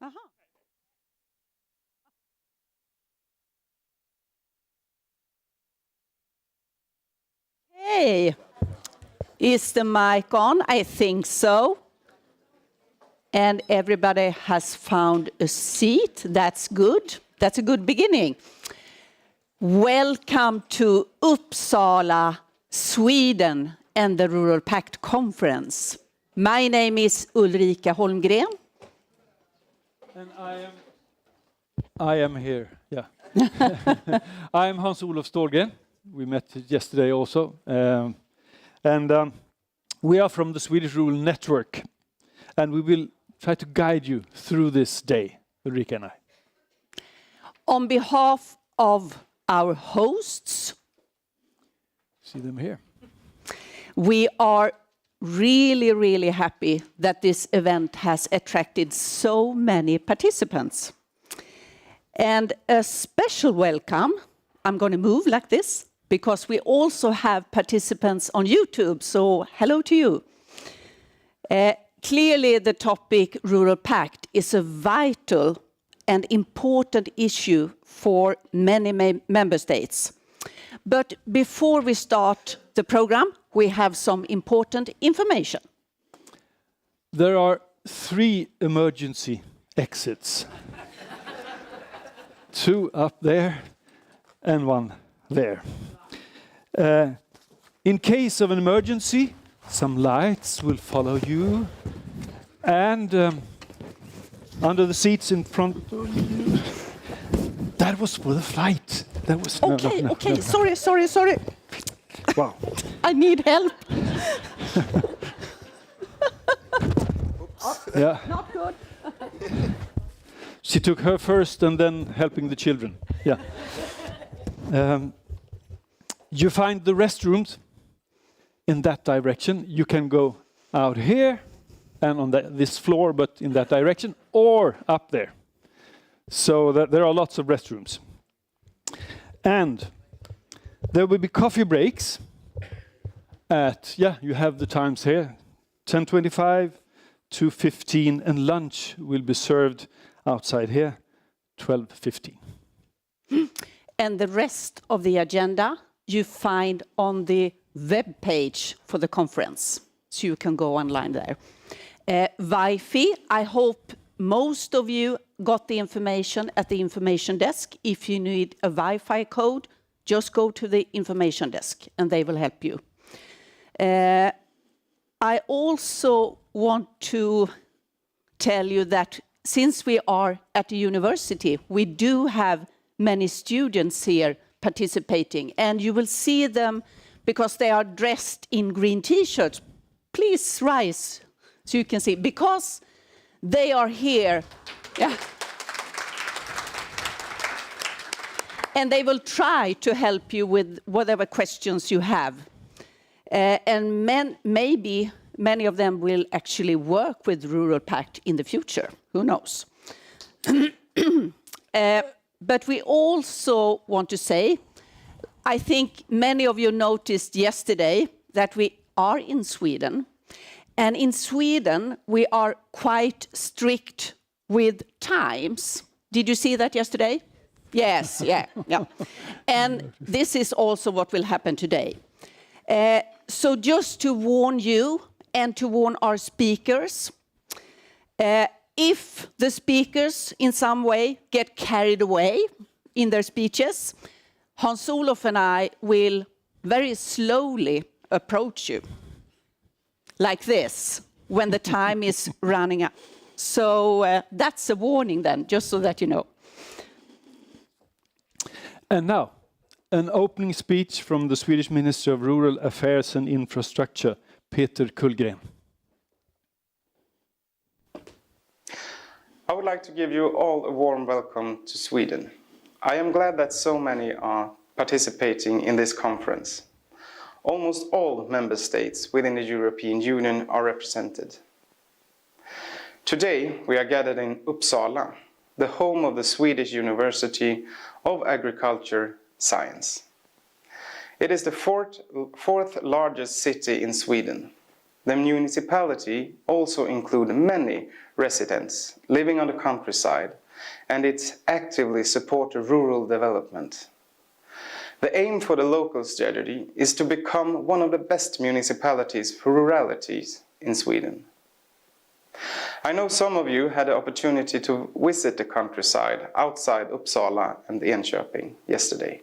Uh-huh. Hey, is the mic on? I think so. And everybody has found a seat. That's good. That's a good beginning. Welcome to Uppsala, Sweden, and the Rural Pact Conference. My name is Ulrika Holmgren. And I am here, yeah. I am Hans-Olof Ståhlgren. We met yesterday also. We are from the Swedish Rural Network. And we will try to guide you through this day, Ulrika and I. On behalf of our hosts, See them here. we are really, really happy that this event has attracted so many participants. And a special welcome, I'm going to move like this, because we also have participants on YouTube, so hello to you. Clearly the topic Rural Pact is a vital and important issue for many member states. But before we start the program, we have some important information. There are 3 emergency exits. 2 up there and 1 there. In case of an emergency, some lights will follow you. And under the seats in front of you. That was for the flight. That was Okay, sorry. Wow. I need help. Yeah. Not good. She took her first and then helping the children. Yeah. You find the restrooms in that direction. You can go out here and on this floor, but in that direction, or up there. So there are lots of restrooms. And there will be coffee breaks at, you have the times here, 10:25 to 15, and lunch will be served outside here, 12:15. And the rest of the agenda you find on the web page for the conference, so you can go online there. Wi-Fi, I hope most of you got the information at the information desk. If you need a Wi-Fi code, just go to the information desk and they will help you. I also want to tell you that since we are at the university, we do have many students here participating, and you will see them because they are dressed in green t-shirts. Please rise so you can see, because they are here. Yeah. And they will try to help you with whatever questions you have. And maybe many of them will actually work with Rural Pact in the future. Who knows? But we also want to say, I think many of you noticed yesterday that we are in Sweden. And in Sweden, we are quite strict with times. Did you see that yesterday? Yes, yeah. And this is also what will happen today. So just to warn you and to warn our speakers, if the speakers in some way get carried away in their speeches, Hans-Olof and I will very slowly approach you, like this, when the time is running up. So that's a warning then, just so that you know. And now, an opening speech from the Swedish Minister of Rural Affairs and Infrastructure, Peter Kullgren. I would like to give you all a warm welcome to Sweden. I am glad that so many are participating in this conference. Almost all member states within the European Union are represented. Today we are gathered in Uppsala, the home of the Swedish University of Agriculture Science. It is the fourth largest city in Sweden. the municipality also includes many residents living on the countryside, and it actively supports rural development. The aim for the local strategy is to become one of the best municipalities for ruralities in Sweden. I know some of you had the opportunity to visit the countryside outside Uppsala and Enköping yesterday.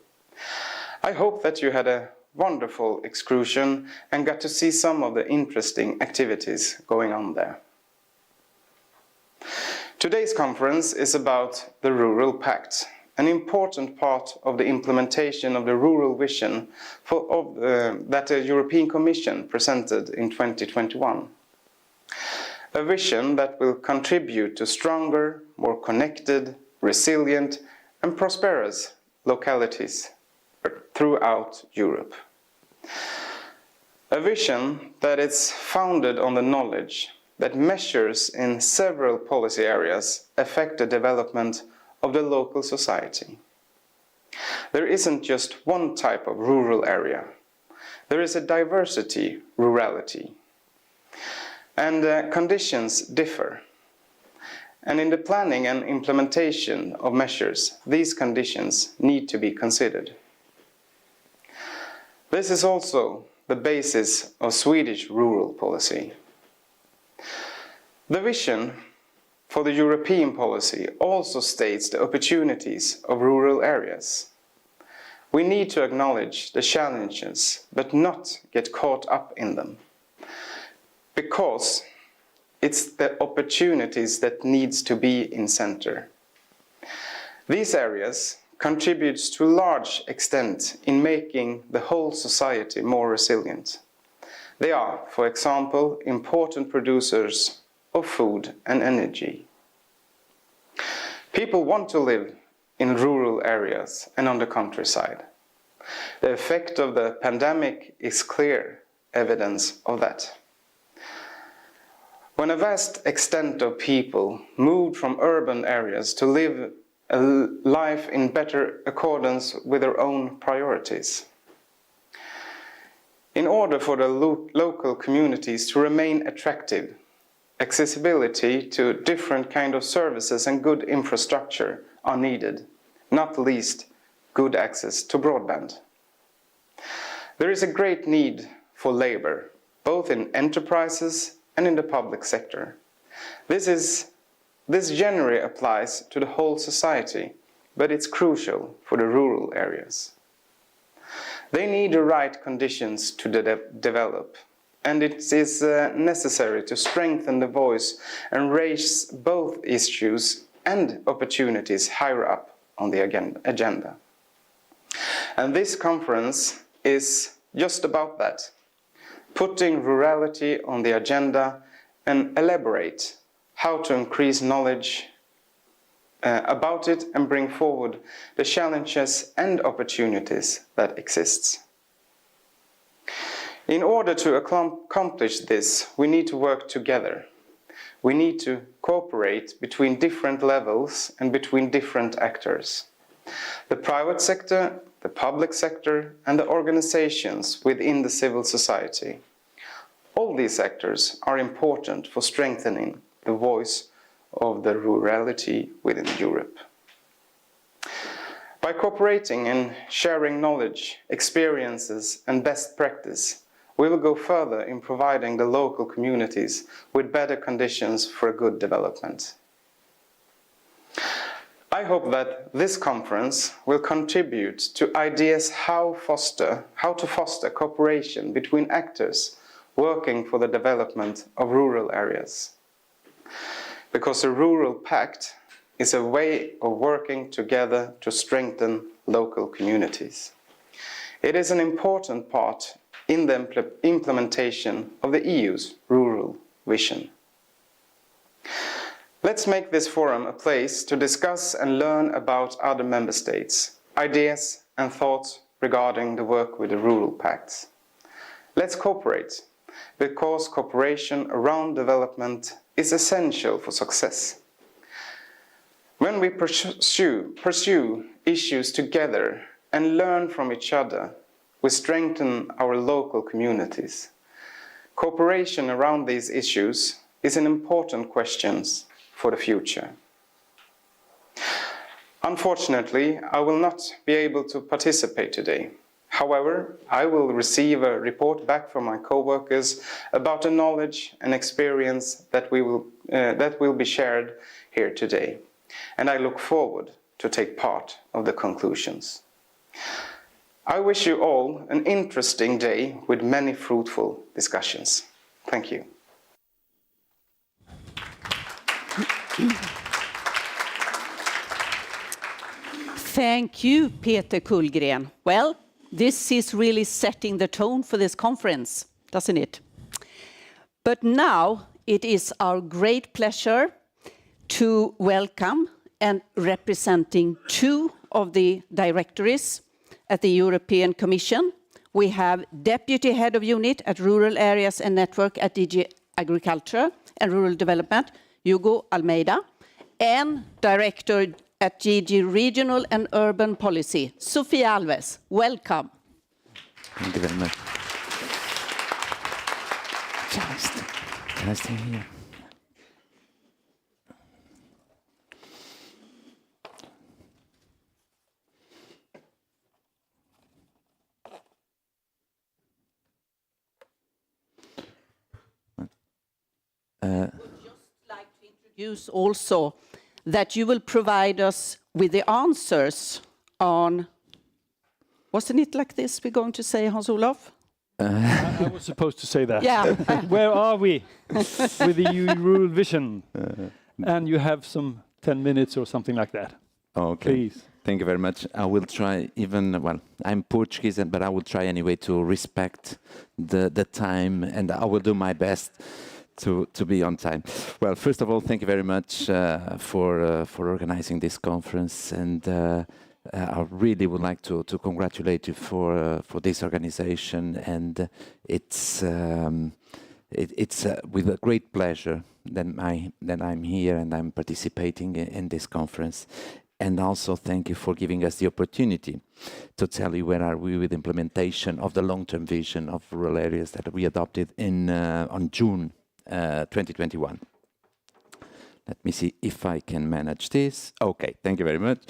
I hope that you had a wonderful excursion and got to see some of the interesting activities going on there. Today's conference is about the Rural Pact, an important part of the implementation of the rural vision that the European Commission presented in 2021. A vision that will contribute to stronger, more connected, resilient and prosperous localities throughout Europe. A vision that is founded on the knowledge that measures in several policy areas affect the development of the local society. There isn't just one type of rural area. There is a diversity rurality. And conditions differ. And in the planning and implementation of measures, these conditions need to be considered. This is also the basis of Swedish rural policy. The vision for the European policy also states the opportunities of rural areas. We need to acknowledge the challenges, but not get caught up in them. Because it's the opportunities that needs to be in center. These areas contribute to a large extent in making the whole society more resilient. They are, for example, important producers of food and energy. People want to live in rural areas and on the countryside. The effect of the pandemic is clear evidence of that. When a vast extent of people moved from urban areas to live a life in better accordance with their own priorities. In order for the local communities to remain attractive, accessibility to different kinds of services and good infrastructure are needed, not least good access to broadband. There is a great need for labor, both in enterprises and in the public sector. This generally applies to the whole society, but it's crucial for the rural areas. They need the right conditions to develop, and it is necessary to strengthen the voice and raise both issues and opportunities higher up on the agenda. And this conference is just about that, putting rurality on the agenda and elaborate how to increase knowledge about it and bring forward the challenges and opportunities that exist. In order to accomplish this, we need to work together. We need to cooperate between different levels and between different actors. The private sector, the public sector, and the organizations within the civil society. All these actors are important for strengthening the voice of the rurality within Europe. By cooperating and sharing knowledge, experiences, and best practice, we will go further in providing the local communities with better conditions for a good development. I hope that this conference will contribute to ideas how to foster cooperation between actors working for the development of rural areas. Because the Rural Pact is a way of working together to strengthen local communities. It is an important part in the implementation of the EU's rural vision. Let's make this forum a place to discuss and learn about other member states, ideas and thoughts regarding the work with the Rural Pacts. Let's cooperate, because cooperation around development is essential for success. When we pursue issues together and learn from each other, we strengthen our local communities. Cooperation around these issues is an important question for the future. Unfortunately, I will not be able to participate today. However, I will receive a report back from my co-workers about the knowledge and experience that will be shared here today, and I look forward to take part of the conclusions. I wish you all an interesting day with many fruitful discussions. Thank you. Thank you, Peter Kullgren. Well, this is really setting the tone for this conference, doesn't it? But now it is our great pleasure to welcome and representing two of the directorates at the European Commission. We have Deputy Head of Unit at Rural Areas and Network at DG Agriculture and Rural Development, Hugo Almeida, and Director at DG Regional and Urban Policy, Sofia Alves. Welcome. Thank you very much. Can I stay here? Just like to introduce also that you will provide us with the answers on, wasn't it like this we're going to say, Hans-Olof? I was supposed to say that. Yeah. Where are we with the EU rural vision? And you have some 10 minutes or something like that. Okay. Please. Thank you very much. I will try well, I'm Portuguese, but I will try anyway to respect the time, and I will do my best to be on time. Well, first of all, thank you very much for organizing this conference, and I really would like to congratulate you for this organization, and it's with a great pleasure that I'm here and I'm participating in this conference. And also thank you for giving us the opportunity to tell you where are we with implementation of the long-term vision of rural areas that we adopted on June 2021. Let me see if I can manage this. Okay, thank you very much.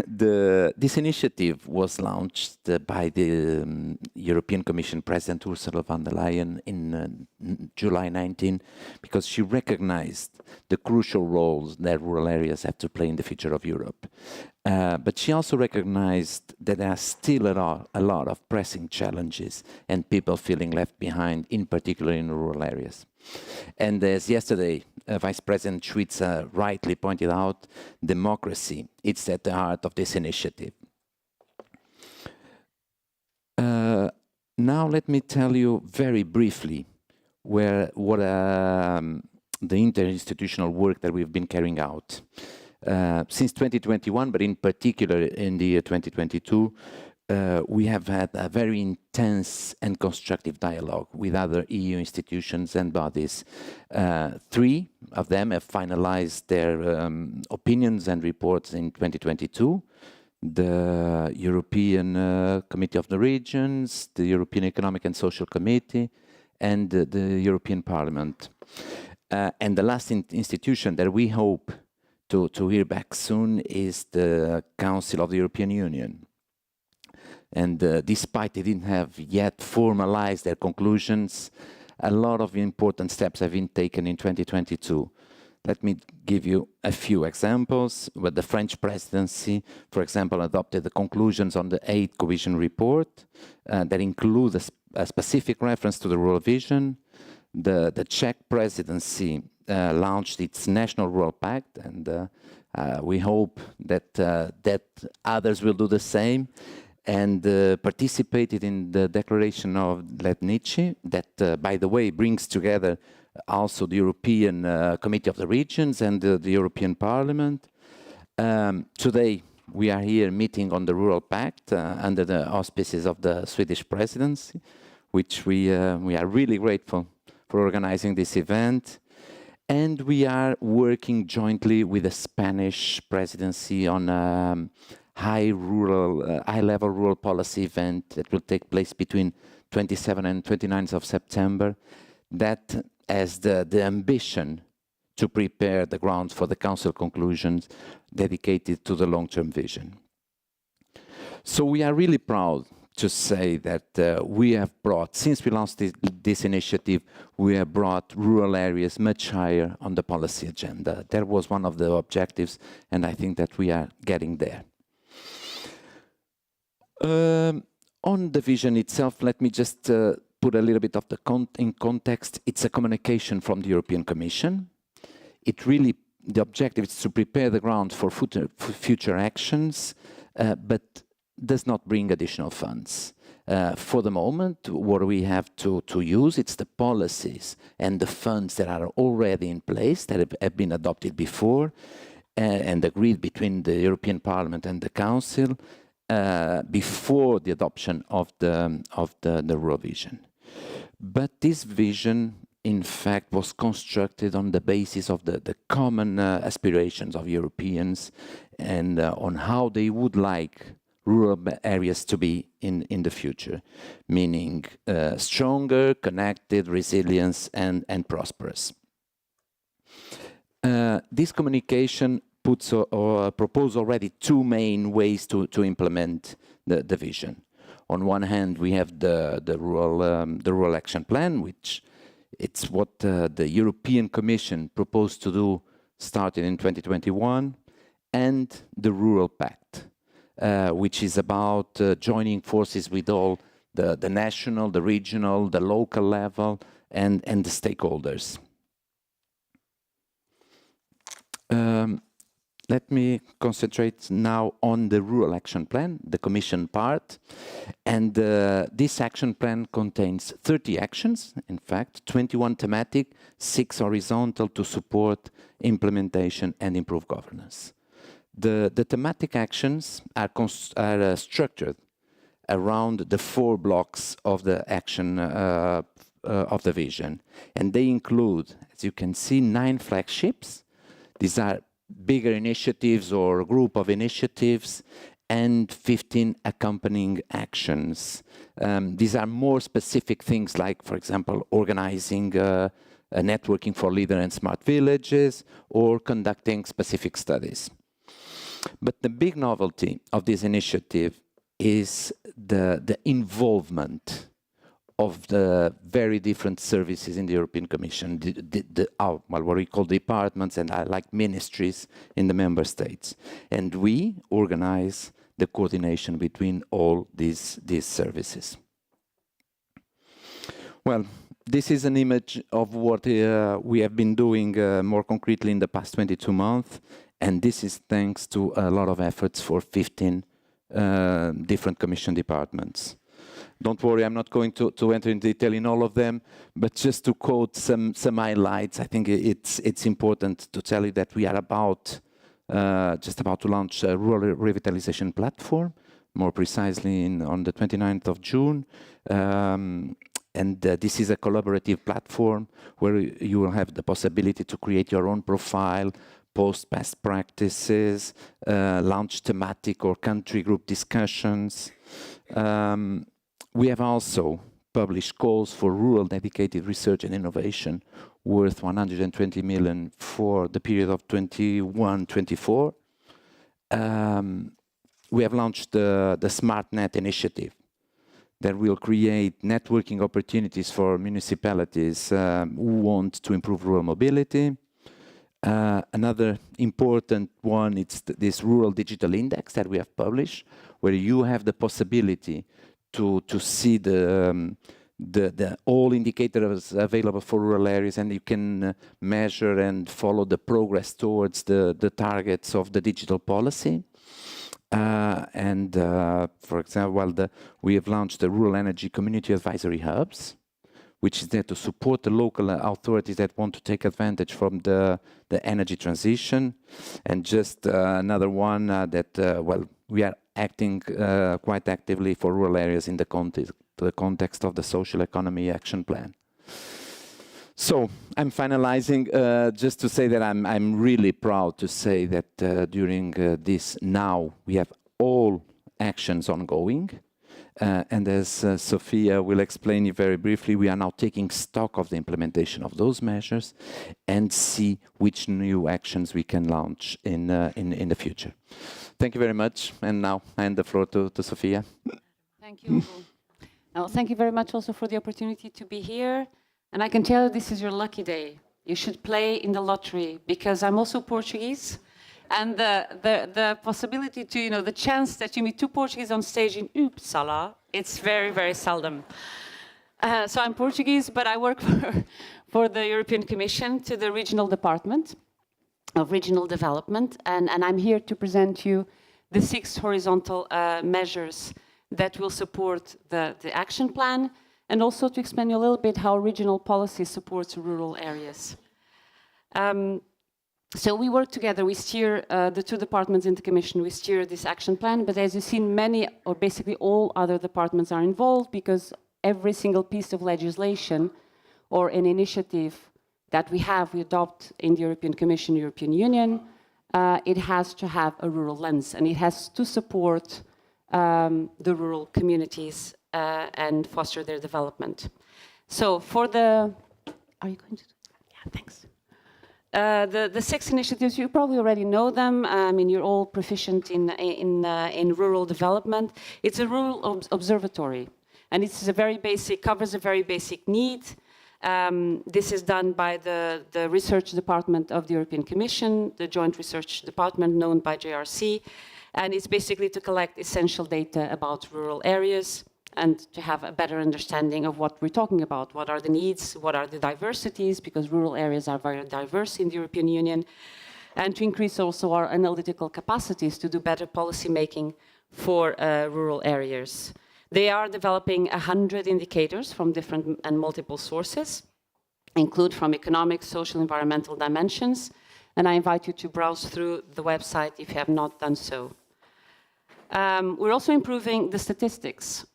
This initiative was launched by the European Commission President Ursula von der Leyen in July 19, because she recognized the crucial roles that rural areas have to play in the future of Europe. But she also recognized that there are still a lot of pressing challenges and people feeling left behind, in particular in rural areas. And as yesterday, Vice President Schwitzer rightly pointed out, democracy, it's at the heart of this initiative. Now let me tell you very briefly what the interinstitutional work that we've been carrying out. Since 2021, but in particular in the year 2022, we have had a very intense and constructive dialogue with other EU institutions and bodies. 3 of them have finalized their opinions and reports in 2022. The European Committee of the Regions, the European Economic and Social Committee, and the European Parliament. And the last institution that we hope to hear back soon is the Council of the European Union. And despite they didn't have yet formalized their conclusions, a lot of important steps have been taken in 2022. Let me give you a few examples. With the French presidency, for example, adopted the conclusions on the 8th cohesion report that include a specific reference to the rural vision. The Czech presidency launched its national Rural Pact, and we hope that others will do the same, and participated in the declaration of Letnici that, by the way, brings together also the European Committee of the Regions and the European Parliament. Today, we are here meeting on the Rural Pact under the auspices of the Swedish presidency, which we are really grateful for organizing this event. And we are working jointly with the Spanish presidency on a high-level rural policy event that will take place between 27 and 29th of September, that has the ambition to prepare the ground for the Council conclusions dedicated to the long-term vision. So we are really proud to say that we have brought, since we launched this initiative, we have brought rural areas much higher on the policy agenda. That was one of the objectives, and I think that we are getting there. On the vision itself, let me just put a little bit of in context. It's a communication from the European Commission. The objective is to prepare the ground for future actions, but does not bring additional funds. For the moment, what we have to use, it's the policies and the funds that are already in place, that have been adopted before, and agreed between the European Parliament and the Council, before the adoption of the rural vision. But this vision, in fact, was constructed on the basis of the common aspirations of Europeans and on how they would like rural areas to be in the future, meaning stronger, connected, resilient, and prosperous. This communication propose already two main ways to implement the vision. On one hand, we have the rural action plan, which it's what the European Commission proposed to do starting in 2021, and the Rural Pact, which is about joining forces with all the national, the regional, the local level, and the stakeholders. Let me concentrate now on the Rural Action Plan, the Commission part. And this action plan contains 30 actions, in fact, 21 thematic, 6 horizontal to support implementation and improve governance. The thematic actions are structured around the 4 blocks of the action of the vision. And they include, as you can see, 9 flagships. These are bigger initiatives or a group of initiatives, and 15 accompanying actions. These are more specific things like, for example, organizing a networking for leader and smart villages, or conducting specific studies. But the big novelty of this initiative is the involvement of the very different services in the European Commission, what we call departments and like ministries in the member states. And we organize the coordination between all these services. Well, this is an image of what we have been doing more concretely in the past 22 months. And this is thanks to a lot of efforts for 15 different Commission departments. Don't worry, I'm not going to enter in detail in all of them, but just to quote some highlights, I think it's important to tell you that we are just about to launch a rural revitalization platform, more precisely on the 29th of June. And this is a collaborative platform where you will have the possibility to create your own profile, post best practices, launch thematic or country group discussions. We have also published calls for rural dedicated research and innovation worth 120 million for the period of 21-24. We have launched the SmartNet initiative that will create networking opportunities for municipalities who want to improve rural mobility. Another important one, it's this Rural Digital Index that we have published, where you have the possibility to see the all indicators available for rural areas, and you can measure and follow the progress towards the targets of the digital policy. For example, we have launched the Rural Energy Community Advisory Hubs, which is there to support the local authorities that want to take advantage from the energy transition. And just another one that, we are acting quite actively for rural areas in the context of the Social Economy Action Plan. So I'm finalizing just to say that I'm really proud to say that during this now we have all actions ongoing. And as Sophia will explain you very briefly, we are now taking stock of the implementation of those measures and see which new actions we can launch in the future. Thank you very much. And now I hand the floor to Sophia. Thank you. Now, thank you very much also for the opportunity to be here. And I can tell you this is your lucky day. You should play in the lottery, because I'm also Portuguese. And the possibility to, you know, the chance that you meet two Portuguese on stage in Uppsala, it's very, very seldom. So I'm Portuguese, but I work for the European Commission, to the Regional Department of Regional Development. And I'm here to present you the 6 horizontal measures that will support the action plan, and also to explain you a little bit how regional policy supports rural areas. So we work together, we steer the 2 departments in the Commission, we steer this action plan, but as you've seen, many or basically all other departments are involved, because every single piece of legislation or an initiative that we adopt in the European Commission, European Union, it has to have a rural lens, and it has to support the rural communities and foster their development. So for the, are you going to? Yeah, thanks. The 6 initiatives, you probably already know them. I mean, you're all proficient in rural development. It's a rural observatory, and it's a very basic, covers a very basic need. This is done by the research department of the European Commission, the joint research department known by JRC, and it's basically to collect essential data about rural areas and to have a better understanding of what we're talking about. What are the needs? What are the diversities? Because rural areas are very diverse in the European Union. And to increase also our analytical capacities to do better policy making for rural areas. They are developing 100 indicators from different and multiple sources, include from economic, social, environmental dimensions. And I invite you to browse through the website if you have not done so. We're also improving the statistics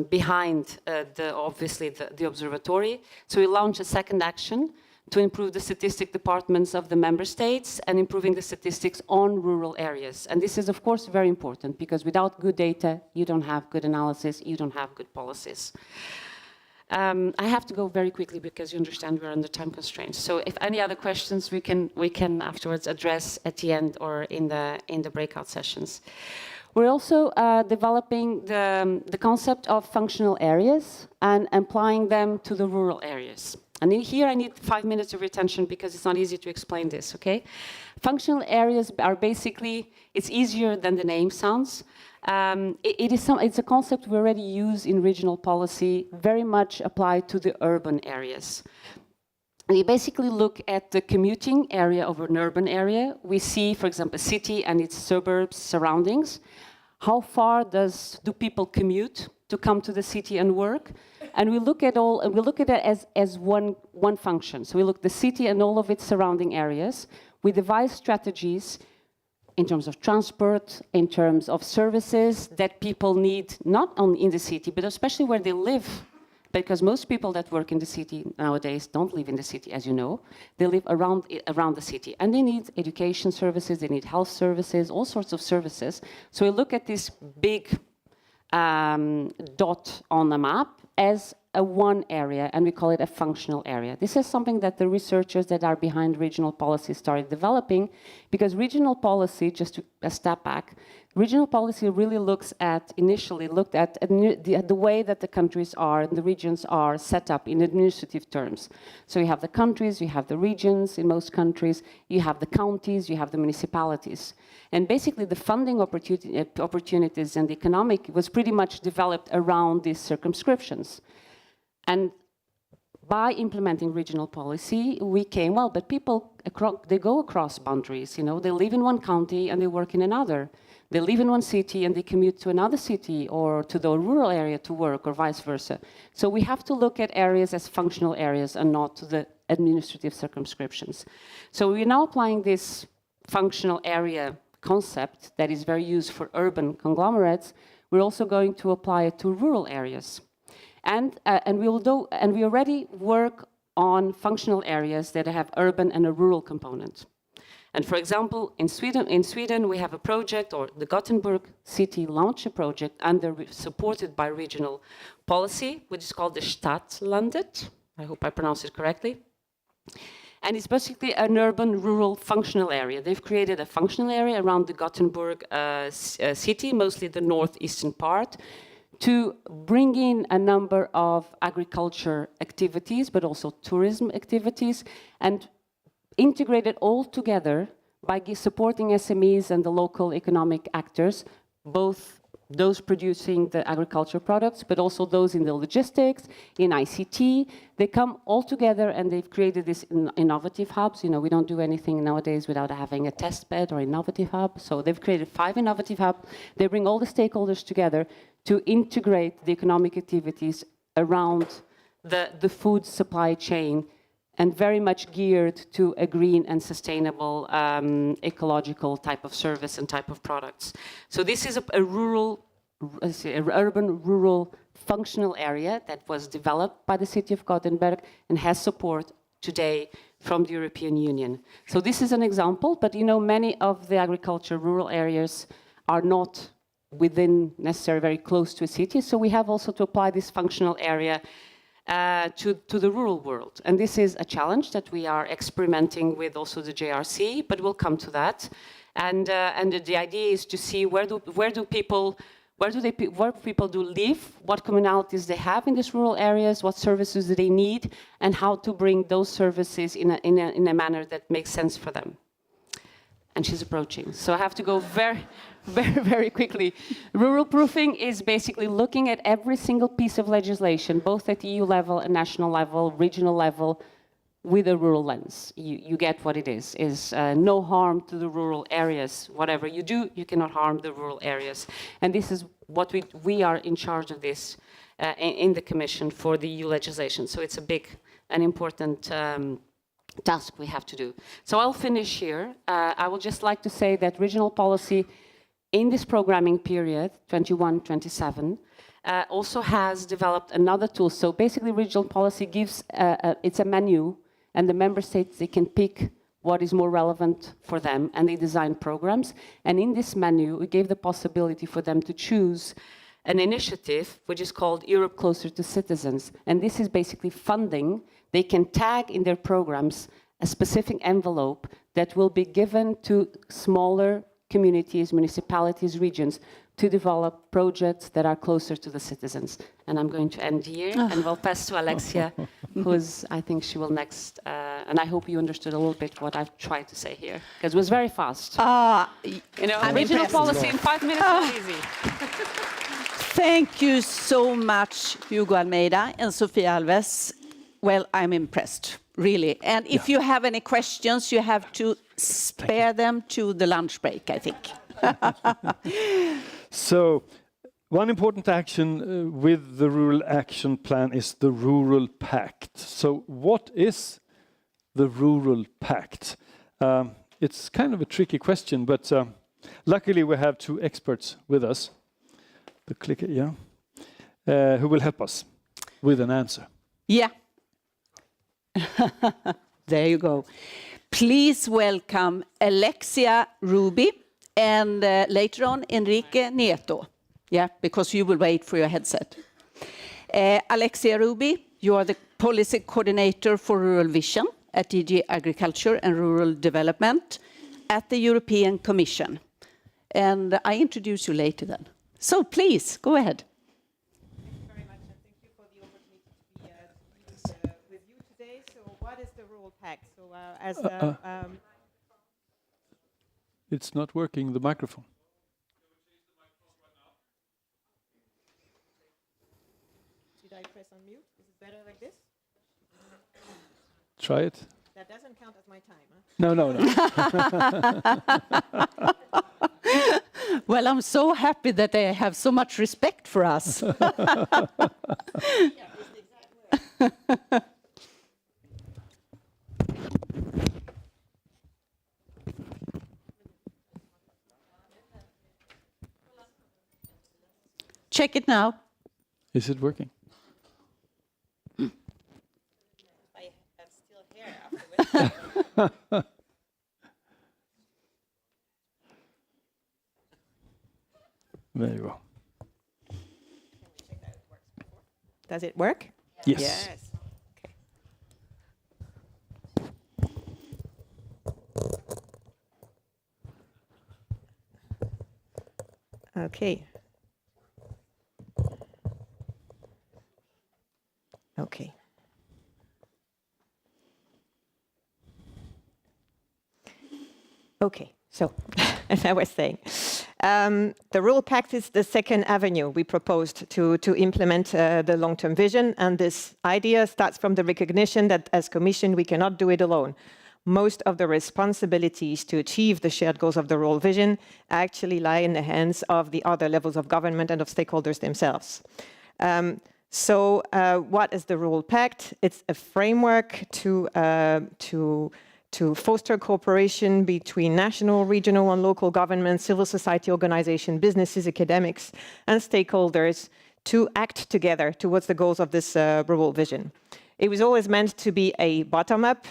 behind the observatory. So we launched a second action to improve the statistic departments of the member states and improving the statistics on rural areas. And this is, of course, very important, because without good data, you don't have good analysis, you don't have good policies. I have to go very quickly because you understand we're under time constraints. So if any other questions, we can afterwards address at the end or in the breakout sessions. We're also developing the concept of functional areas and applying them to the rural areas. And in here I need 5 minutes of your attention because it's not easy to explain this, okay? Functional areas are basically, it's easier than the name sounds. It's a concept we already use in regional policy, very much applied to the urban areas. We basically look at the commuting area of an urban area. We see, for example, a city and its suburbs, surroundings. How far do people commute to come to the city and work? And we look at it as one function. So we look at the city and all of its surrounding areas. We devise strategies in terms of transport, in terms of services that people need, not only in the city, but especially where they live. Because most people that work in the city nowadays don't live in the city, as you know. They live around the city. And they need education services, they need health services, all sorts of services. So we look at this big dot on the map as one area, and we call it a functional area. This is something that the researchers that are behind regional policy started developing, because regional policy, just to a step back, regional policy really initially looked at the way that the countries are, the regions are set up in administrative terms. So you have the countries, you have the regions in most countries, you have the counties, you have the municipalities. And basically the funding opportunities and the economic was pretty much developed around these circumscriptions. And by implementing regional policy, we came, well, but people, they go across boundaries, you know, they live in one county and they work in another. They live in one city and they commute to another city or to the rural area to work or vice versa. So we have to look at areas as functional areas and not the administrative circumscriptions. So we're now applying this functional area concept that is very used for urban conglomerates. We're also going to apply it to rural areas. And we already work on functional areas that have urban and a rural component. And for example, in Sweden we have a project, or the Gothenburg city launched a project supported by regional policy, which is called the Stadslandet. I hope I pronounced it correctly. And it's basically an urban-rural functional area. They've created a functional area around the Gothenburg city, mostly the northeastern part, to bring in a number of agriculture activities, but also tourism activities, and integrate it all together by supporting SMEs and the local economic actors, both those producing the agriculture products, but also those in the logistics, in ICT. They come all together and they've created these innovative hubs. You know, we don't do anything nowadays without having a test bed or innovative hub. So they've created 5 innovative hubs. They bring all the stakeholders together to integrate the economic activities around the food supply chain, and very much geared to a green and sustainable ecological type of service and type of products. So this is an urban rural functional area that was developed by the city of Gothenburg and has support today from the European Union. So this is an example, but you know, many of the agriculture rural areas are not within necessarily very close to a city, so we have also to apply this functional area to the rural world. And this is a challenge that we are experimenting with also the JRC, but we'll come to that. And the idea is to see where people do live, what commonalities they have in these rural areas, what services do they need, and how to bring those services in a manner that makes sense for them. And she's approaching, so I have to go very, very quickly. Rural proofing is basically looking at every single piece of legislation, both at EU level and national level, regional level, with a rural lens. You get what it is no harm to the rural areas. Whatever you do, you cannot harm the rural areas. And this is what we are in charge of this in the Commission for the EU legislation. So it's a big and important task we have to do. So I'll finish here. I would just like to say that regional policy in this programming period, 21-27, also has developed another tool. So basically regional policy gives, it's a menu, and the member states, they can pick what is more relevant for them, and they design programs. And in this menu, we gave the possibility for them to choose an initiative which is called Europe Closer to Citizens. And this is basically funding. They can tag in their programs a specific envelope that will be given to smaller communities, municipalities, regions, to develop projects that are closer to the citizens. And I'm going to end here, and we'll pass to Alexia, who's, I think she will next, and I hope you understood a little bit what I've tried to say here, because it was very fast. You know, regional policy in 5 minutes is easy. Thank you so much, Hugo Almeida and Sofia Alves. Well, I'm impressed, really. And if you have any questions, you have to spare them to the lunch break, I think. So, one important action with the Rural Action Plan is the Rural Pact. So, what is the Rural Pact? It's kind of a tricky question, but luckily we have 2 experts with us. The clicker, yeah, who will help us with an answer. Yeah. There you go. Please welcome Alexia Ruby and later on Enrique Nieto. Yeah, because you will wait for your headset. Alexia Ruby, you are the policy coordinator for Rural Vision at DG Agriculture and Rural Development at the European Commission. And I introduce you later then. So please, go ahead. Thank you very much, and thank you for the opportunity to be with you today. So what is the Rural Pact? So It's not working, the microphone. Did I press on mute? Is it better like this? Try it. That doesn't count as my time, huh? No. Well, I'm so happy that they have so much respect for us. Check it now. Is it working? I have still hair afterwards. There you go. Does it work? Yes. Okay. Okay. Okay, so as I was saying, the Rural Pact is the second avenue we proposed to implement the long-term vision, and this idea starts from the recognition that as Commission we cannot do it alone. Most of the responsibilities to achieve the shared goals of the rural vision actually lie in the hands of the other levels of government and of stakeholders themselves. What is the Rural Pact? It's a framework to foster cooperation between national, regional and local governments, civil society organizations, businesses, academics and stakeholders to act together towards the goals of this rural vision. It was always meant to be a bottom-up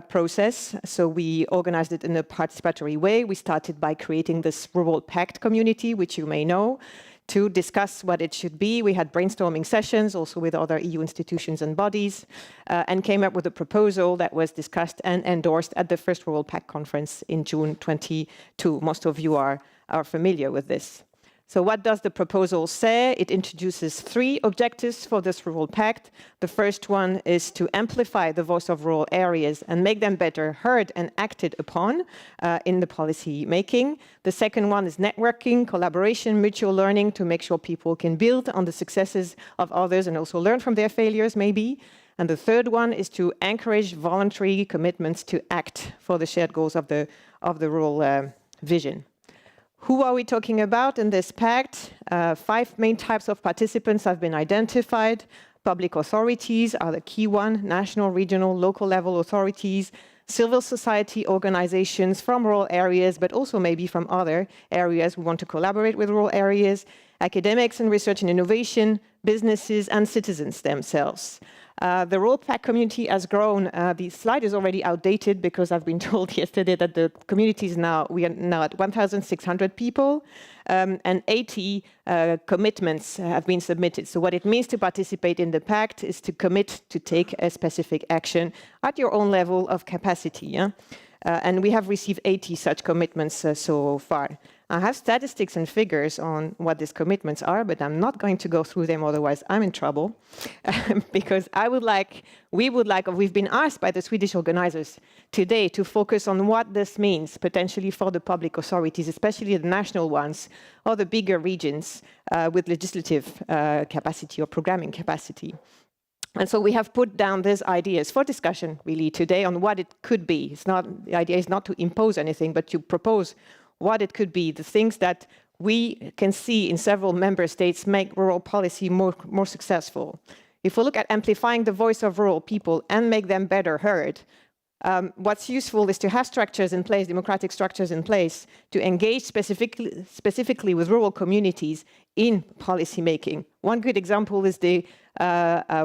process, so we organized it in a participatory way. We started by creating this Rural Pact community, which you may know, to discuss what it should be. We had brainstorming sessions also with other EU institutions and bodies, and came up with a proposal that was discussed and endorsed at the first Rural Pact conference in June 2022. Most of you are familiar with this. So what does the proposal say? It introduces 3 objectives for this Rural Pact. The first one is to amplify the voice of rural areas and make them better heard and acted upon in the policy making. The second one is networking, collaboration, mutual learning to make sure people can build on the successes of others and also learn from their failures maybe. And the third one is to encourage voluntary commitments to act for the shared goals of the rural vision. Who are we talking about in this pact? 5 main types of participants have been identified. Public authorities are the key one, national, regional, local level authorities, civil society organizations from rural areas, but also maybe from other areas who want to collaborate with rural areas, academics and research and innovation, businesses and citizens themselves. The Rural Pact community has grown. The slide is already outdated because I've been told yesterday that the community is we are now at 1,600 people and 80 commitments have been submitted. So what it means to participate in the pact is to commit to take a specific action at your own level of capacity. Yeah? And we have received 80 such commitments so far. I have statistics and figures on what these commitments are, but I'm not going to go through them, otherwise I'm in trouble. Because we've been asked by the Swedish organizers today to focus on what this means potentially for the public authorities, especially the national ones, or the bigger regions with legislative capacity or programming capacity. And so we have put down these ideas for discussion really today on what it could be. The idea is not to impose anything, but to propose what it could be, the things that we can see in several member states make rural policy more successful. If we look at amplifying the voice of rural people and make them better heard, what's useful is to have structures in place, democratic structures in place, to engage specifically with rural communities in policy making. One good example is the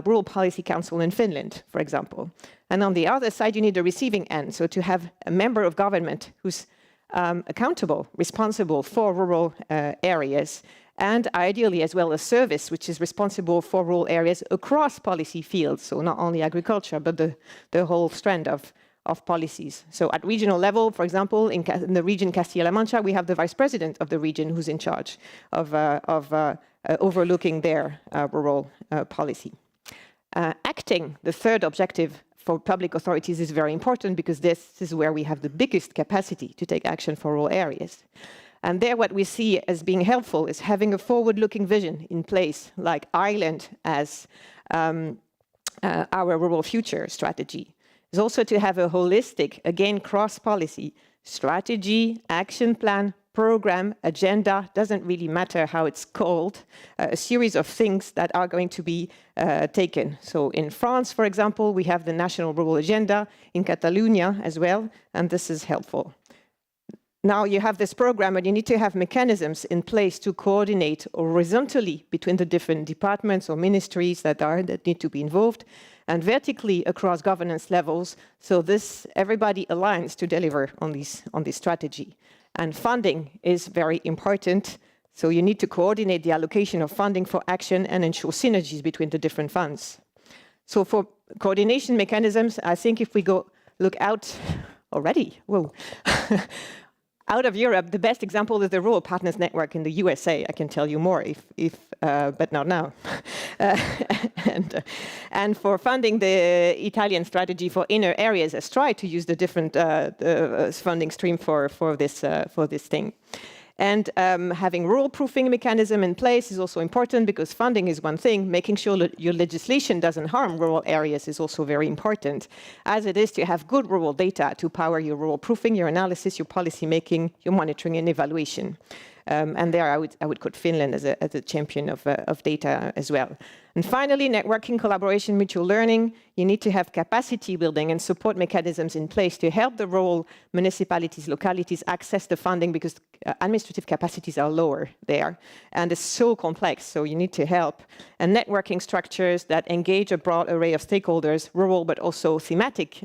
Rural Policy Council in Finland, for example. And on the other side, you need a receiving end, so to have a member of government who's accountable, responsible for rural areas, and ideally as well a service which is responsible for rural areas across policy fields, so not only agriculture, but the whole strand of policies. So at regional level, for example, in the region Castilla-La Mancha, we have the vice president of the region who's in charge of overlooking their rural policy. Acting, the third objective for public authorities, is very important because this is where we have the biggest capacity to take action for rural areas. And there what we see as being helpful is having a forward-looking vision in place, like Ireland as our rural future strategy. Is also to have a holistic, again, cross-policy strategy, action plan, program, agenda, doesn't really matter how it's called, a series of things that are going to be taken. So in France, for example, we have the National Rural Agenda, in Catalonia as well, and this is helpful. Now you have this program, and you need to have mechanisms in place to coordinate horizontally between the different departments or ministries that need to be involved, and vertically across governance levels, so everybody aligns to deliver on this strategy. And funding is very important. So you need to coordinate the allocation of funding for action and ensure synergies between the different funds. So for coordination mechanisms, I think if we go look out already, whoa, out of Europe, the best example is the Rural Partners Network in the USA. I can tell you more, but not now. And for funding the Italian strategy for inner areas, has tried to use the different funding stream for this thing. And having rural proofing mechanism in place is also important, because funding is one thing. Making sure that your legislation doesn't harm rural areas is also very important, as it is to have good rural data to power your rural proofing, your analysis, your policy making, your monitoring and evaluation. And there I would quote Finland as a champion of data as well. And finally, networking, collaboration, mutual learning. You need to have capacity building and support mechanisms in place to help the rural municipalities, localities access the funding, because administrative capacities are lower there. And it's so complex, so you need to help. And networking structures that engage a broad array of stakeholders, rural but also thematic,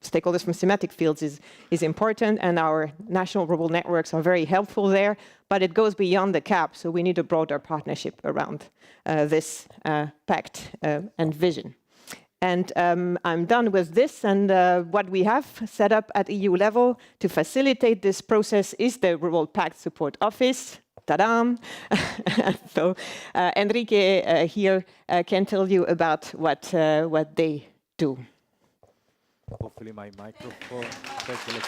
stakeholders from thematic fields is important. And our national rural networks are very helpful there. But it goes beyond the cap, so we need a broader partnership around this pact and vision. And I'm done with this, and what we have set up at EU level to facilitate this process is the Rural Pact Support Office. Ta-da! So Enrique here can tell you about what they do. Hopefully my microphone. Thank you.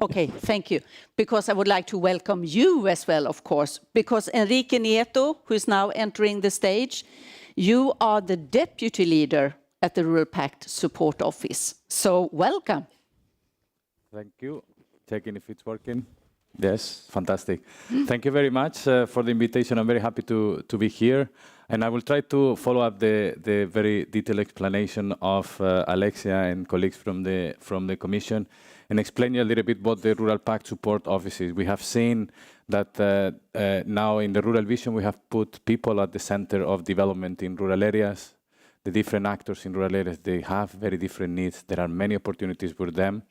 Okay, thank you. Because I would like to welcome you as well, of course, because Enrique Nieto, who is now entering the stage, you are the deputy leader at the Rural Pact Support Office. So welcome. Thank you. Checking if it's working. Yes, fantastic. Thank you very much for the invitation. I'm very happy to be here. And I will try to follow up the very detailed explanation of Alexia and colleagues from the Commission, and explain you a little bit what the Rural Pact Support Office is. We have seen that now in the Rural Vision, we have put people at the center of development in rural areas. The different actors in rural areas, they have very different needs. There are many opportunities for them.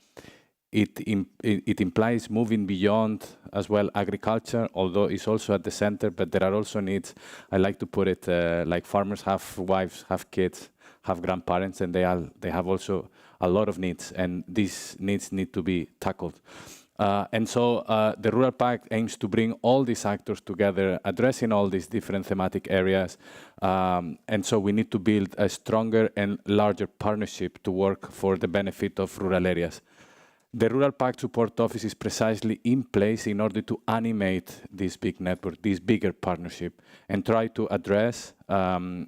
It implies moving beyond as well agriculture, although it's also at the center, but there are also needs. I like to put it like farmers have wives, have kids, have grandparents, and they have also a lot of needs, and these needs need to be tackled. And so the Rural Pact aims to bring all these actors together, addressing all these different thematic areas. And so we need to build a stronger and larger partnership to work for the benefit of rural areas. The Rural Pact Support Office is precisely in place in order to animate this big network, this bigger partnership, and try to address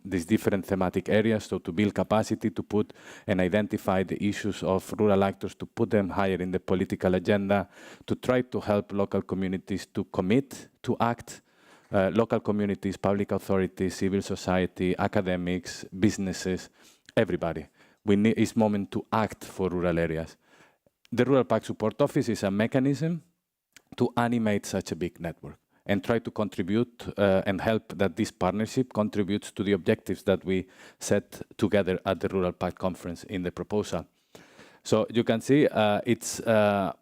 these different thematic areas, so to build capacity, to put and identify the issues of rural actors, to put them higher in the political agenda, to try to help local communities to commit, to act, local communities, public authorities, civil society, academics, businesses, everybody. It's moment to act for rural areas. The Rural Pact Support Office is a mechanism to animate such a big network and try to contribute and help that this partnership contributes to the objectives that we set together at the Rural Pact Conference in the proposal. So you can see it's a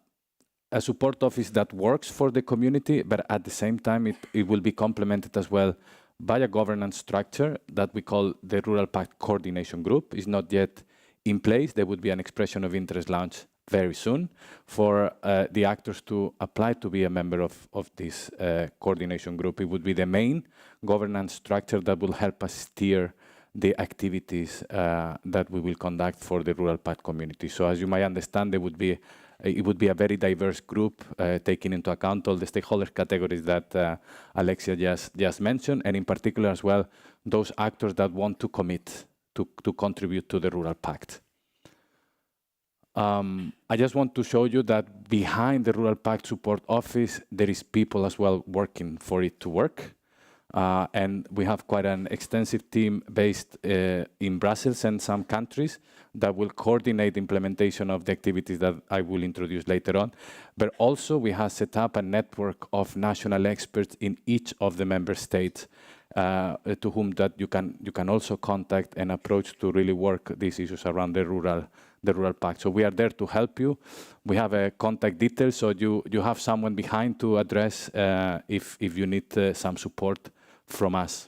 support office that works for the community, but at the same time it will be complemented as well by a governance structure that we call the Rural Pact Coordination Group. It's not yet in place. There would be an expression of interest launch very soon for the actors to apply to be a member of this coordination group. It would be the main governance structure that will help us steer the activities that we will conduct for the Rural Pact community. So as you might understand, it would be a very diverse group, taking into account all the stakeholder categories that Alexia just mentioned, and in particular as well, those actors that want to commit to contribute to the Rural Pact. I just want to show you that behind the Rural Pact Support Office, there is people as well working for it to work. And we have quite an extensive team based in Brussels and some countries that will coordinate the implementation of the activities that I will introduce later on. But also we have set up a network of national experts in each of the member states to whom that you can also contact and approach to really work these issues around the Rural Pact. So we are there to help you. We have a contact details, so you have someone behind to address if you need some support from us.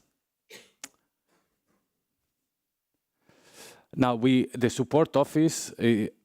Now, the support office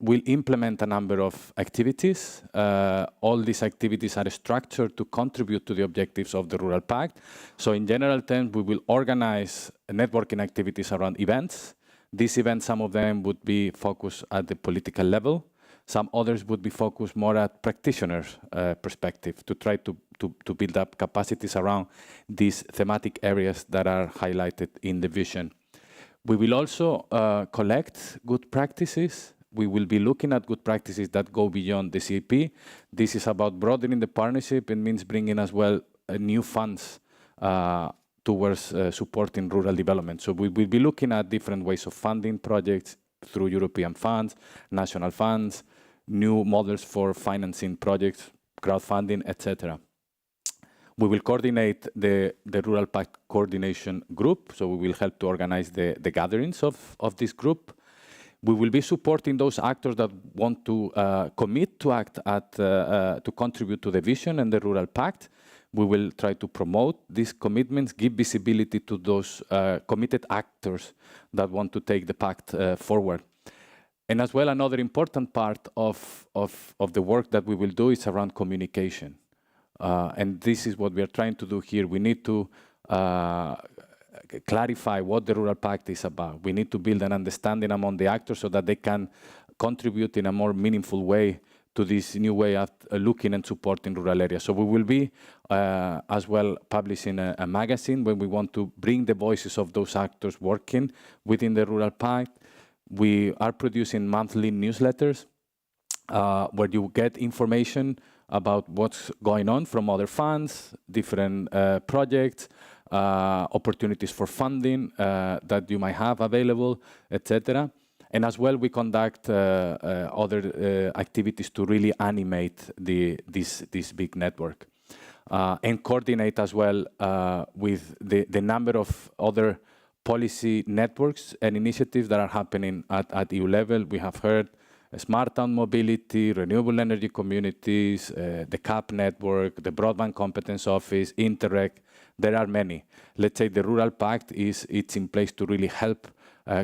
will implement a number of activities. All these activities are structured to contribute to the objectives of the Rural Pact. So in general terms, we will organize networking activities around events. These events, some of them would be focused at the political level. Some others would be focused more at practitioners' perspective to try to build up capacities around these thematic areas that are highlighted in the vision. We will also collect good practices. We will be looking at good practices that go beyond the CAP. This is about broadening the partnership. It means bringing as well new funds towards supporting rural development. So we will be looking at different ways of funding projects through European funds, national funds, new models for financing projects, crowdfunding, etc. We will coordinate the Rural Pact coordination group, so we will help to organize the gatherings of this group. We will be supporting those actors that want to commit to act to contribute to the vision and the Rural Pact. We will try to promote these commitments, give visibility to those committed actors that want to take the pact forward. And as well, another important part of the work that we will do is around communication. And this is what we are trying to do here. We need to clarify what the Rural Pact is about. We need to build an understanding among the actors so that they can contribute in a more meaningful way to this new way of looking and supporting rural areas. So we will be as well publishing a magazine where we want to bring the voices of those actors working within the Rural Pact. We are producing monthly newsletters where you get information about what's going on from other funds, different projects, opportunities for funding that you might have available, etc. And as well, we conduct other activities to really animate this big network and coordinate as well with the number of other policy networks and initiatives that are happening at EU level. We have heard Smart Town Mobility, Renewable Energy Communities, the CAP network, the Broadband Competence Office, Interreg. There are many. Let's say the Rural Pact it's in place to really help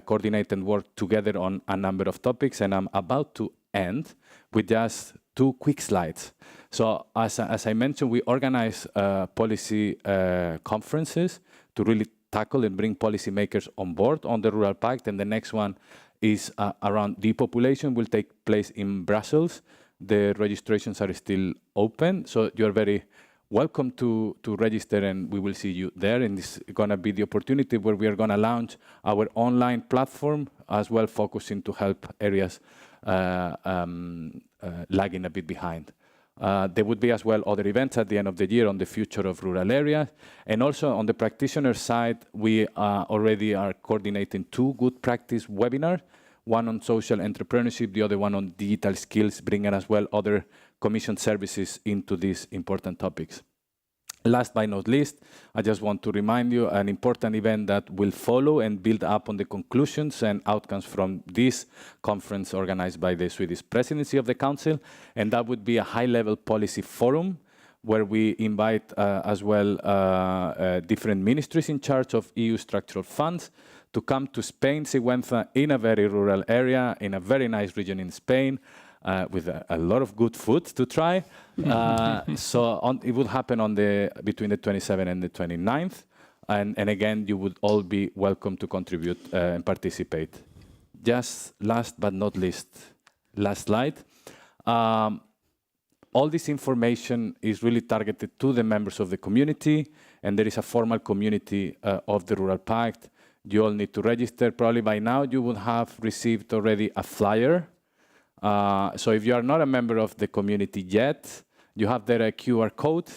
coordinate and work together on a number of topics. And I'm about to end with just 2 quick slides. So as I mentioned, we organize policy conferences to really tackle and bring policymakers on board on the Rural Pact. And the next one is around depopulation, will take place in Brussels. The registrations are still open, so you're very welcome to register, and we will see you there. And this is going to be the opportunity where we are going to launch our online platform as well, focusing to help areas lagging a bit behind. There would be as well other events at the end of the year on the future of rural areas. And also on the practitioner side, we already are coordinating 2 good practice webinars, one on social entrepreneurship, the other one on digital skills, bringing as well other commission services into these important topics. Last but not least, I just want to remind you an important event that will follow and build up on the conclusions and outcomes from this conference organized by the Swedish presidency of the Council. And that would be a high-level policy forum where we invite as well different ministries in charge of EU structural funds to come to Spain, Sigüenza, in a very rural area, in a very nice region in Spain, with a lot of good food to try. It would happen between the 27th and the 29th. And again, you would all be welcome to contribute and participate. Just last but not least, last slide. All this information is really targeted to the members of the community, and there is a formal community of the Rural Pact. You all need to register. Probably by now you would have received already a flyer. So if you are not a member of the community yet, you have there a QR code,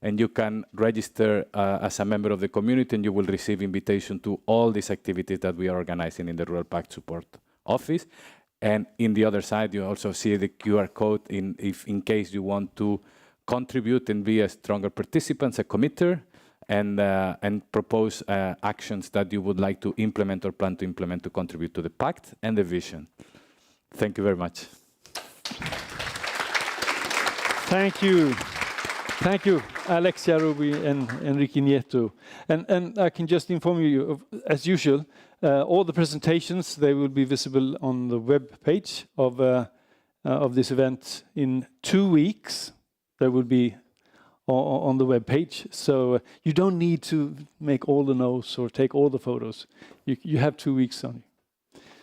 and you can register as a member of the community, and you will receive invitation to all these activities that we are organizing in the Rural Pact Support Office. And in the other side, you also see the QR code in case you want to contribute and be a stronger participant, a committer. and propose actions that you would like to implement or plan to implement to contribute to the pact and the vision. Thank you very much. Thank you. Thank you, Alexia Ruby and Enrique Nieto. And I can just inform you, as usual, all the presentations, they will be visible on the web page of this event in 2 weeks. They will be on the web page. So you don't need to make all the notes or take all the photos. You have 2 weeks on you.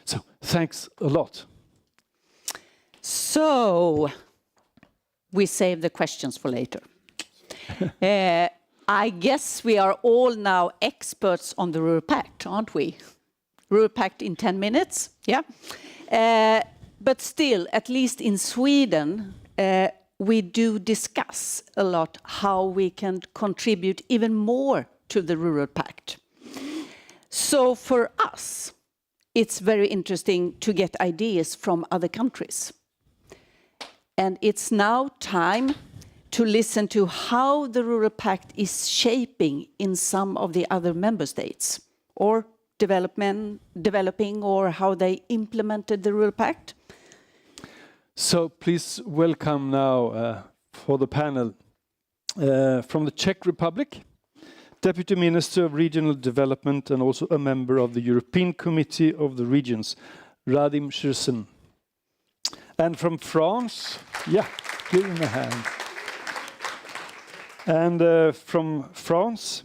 So thanks a lot. So we save the questions for later. I guess we are all now experts on the Rural Pact, aren't we? Rural Pact in 10 minutes, yeah? But still, at least in Sweden, we do discuss a lot how we can contribute even more to the Rural Pact. So for us, it's very interesting to get ideas from other countries. And it's now time to listen to how the Rural Pact is shaping in some of the other member states, or developing, or how they implemented the Rural Pact. So please welcome now for the panel from the Czech Republic, Deputy Minister of Regional Development and also a member of the European Committee of the Regions, Radim Širsen. And from France, yeah, give him a hand. And from France,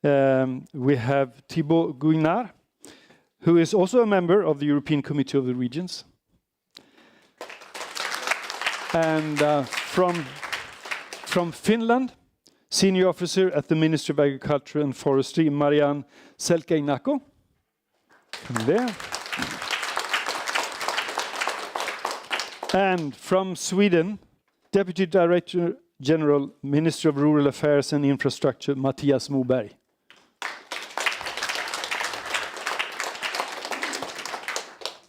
we have Thibaut Guinard, who is also a member of the European Committee of the Regions. And from Finland, Senior Officer at the Ministry of Agriculture and Forestry, Marianne Selkäinako. Come there. And from Sweden, Deputy Director General, Ministry of Rural Affairs and Infrastructure, Mattias Moberg.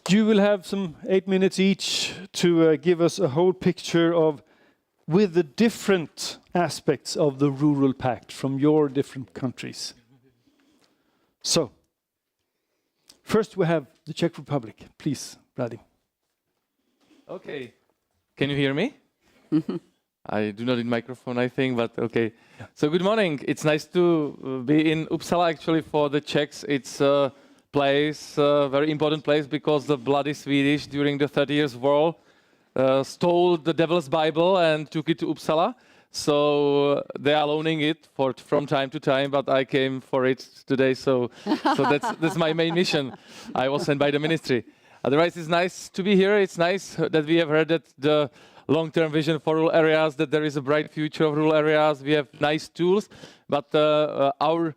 You will have some 8 minutes each to give us a whole picture of with the different aspects of the Rural Pact from your different countries. So, first we have the Czech Republic. Please, Radim. Okay. Can you hear me? I do not need microphone, I think, but okay. So good morning. It's nice to be in Uppsala, actually, for the Czechs. It's a place, a very important place, because the bloody Swedish during the 30 Years' War stole the Devil's Bible and took it to Uppsala. So they are loaning it from time to time, but I came for it today, so that's my main mission. I was sent by the ministry. Otherwise, it's nice to be here. It's nice that we have heard that the long-term vision for rural areas, that there is a bright future of rural areas. We have nice tools, but our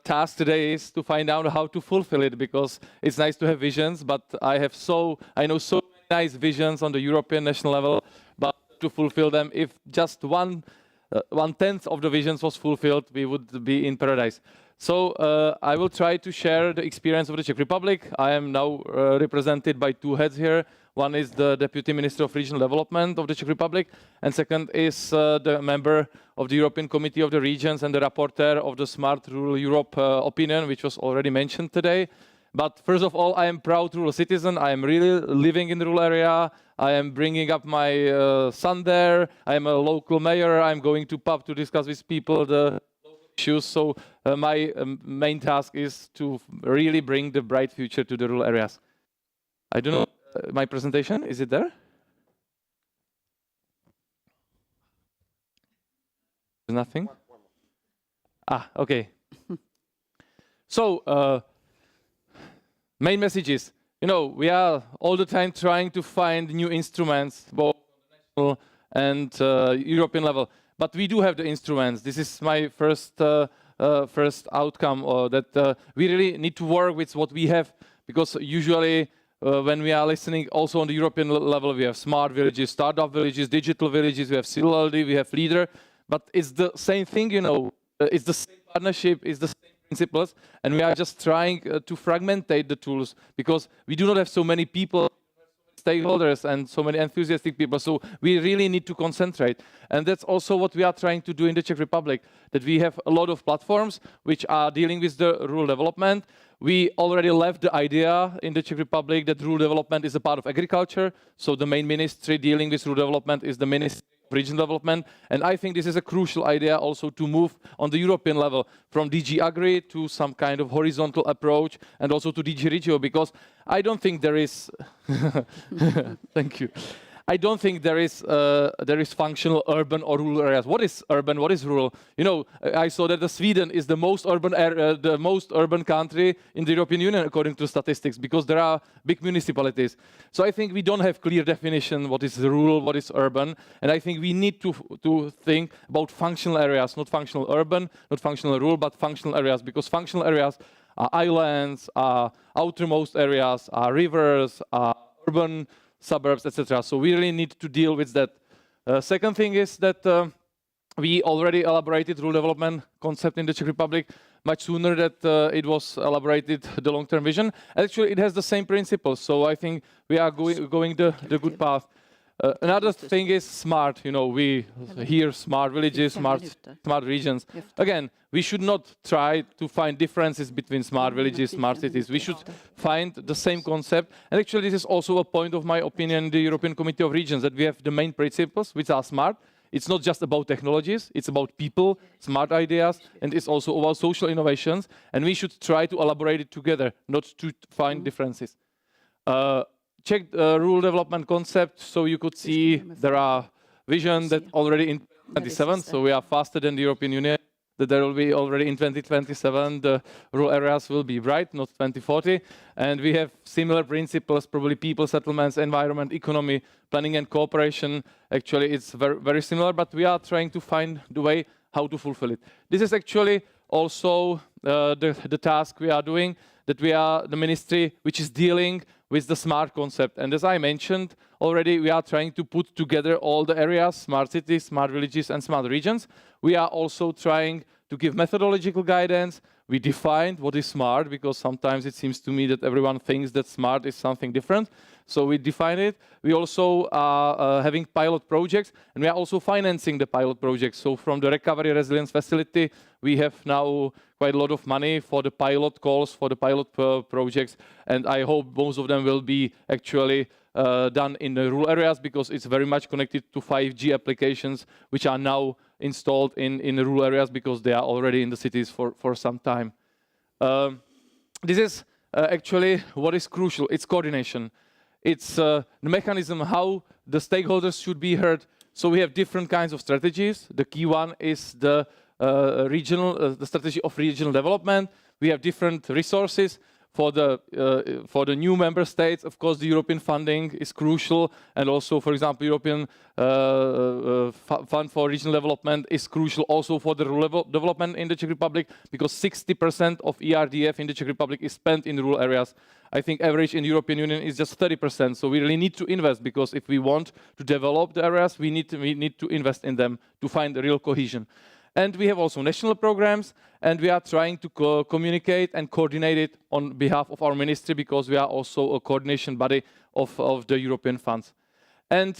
task today is to find out how to fulfill it, because it's nice to have visions, but I know so many nice visions on the European national level, but to fulfill them, if just one-tenth of the visions was fulfilled, we would be in paradise. So I will try to share the experience of the Czech Republic. I am now represented by two heads here. One is the Deputy Minister of Regional Development of the Czech Republic, and second is the member of the European Committee of the Regions and the rapporteur of the Smart Rural Europe opinion, which was already mentioned today. But first of all, I am proud rural citizen. I am really living in the rural area. I am bringing up my son there. I am a local mayor. I'm going to pub to discuss with people the issues. So my main task is to really bring the bright future to the rural areas. I don't know, my presentation, is it there? Nothing? Ah, okay. So, main message is, we are all the time trying to find new instruments, both on the national and European level. But we do have the instruments. This is my first outcome, that we really need to work with what we have, because usually when we are listening also on the European level, we have smart villages, startup villages, digital villages, we have CLLD, we have leader, but it's the same thing, it's the same partnership, it's the same principles, and we are just trying to fragmentate the tools, because we do not have so many people, stakeholders and so many enthusiastic people. So we really need to concentrate. And that's also what we are trying to do in the Czech Republic, that we have a lot of platforms which are dealing with the rural development. We already left the idea in the Czech Republic that rural development is a part of agriculture. So the main ministry dealing with rural development is the Ministry of Regional Development. And I think this is a crucial idea also to move on the European level from DG Agri to some kind of horizontal approach and also to DG Regio, because I don't think there is, thank you. I don't think there is functional urban or rural areas. What is urban? What is rural? You know, I saw that Sweden is the most urban country in the European Union according to statistics, because there are big municipalities. So I think we don't have clear definition what is rural, what is urban, and I think we need to think about functional areas, not functional urban, not functional rural, but functional areas, because functional areas are islands, are outermost areas, are rivers, are urban suburbs, etc. So we really need to deal with that. Second thing is that we already elaborated rural development concept in the Czech Republic much sooner that it was elaborated the long-term vision. Actually, it has the same principles. So I think we are going the good path. Another thing is smart. You know, we hear smart villages, smart regions. Again, we should not try to find differences between smart villages, smart cities. We should find the same concept. And actually, this is also a point of my opinion in the European Committee of Regions, that we have the main principles, which are smart. It's not just about technologies, it's about people, smart ideas, and it's also about social innovations. And we should try to elaborate it together, not to find differences. Check rural development concept, so you could see there are vision that already in 2027, so we are faster than the European Union, that there will be already in 2027, the rural areas will be bright, not 2040. And we have similar principles, probably people, settlements, environment, economy, planning and cooperation. Actually, it's very, very similar, but we are trying to find the way how to fulfill it. This is actually also the task we are doing, that we are the ministry which is dealing with the smart concept. And as I mentioned already, we are trying to put together all the areas, smart cities, smart villages, and smart regions. We are also trying to give methodological guidance. We defined what is smart, because sometimes it seems to me that everyone thinks that smart is something different. So we define it. We also are having pilot projects, and we are also financing the pilot projects. So from the Recovery Resilience Facility, we have now quite a lot of money for the pilot calls, for the pilot projects, and I hope most of them will be actually done in the rural areas, because it's very much connected to 5G applications, which are now installed in the rural areas, because they are already in the cities for some time. This is actually what is crucial. It's coordination. It's the mechanism how the stakeholders should be heard. So we have different kinds of strategies. The key one is the the strategy of regional development. We have different resources for the new member states. Of course, the European funding is crucial, and also, for example, European Fund for Regional Development is crucial also for the rural development in the Czech Republic, because 60% of ERDF in the Czech Republic is spent in rural areas. I think average in the European Union is just 30%. So we really need to invest, because if we want to develop the areas, we need to invest in them to find the real cohesion. And we have also national programs, and we are trying to communicate and coordinate it on behalf of our ministry, because we are also a coordination body of the European funds. And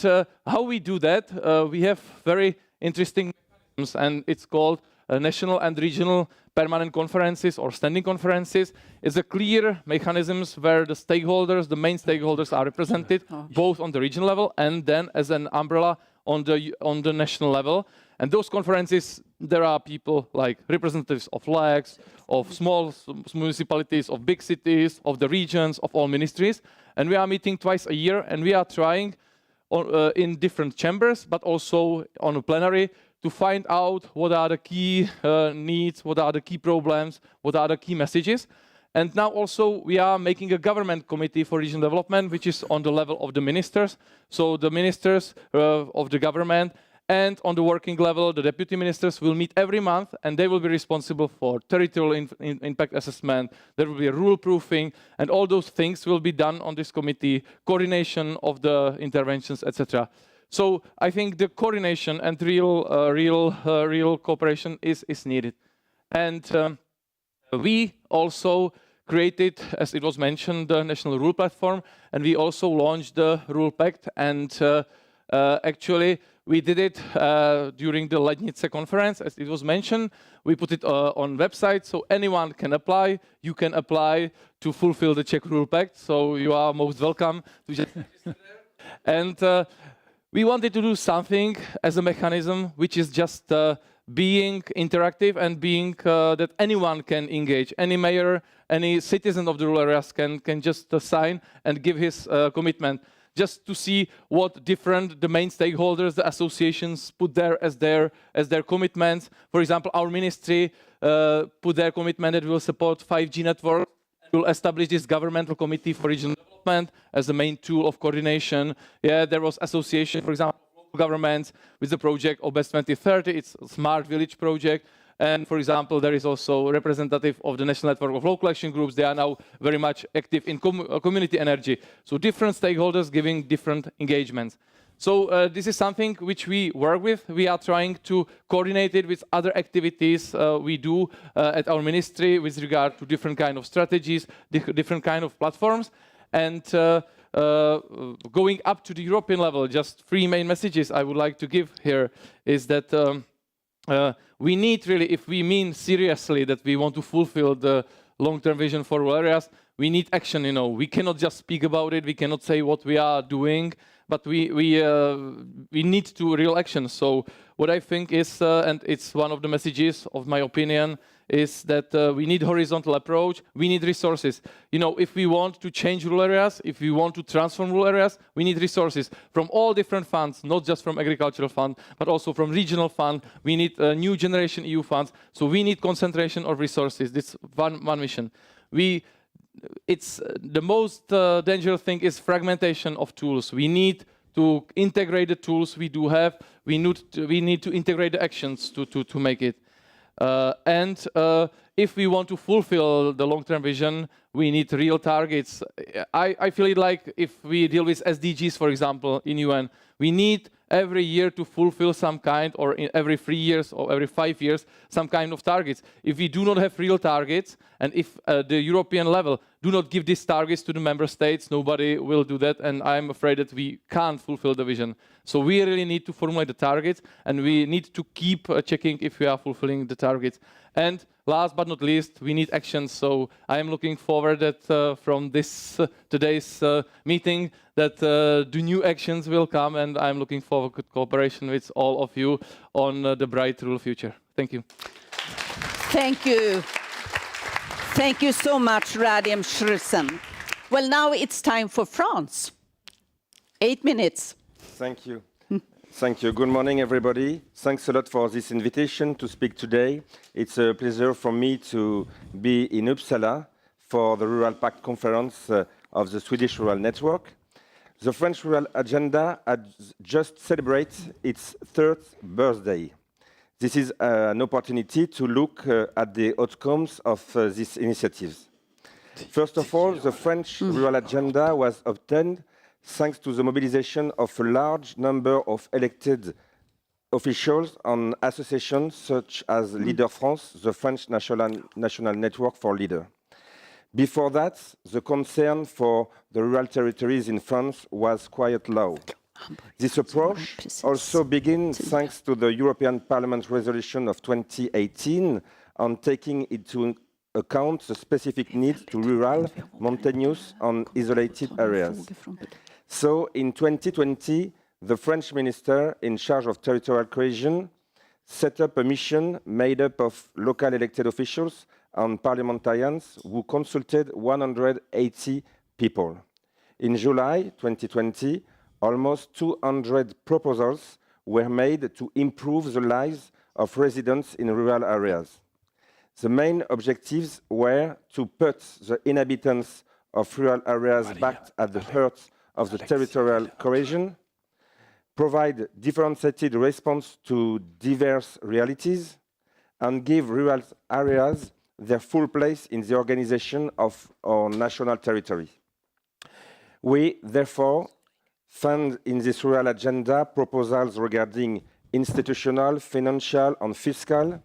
how we do that, we have very interesting mechanisms, and it's called national and regional permanent conferences or standing conferences. It's a clear mechanisms where the stakeholders, the main stakeholders, are represented both on the regional level and then as an umbrella on the national level. And those conferences, there are people like representatives of LEGs, of small municipalities, of big cities, of the regions, of all ministries. And we are meeting twice a year, and we are trying in different chambers, but also on a plenary, to find out what are the key needs, what are the key problems, what are the key messages. And now also we are making a government committee for regional development, which is on the level of the ministers. So the ministers of the government, and on the working level, the deputy ministers will meet every month, and they will be responsible for territorial impact assessment. There will be a rule proofing, and all those things will be done on this committee, coordination of the interventions, etc. So I think the coordination and real cooperation is needed. And we also created, as it was mentioned, the National Rural Platform, and we also launched the Rural Pact. And actually, we did it during the Lednice conference, as it was mentioned. We put it on website, so anyone can apply. You can apply to fulfill the Czech Rural Pact, so you are most welcome to just register there. And we wanted to do something as a mechanism which is just being interactive and being that anyone can engage. Any mayor, any citizen of the rural areas can just sign and give his commitment, just to see what different the main stakeholders, the associations put there as their commitments. For example, our ministry put their commitment that we will support 5G network. We'll establish this governmental committee for regional development as the main tool of coordination. Yeah, there was association, for example, local governments with the project OBES 2030. It's a smart village project. And for example, there is also a representative of the National Network of Local Action Groups. They are now very much active in community energy. So different stakeholders giving different engagements. So this is something which we work with. We are trying to coordinate it with other activities we do at our ministry with regard to different kind of strategies, different kind of platforms. And going up to the European level, just 3 main messages I would like to give here is that we need really, if we mean seriously that we want to fulfill the long-term vision for rural areas, we need action. You know, we cannot just speak about it. We cannot say what we are doing, but we need to real action. So what I think is, and it's one of the messages of my opinion, is that we need horizontal approach. We need resources. You know, if we want to change rural areas, if we want to transform rural areas, we need resources from all different funds, not just from agricultural fund, but also from regional fund. We need new generation EU funds. So we need concentration of resources. This one mission. It's the most dangerous thing is fragmentation of tools. We need to integrate the tools we do have. We need to integrate the actions to make it. And if we want to fulfill the long-term vision, we need real targets. I feel it like if we deal with SDGs, for example, in UN, we need every year to fulfill some kind, or every 3 years or every 5 years, some kind of targets. If we do not have real targets, and if the European level do not give these targets to the member states, nobody will do that, and I'm afraid that we can't fulfill the vision. So we really need to formulate the targets, and we need to keep checking if we are fulfilling the targets. And last but not least, we need action. So I am looking forward that from this today's meeting that the new actions will come, and I'm looking forward to cooperation with all of you on the bright rural future. Thank you. Thank you. Thank you so much, Radim Schrusen. Well, now it's time for France. 8 minutes. Thank you. Thank you. Good morning, everybody. Thanks a lot for this invitation to speak today. It's a pleasure for me to be in Uppsala for the Rural Pact conference of the Swedish Rural Network. The French Rural Agenda had just celebrated its 3rd birthday. This is an opportunity to look at the outcomes of these initiatives. First of all, the French Rural Agenda was obtained thanks to the mobilization of a large number of elected officials and associations such as Leader France, the French National Network for Leader. Before that, the concern for the rural territories in France was quite low. This approach also begins thanks to the European Parliament resolution of 2018 on taking into account the specific needs to rural, mountainous and isolated areas. So in 2020, the French minister in charge of territorial cohesion set up a mission made up of local elected officials and parliamentarians who consulted 180 people. In July 2020, almost 200 proposals were made to improve the lives of residents in rural areas. The main objectives were to put the inhabitants of rural areas back at the heart of the territorial cohesion, provide differentiated response to diverse realities, and give rural areas their full place in the organization of our national territory. We, therefore, fund in this rural agenda proposals regarding institutional, financial, and fiscal,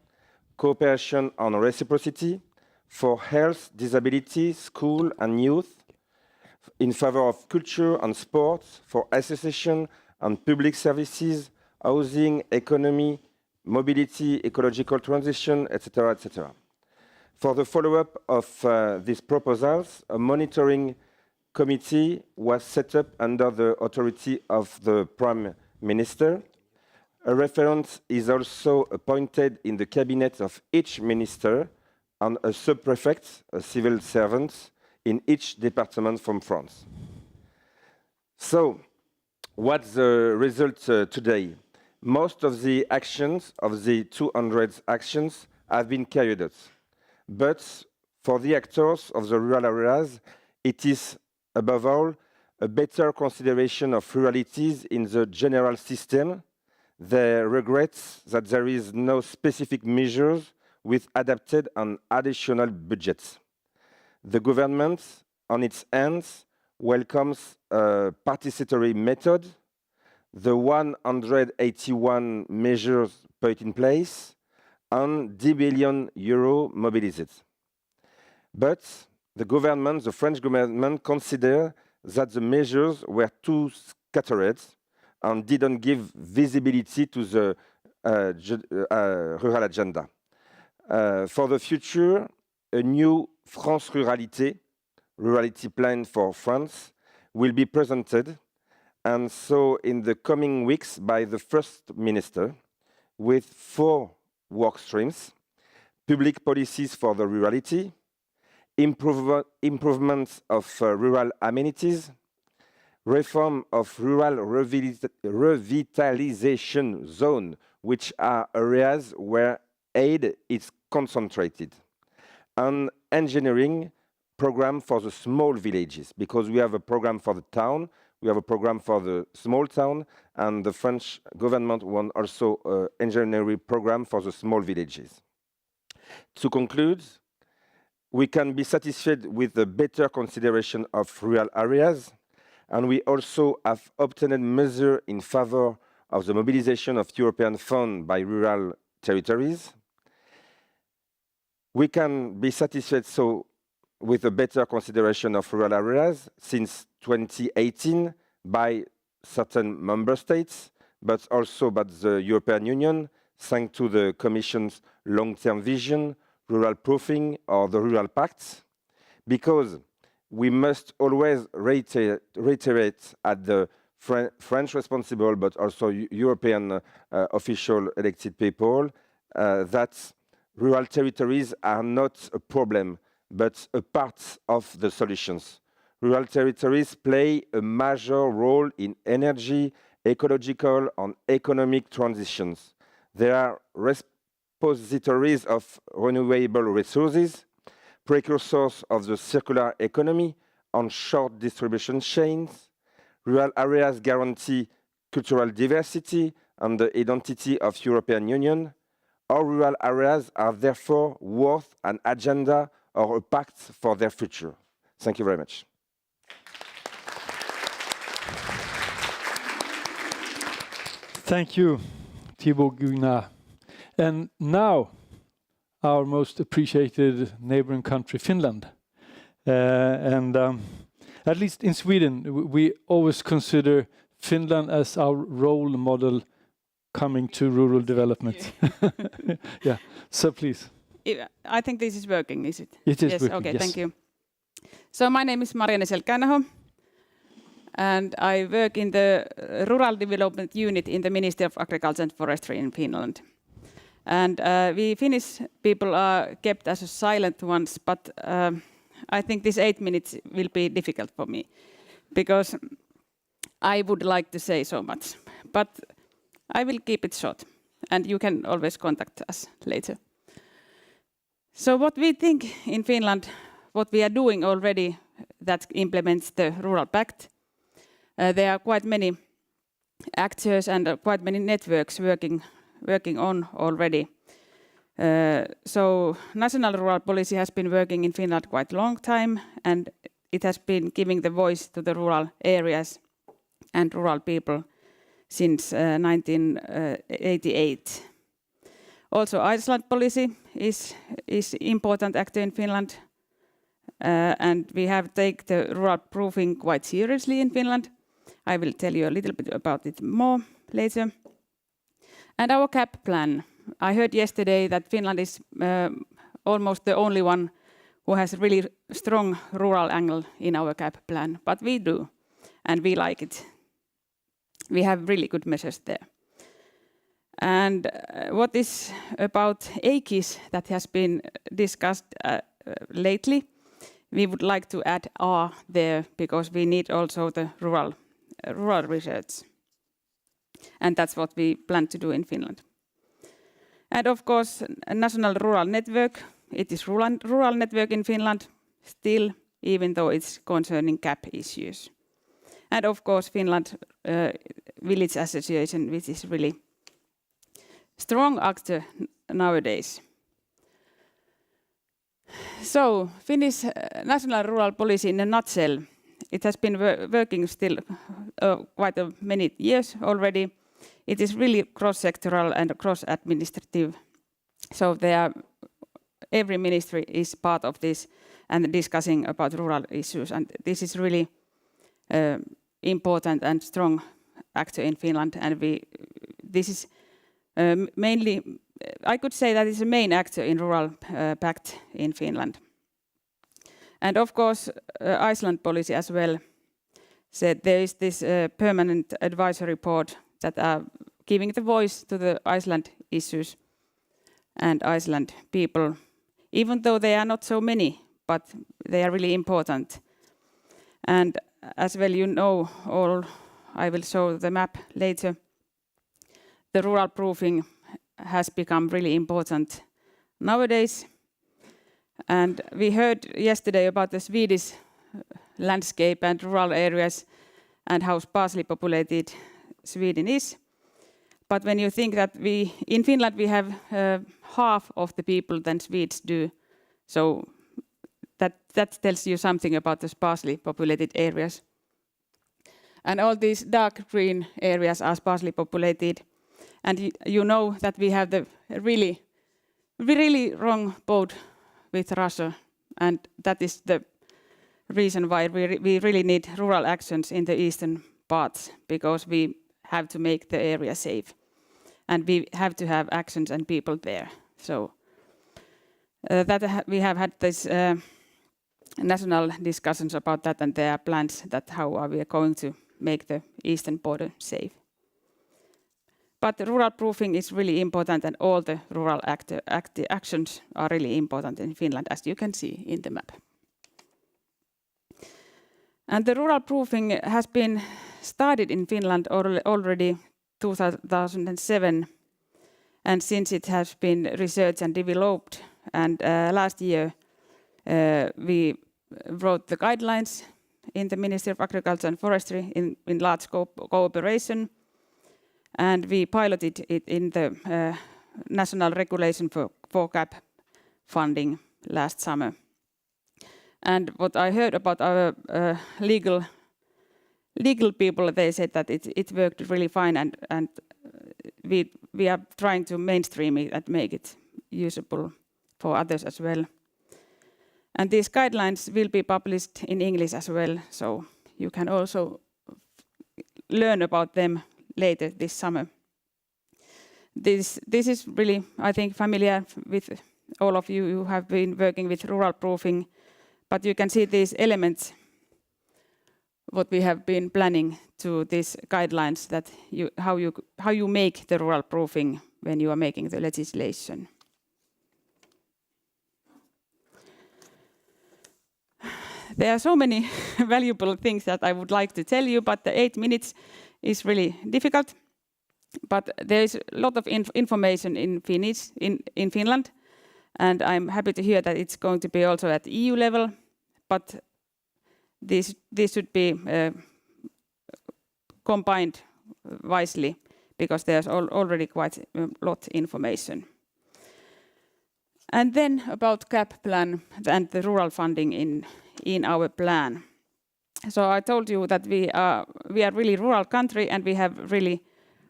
cooperation and reciprocity, for health, disability, school and youth, in favor of culture and sports, for association and public services, housing, economy, mobility, ecological transition, etc., etc. For the follow-up of these proposals, a monitoring committee was set up under the authority of the Prime Minister. A referent is also appointed in the cabinet of each minister and a sub-prefect, a civil servant, in each department from France. So, what's the result today? Most of the actions, of the 200 actions, have been carried out. But for the actors of the rural areas, it is, above all, a better consideration of ruralities in the general system. They regret that there is no specific measures with adapted and additional budgets. The government, on its end, welcomes a participatory method, the 181 measures put in place, and 10 billion euro mobilized. But the government, the French government, considered that the measures were too scattered and didn't give visibility to the rural agenda. For the future, a new France Rurality Plan for France, will be presented, and so in the coming weeks by the First Minister, with 4 work streams: public policies for the rurality, improvements of rural amenities, reform of rural revitalization zone, which are areas where aid is concentrated, and engineering program for the small villages, because we have a program for the town, we have a program for the small town, and the French government wants also an engineering program for the small villages. To conclude, we can be satisfied with the better consideration of rural areas, and we also have obtained measures in favor of the mobilization of European funds by rural territories. We can be satisfied with a better consideration of rural areas since 2018 by certain member states, but also by the European Union, thanks to the Commission's long-term vision, rural proofing, or the Rural Pact, because we must always reiterate at the French responsible, but also European official elected people, that rural territories are not a problem, but a part of the solutions. Rural territories play a major role in energy, ecological, and economic transitions. They are repositories of renewable resources, precursors of the circular economy, and short distribution chains. Rural areas guarantee cultural diversity and the identity of European Union. All rural areas are therefore worth an agenda or a pact for their future. Thank you very much. Thank you, Thibaut Guignard. And now, our most appreciated neighboring country, Finland. At least in Sweden, we always consider Finland as our role model coming to rural development. Yeah, so please. I think this is working, is it? It is yes, working, okay, yes. Thank you. So my name is Marianne Selkänaho, and I work in the Rural Development Unit in the Ministry of Agriculture and Forestry in Finland. And we Finnish people are kept as silent ones, but I think this 8 minutes will be difficult for me, because I would like to say so much. But I will keep it short, and you can always contact us later. So what we think in Finland, what we are doing already that implements the Rural Pact, there are quite many actors and quite many networks working on already. So national rural policy has been working in Finland quite a long time, and it has been giving the voice to the rural areas and rural people since 1988. Also, Iceland policy is important actor in Finland, and we have taken the rural proofing quite seriously in Finland. I will tell you a little bit about it more later. And our CAP plan. I heard yesterday that Finland is almost the only one who has a really strong rural angle in our CAP plan, but we do, and we like it. We have really good measures there. And what is about AKIS that has been discussed lately, we would like to add R there because we need also the rural research. And that's what we plan to do in Finland. And of course, a national rural network. It is rural network in Finland still, even though it's concerning CAP issues. And of course, Finland Village Association, which is really strong actor nowadays. So, Finnish national rural policy in a nutshell. It has been working still quite many years already. It is really cross-sectoral and cross-administrative. So every ministry is part of this and discussing about rural issues. And this is really important and strong actor in Finland. And this is mainly, I could say that it's a main actor in Rural Pact in Finland. And of course, Iceland policy as well said there is this permanent advisory board that are giving the voice to the Iceland issues and Iceland people, even though they are not so many, but they are really important. And as well, you know, I will show the map later. The rural proofing has become really important nowadays. And we heard yesterday about the Swedish landscape and rural areas and how sparsely populated Sweden is. But when you think that in Finland we have half of the people than Swedes do, so that tells you something about the sparsely populated areas. And all these dark green areas are sparsely populated. And you know that we have the really wrong boat with Russia, and that is the reason why we really need rural actions in the eastern parts, because we have to make the area safe, and we have to have actions and people there. So we have had this national discussions about that, and there are plans that how are we going to make the eastern border safe. But the rural proofing is really important, and all the rural actions are really important in Finland, as you can see in the map. And the rural proofing has been started in Finland already 2007, and since it has been researched and developed, and last year we wrote the guidelines in the Ministry of Agriculture and Forestry in large cooperation. And we piloted it in the national regulation for CAP funding last summer. And what I heard about our legal people, they said that it worked really fine, and we are trying to mainstream it and make it usable for others as well. And these guidelines will be published in English as well, so you can also learn about them later this summer. This is really, I think, familiar with all of you who have been working with rural proofing, but you can see these elements, what we have been planning to these guidelines, that how you make the rural proofing when you are making the legislation. There are so many valuable things that I would like to tell you, but the 8 minutes is really difficult. But there is a lot of information in Finnish in Finland, and I'm happy to hear that it's going to be also at EU level. But this should be combined wisely, because there's already quite a lot of information. And then about CAP plan and the rural funding in our plan. So I told you that we are really rural country, and we have really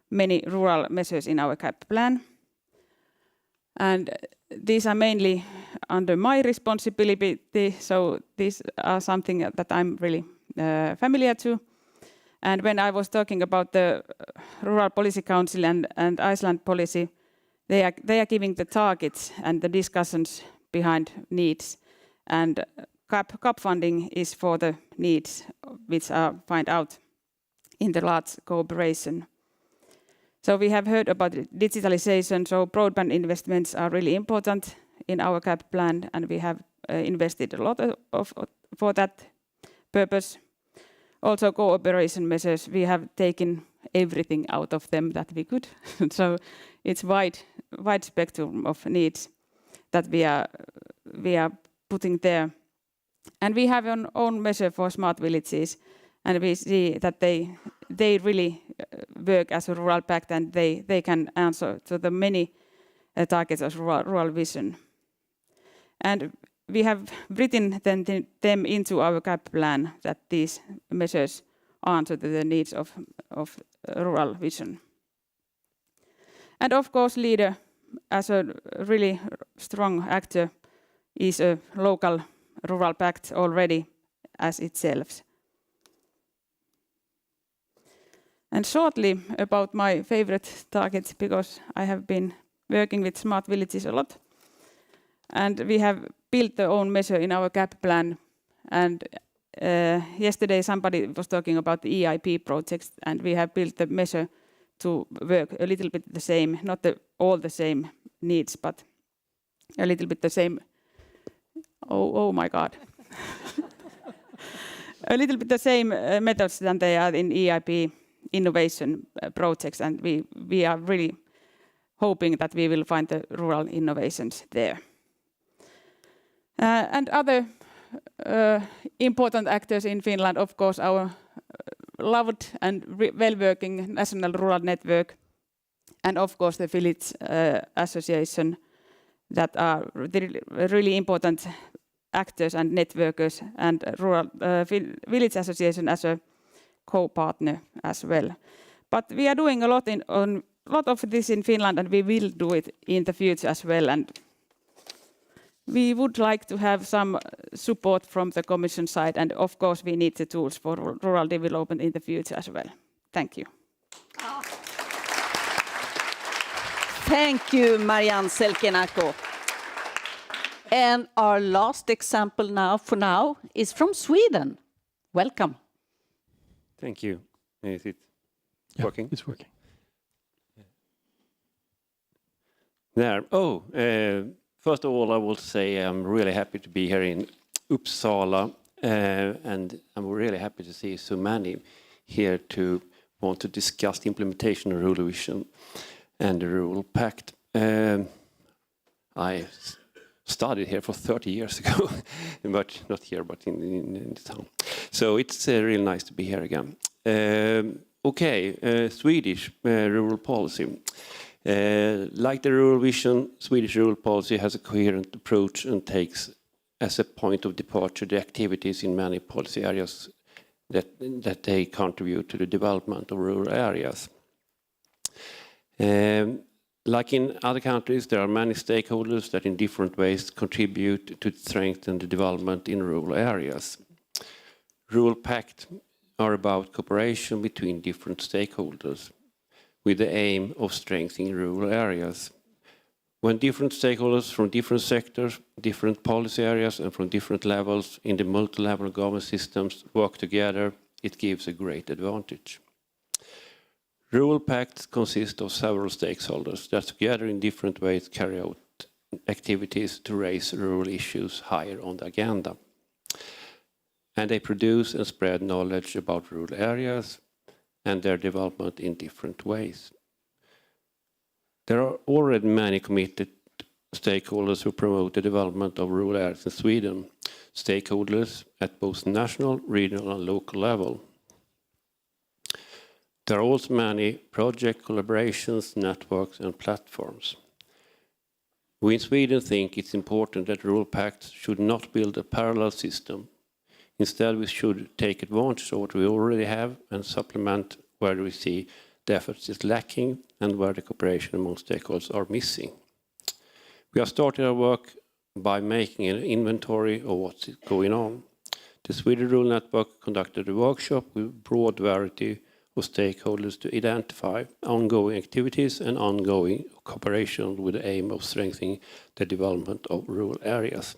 many rural measures in our CAP plan. And these are mainly under my responsibility, so these are something that I'm really familiar to. And when I was talking about the Rural Policy Council and Iceland policy, they are giving the targets and the discussions behind needs. And CAP funding is for the needs which are found out in the large cooperation. So we have heard about digitalization, so broadband investments are really important in our CAP plan, and we have invested a lot for that purpose. Also cooperation measures, we have taken everything out of them that we could. So it's wide spectrum of needs that we are putting there. And we have an own measure for smart villages, and we see that they really work as a Rural Pact, and they can answer to the many targets of rural vision. And we have written them into our CAP plan that these measures answer to the needs of rural vision. And of course, leader, as a really strong actor, is a local Rural Pact already as itself. And shortly about my favorite targets, because I have been working with smart villages a lot. And we have built the own measure in our CAP plan. And yesterday somebody was talking about the EIP projects, and we have built the measure to work a little bit the same, not all the same needs, but a little bit the same. Oh my God. A little bit the same methods than they are in EIP innovation projects, and we are really hoping that we will find the rural innovations there. And other important actors in Finland, of course, our loved and well-working National Rural Network, and of course the Village Association, that are really important actors and networkers, and Rural Village Association as a co-partner as well. But we are doing a lot of this in Finland, and we will do it in the future as well. And we would like to have some support from the Commission side, and of course we need the tools for rural development in the future as well. Thank you. Thank you, Marianne Selkenako. And our last example now is from Sweden. Welcome. Thank you. Is it working? It's working. There. First of all, I will say I'm really happy to be here in Uppsala, and I'm really happy to see so many here to want to discuss the implementation of Rural Vision and the Rural Pact. I studied here for 30 years ago, but not here, but in the town. So it's really nice to be here again. Swedish rural policy. Like the Rural Vision, Swedish rural policy has a coherent approach and takes as a point of departure the activities in many policy areas that they contribute to the development of rural areas. Like in other countries, there are many stakeholders that in different ways contribute to strengthen the development in rural areas. Rural Pact are about cooperation between different stakeholders with the aim of strengthening rural areas. When different stakeholders from different sectors, different policy areas, and from different levels in the multi-level government systems work together, it gives a great advantage. Rural Pacts consist of several stakeholders that together in different ways carry out activities to raise rural issues higher on the agenda. And they produce and spread knowledge about rural areas and their development in different ways. There are already many committed stakeholders who promote the development of rural areas in Sweden, stakeholders at both national, regional and local level. There are also many project collaborations, networks and platforms. We in Sweden think it's important that Rural Pacts should not build a parallel system. Instead, we should take advantage of what we already have and supplement where we see the efforts is lacking and where the cooperation among stakeholders are missing. We have started our work by making an inventory of what's going on. The Swedish Rural Network conducted a workshop with a broad variety of stakeholders to identify ongoing activities and ongoing cooperation with the aim of strengthening the development of rural areas.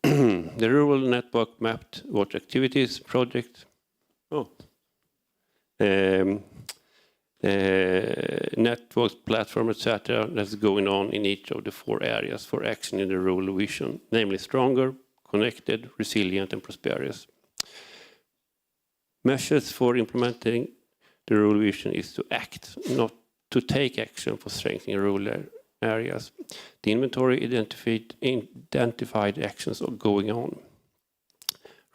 The Rural Network mapped what activities, projects, networks, platform, etc. that's going on in each of the 4 areas for action in the rural vision, namely stronger, connected, resilient and prosperous. Measures for implementing the rural vision is to act, not to take action for strengthening rural areas. The inventory identified actions are going on.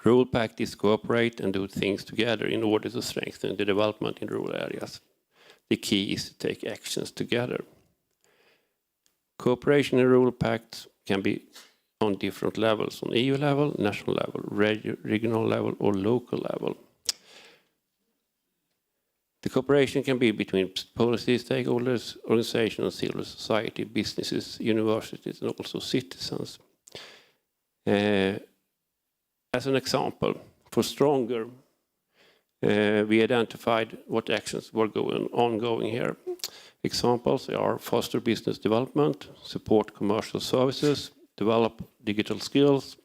Rural Pact is cooperate and do things together in order to strengthen the development in rural areas. The key is to take actions together. Cooperation in Rural Pact can be on different levels, on EU level, national level, regional level or local level. The cooperation can be between policy stakeholders, organizations, civil society, businesses, universities and also citizens. As an example, for Stronger, we identified what actions were ongoing here. Examples are foster business development, support commercial services, develop digital skills,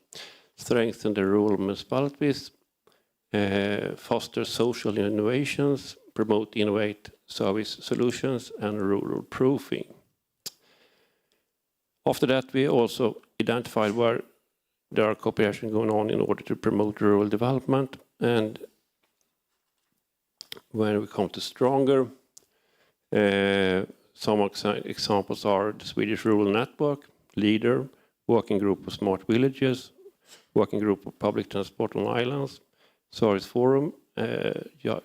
strengthen the rural municipalities, foster social innovations, promote innovate service solutions and rural proofing. After that, we also identified where there are cooperation going on in order to promote rural development. And when we come to Stronger, some examples are the Swedish Rural Network, LEADER, Working Group of Smart Villages, Working Group of Public Transport on Islands, Service Forum,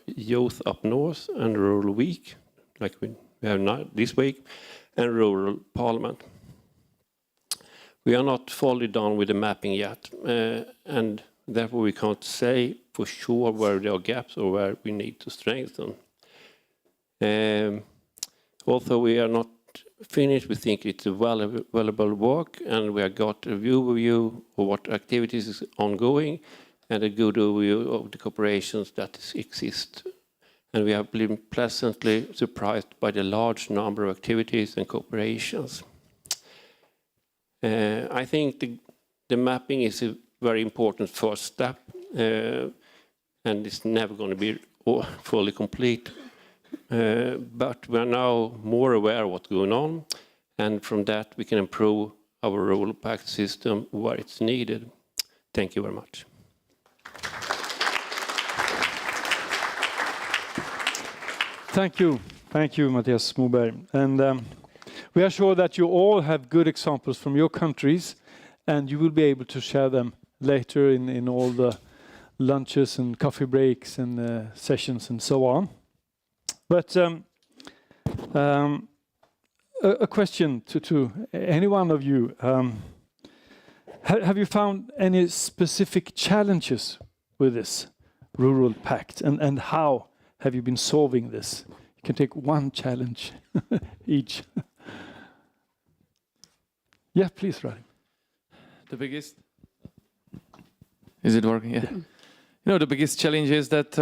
Youth Up North and Rural Week, like we have now this week, and Rural Parliament. We are not fully done with the mapping yet, and therefore we can't say for sure where there are gaps or where we need to strengthen. Although we are not finished, we think it's a valuable work, and we have got a view of what activities is ongoing and a good overview of the cooperations that exist. And we have been pleasantly surprised by the large number of activities and cooperations. I think the mapping is a very important first step, and it's never going to be fully complete. But we are now more aware of what's going on, and from that we can improve our Rural Pact system where it's needed. Thank you very much. Thank you, Mattias Moberg. And we are sure that you all have good examples from your countries, and you will be able to share them later in all the lunches and coffee breaks and sessions and so on. But a question to any one of you. Have you found any specific challenges with this Rural Pact, and how have you been solving this? You can take one challenge each. Yeah, please, Radim. The biggest... Is it working? Yeah. You know, the biggest challenge is that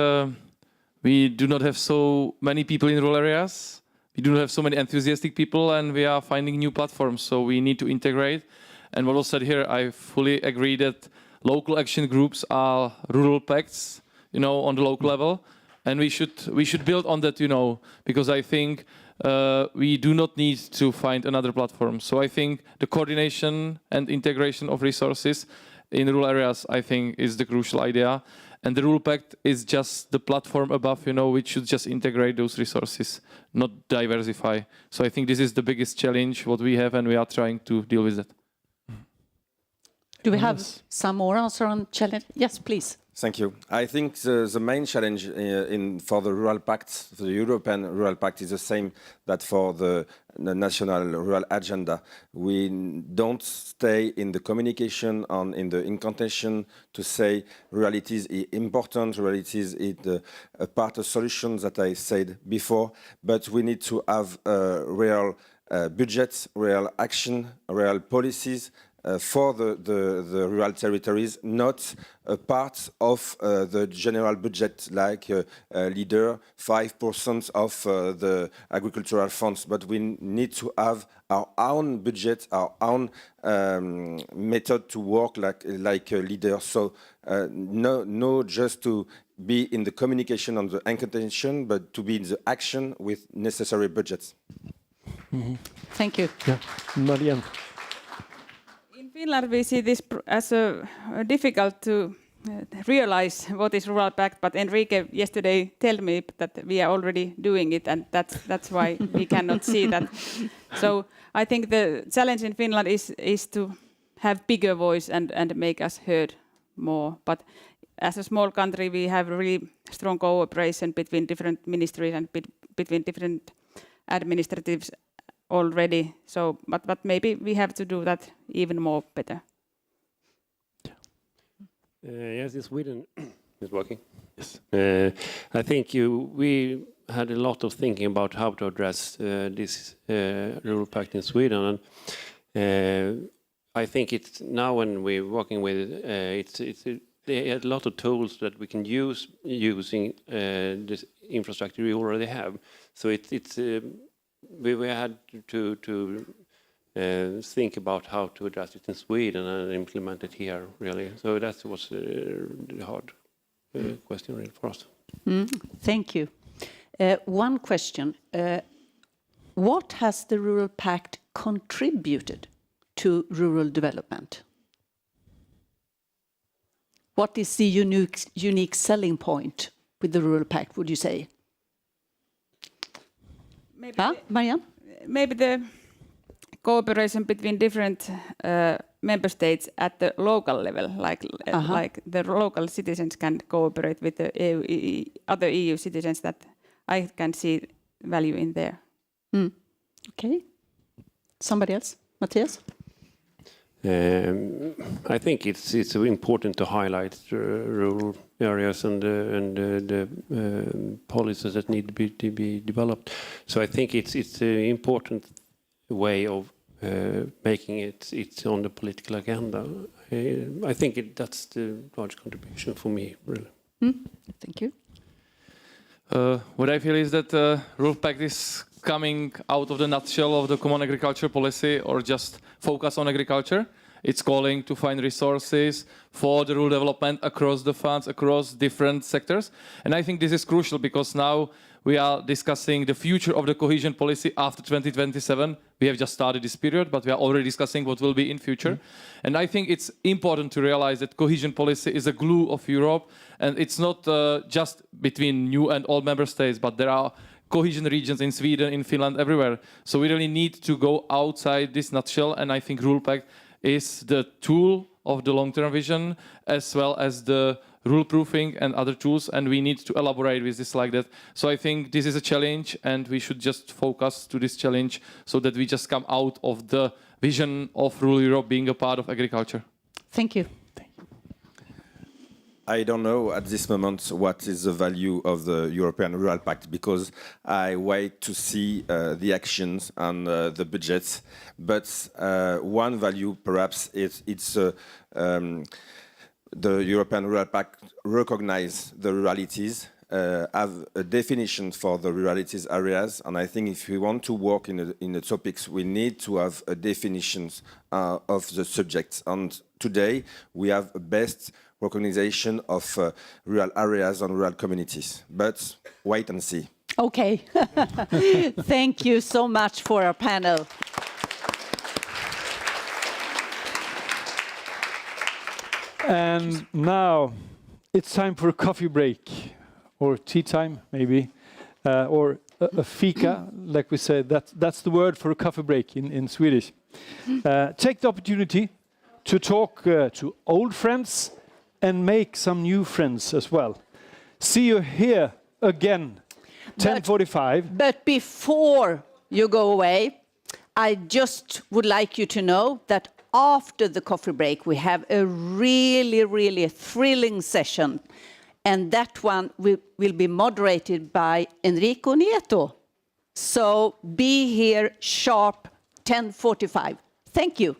we do not have so many people in rural areas. We do not have so many enthusiastic people, and we are finding new platforms. So we need to integrate. And what was said here, I fully agree that local action groups are rural pacts, you know, on the local level. And we should build on that, you know, because I think we do not need to find another platform. So I think the coordination and integration of resources in rural areas, I think, is the crucial idea. And the Rural Pact is just the platform above, you know, which should just integrate those resources, not diversify. So I think this is the biggest challenge what we have, and we are trying to deal with it. Do we have some more answer on challenge? Yes, please. Thank you. I think the main challenge for the Rural Pact, for the European Rural Pact, is the same that for the national rural agenda. We don't stay in the communication and in the incantation to say reality is important, reality is a part of solutions that I said before, but we need to have real budgets, real action, real policies for the rural territories, not a part of the general budget like leader 5% of the agricultural funds, but we need to have our own budget, our own method to work like a leader. So no just to be in the communication on the intention, but to be in the action with necessary budgets. Thank you. Yeah, Marianne. In Finland, we see this as difficult to realize what is Rural Pact, but Enrique yesterday told me that we are already doing it, and that's why we cannot see that. So I think the challenge in Finland is to have bigger voice and make us heard more. But as a small country, we have really strong cooperation between different ministries and between different administratives already. So, but maybe we have to do that even more better. Yes, in Sweden, is working. Yes. I think we had a lot of thinking about how to address this Rural Pact in Sweden, and I think it's now when we're working with it, there are a lot of tools that we can use using this infrastructure we already have. So we had to think about how to address it in Sweden and implement it here, really. So that was the hard question really for us. Thank you. One question. What has the Rural Pact contributed to rural development? What is the unique selling point with the Rural Pact, would you say? Marianne? Maybe the cooperation between different member states at the local level, like the local citizens can cooperate with the other EU citizens, that I can see value in there. Okay. Somebody else? Matthias? I think it's important to highlight the rural areas and the policies that need to be developed. So I think it's an important way of making it on the political agenda. I think that's the large contribution for me, really. Thank you. What I feel is that Rural Pact is coming out of the nutshell of the common agriculture policy, or just focus on agriculture. It's calling to find resources for the rural development across the funds, across different sectors. And I think this is crucial because now we are discussing the future of the cohesion policy after 2027. We have just started this period, but we are already discussing what will be in future. And I think it's important to realize that cohesion policy is a glue of Europe, and it's not just between new and old member states, but there are cohesion regions in Sweden, in Finland, everywhere. So we really need to go outside this nutshell, and I think Rural Pact is the tool of the long-term vision, as well as the rule proofing and other tools, and we need to elaborate with this like that. So I think this is a challenge, and we should just focus to this challenge so that we just come out of the vision of rural Europe being a part of agriculture. Thank you. I don't know at this moment what is the value of the European Rural Pact, because I wait to see the actions and the budgets. But one value perhaps it's the European Rural Pact recognize the ruralities, have a definition for the ruralities areas, and I think if we want to work in the topics, we need to have a definitions of the subjects. And today we have a best recognition of rural areas and rural communities. But wait and see. Okay. Thank you so much for our panel. And now it's time for a coffee break, or tea time maybe, or a fika, like we said. That's the word for a coffee break in Swedish. Take the opportunity to talk to old friends and make some new friends as well. See you here again, 10:45. But before you go away, I just would like you to know that after the coffee break, we have a really, really thrilling session. And that one will be moderated by Enrico Nieto. So be here sharp 10:45. Thank you.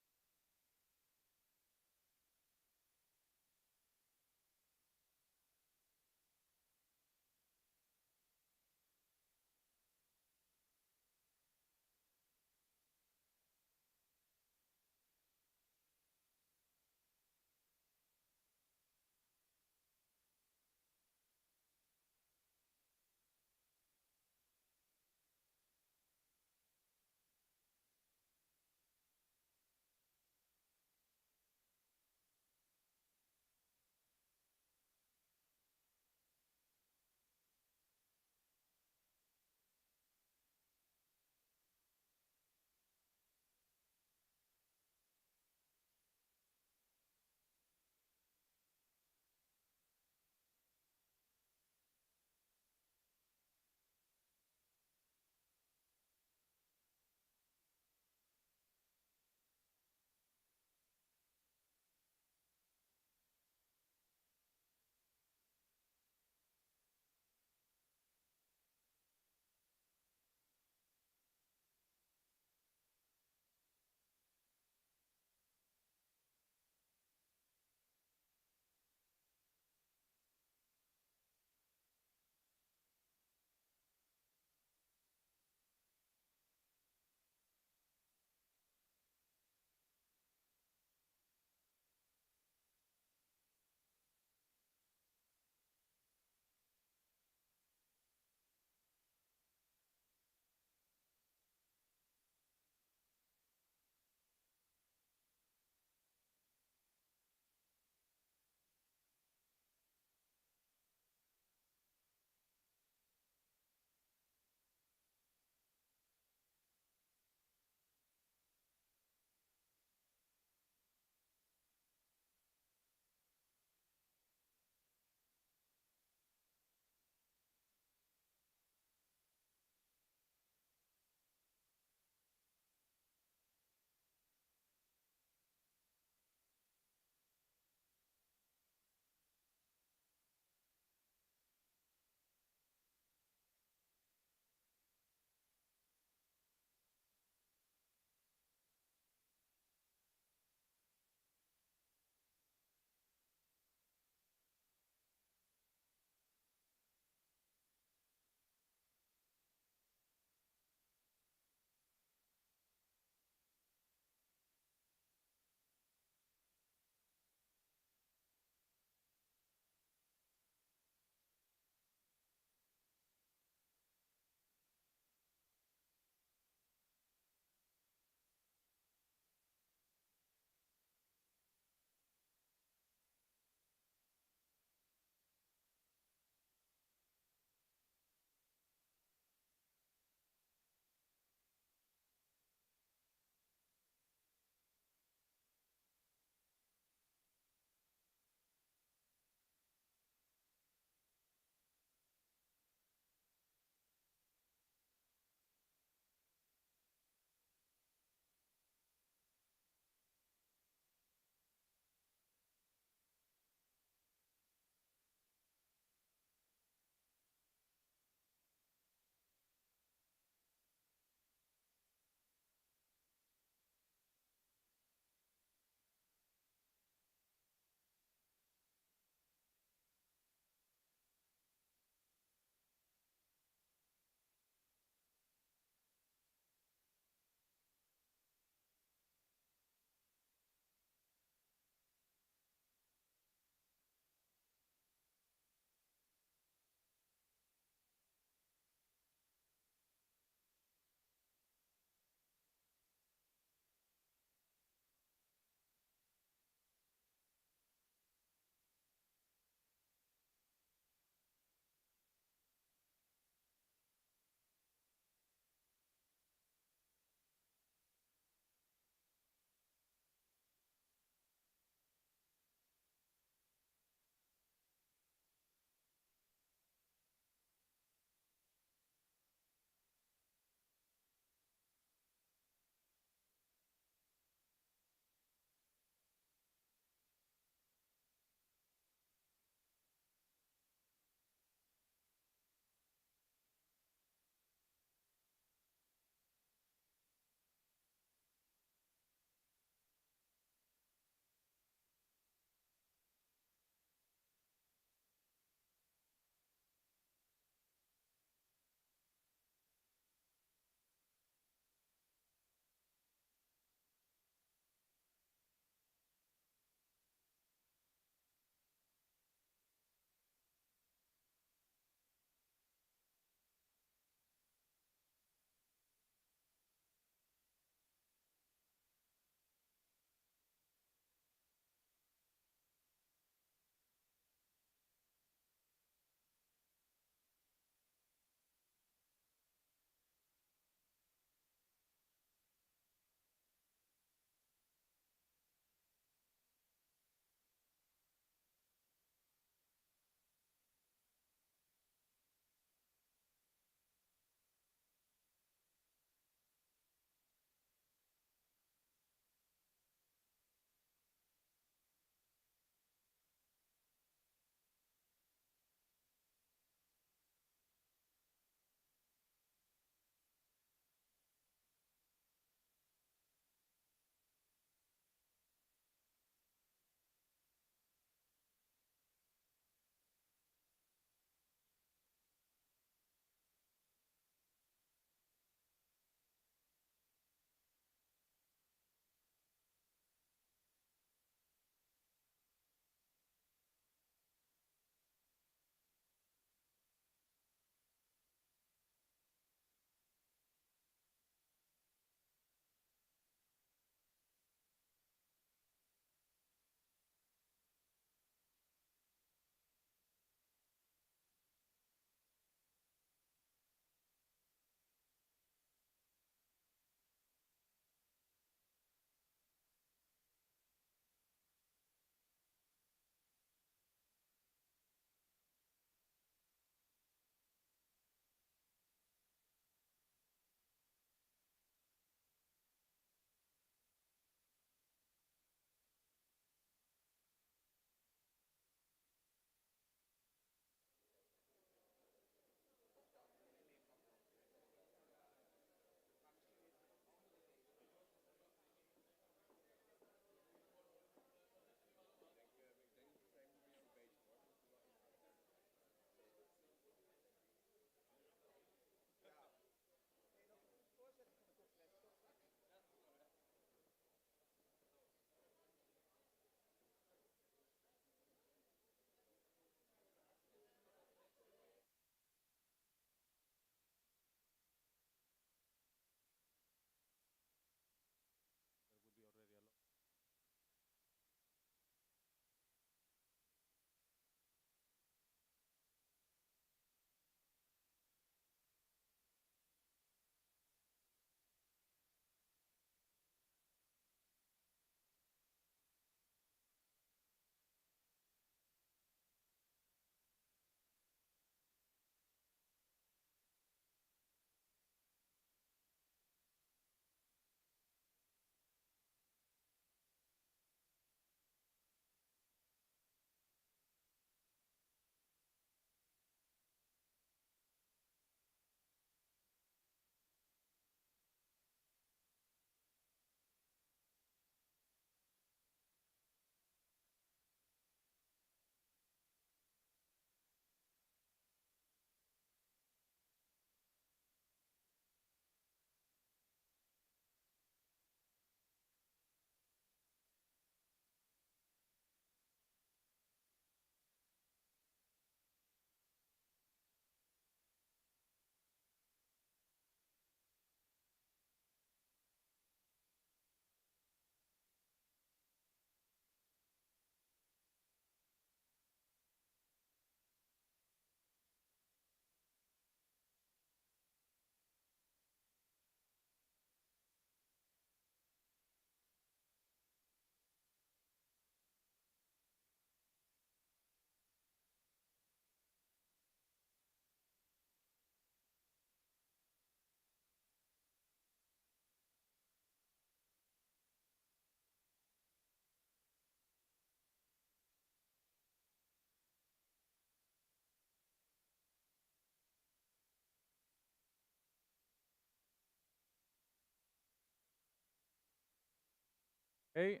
Okay.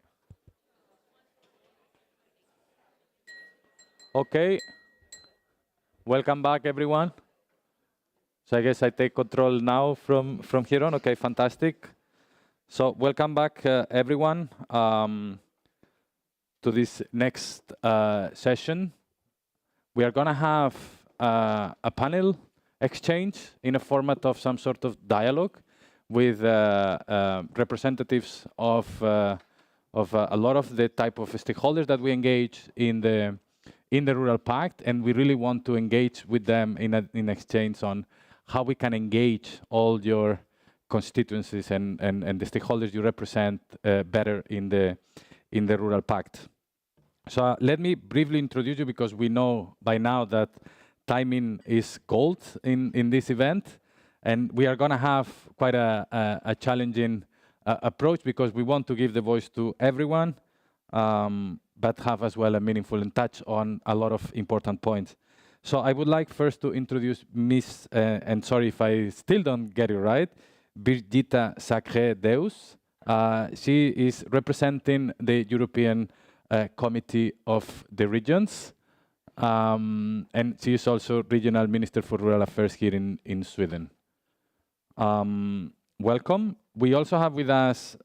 Okay. Welcome back, everyone. So I guess I take control now from here on. Okay, fantastic. So welcome back, everyone, to this next session. We are going to have a panel exchange in a format of some sort of dialogue with representatives of a lot of the type of stakeholders that we engage in the Rural Pact, and we really want to engage with them in exchange on how we can engage all your constituencies and the stakeholders you represent better in the Rural Pact. So let me briefly introduce you, because we know by now that timing is gold in this event, and we are going to have quite a challenging approach, because we want to give the voice to everyone, but have as well a meaningful and touch on a lot of important points. So I would like first to introduce Miss, and sorry if I still don't get it right, Birgitta Sacré-Deus. She is representing the European Committee of the Regions, and she is also Regional Minister for Rural Affairs here in Sweden. Welcome. We also have with us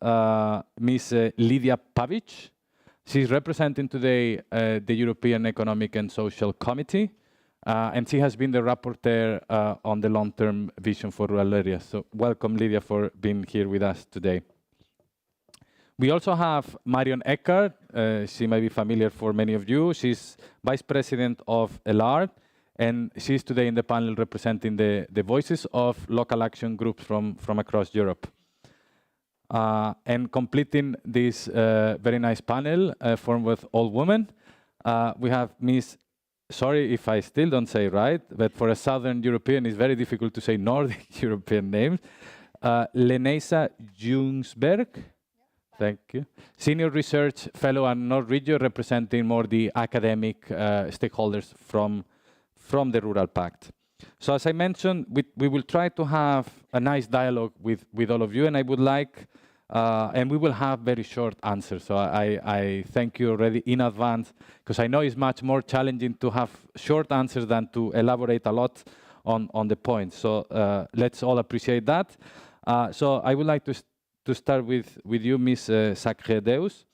Ms. Lidia Pavic. She's representing today the European Economic and Social Committee, and she has been the rapporteur on the long-term vision for rural areas. So welcome, Lidia, for being here with us today. We also have Marion Eckert. She may be familiar for many of you. She's Vice President of ELARD, and she's today in the panel representing the voices of local action groups from across Europe. And completing this very nice panel formed with all women, we have Ms. Sorry if I still don't say it right, but for a Southern European, it's very difficult to say Nordic European names. Leneisa Jungsberg. Thank you. Senior Research Fellow at Nordregio, representing more the academic stakeholders from the Rural Pact. So as I mentioned, we will try to have a nice dialogue with all of you, and I would like, and we will have very short answers. So I thank you already in advance, because I know it's much more challenging to have short answers than to elaborate a lot on the points. So let's all appreciate that. So I would like to start with you, Ms. Sacré-Deus.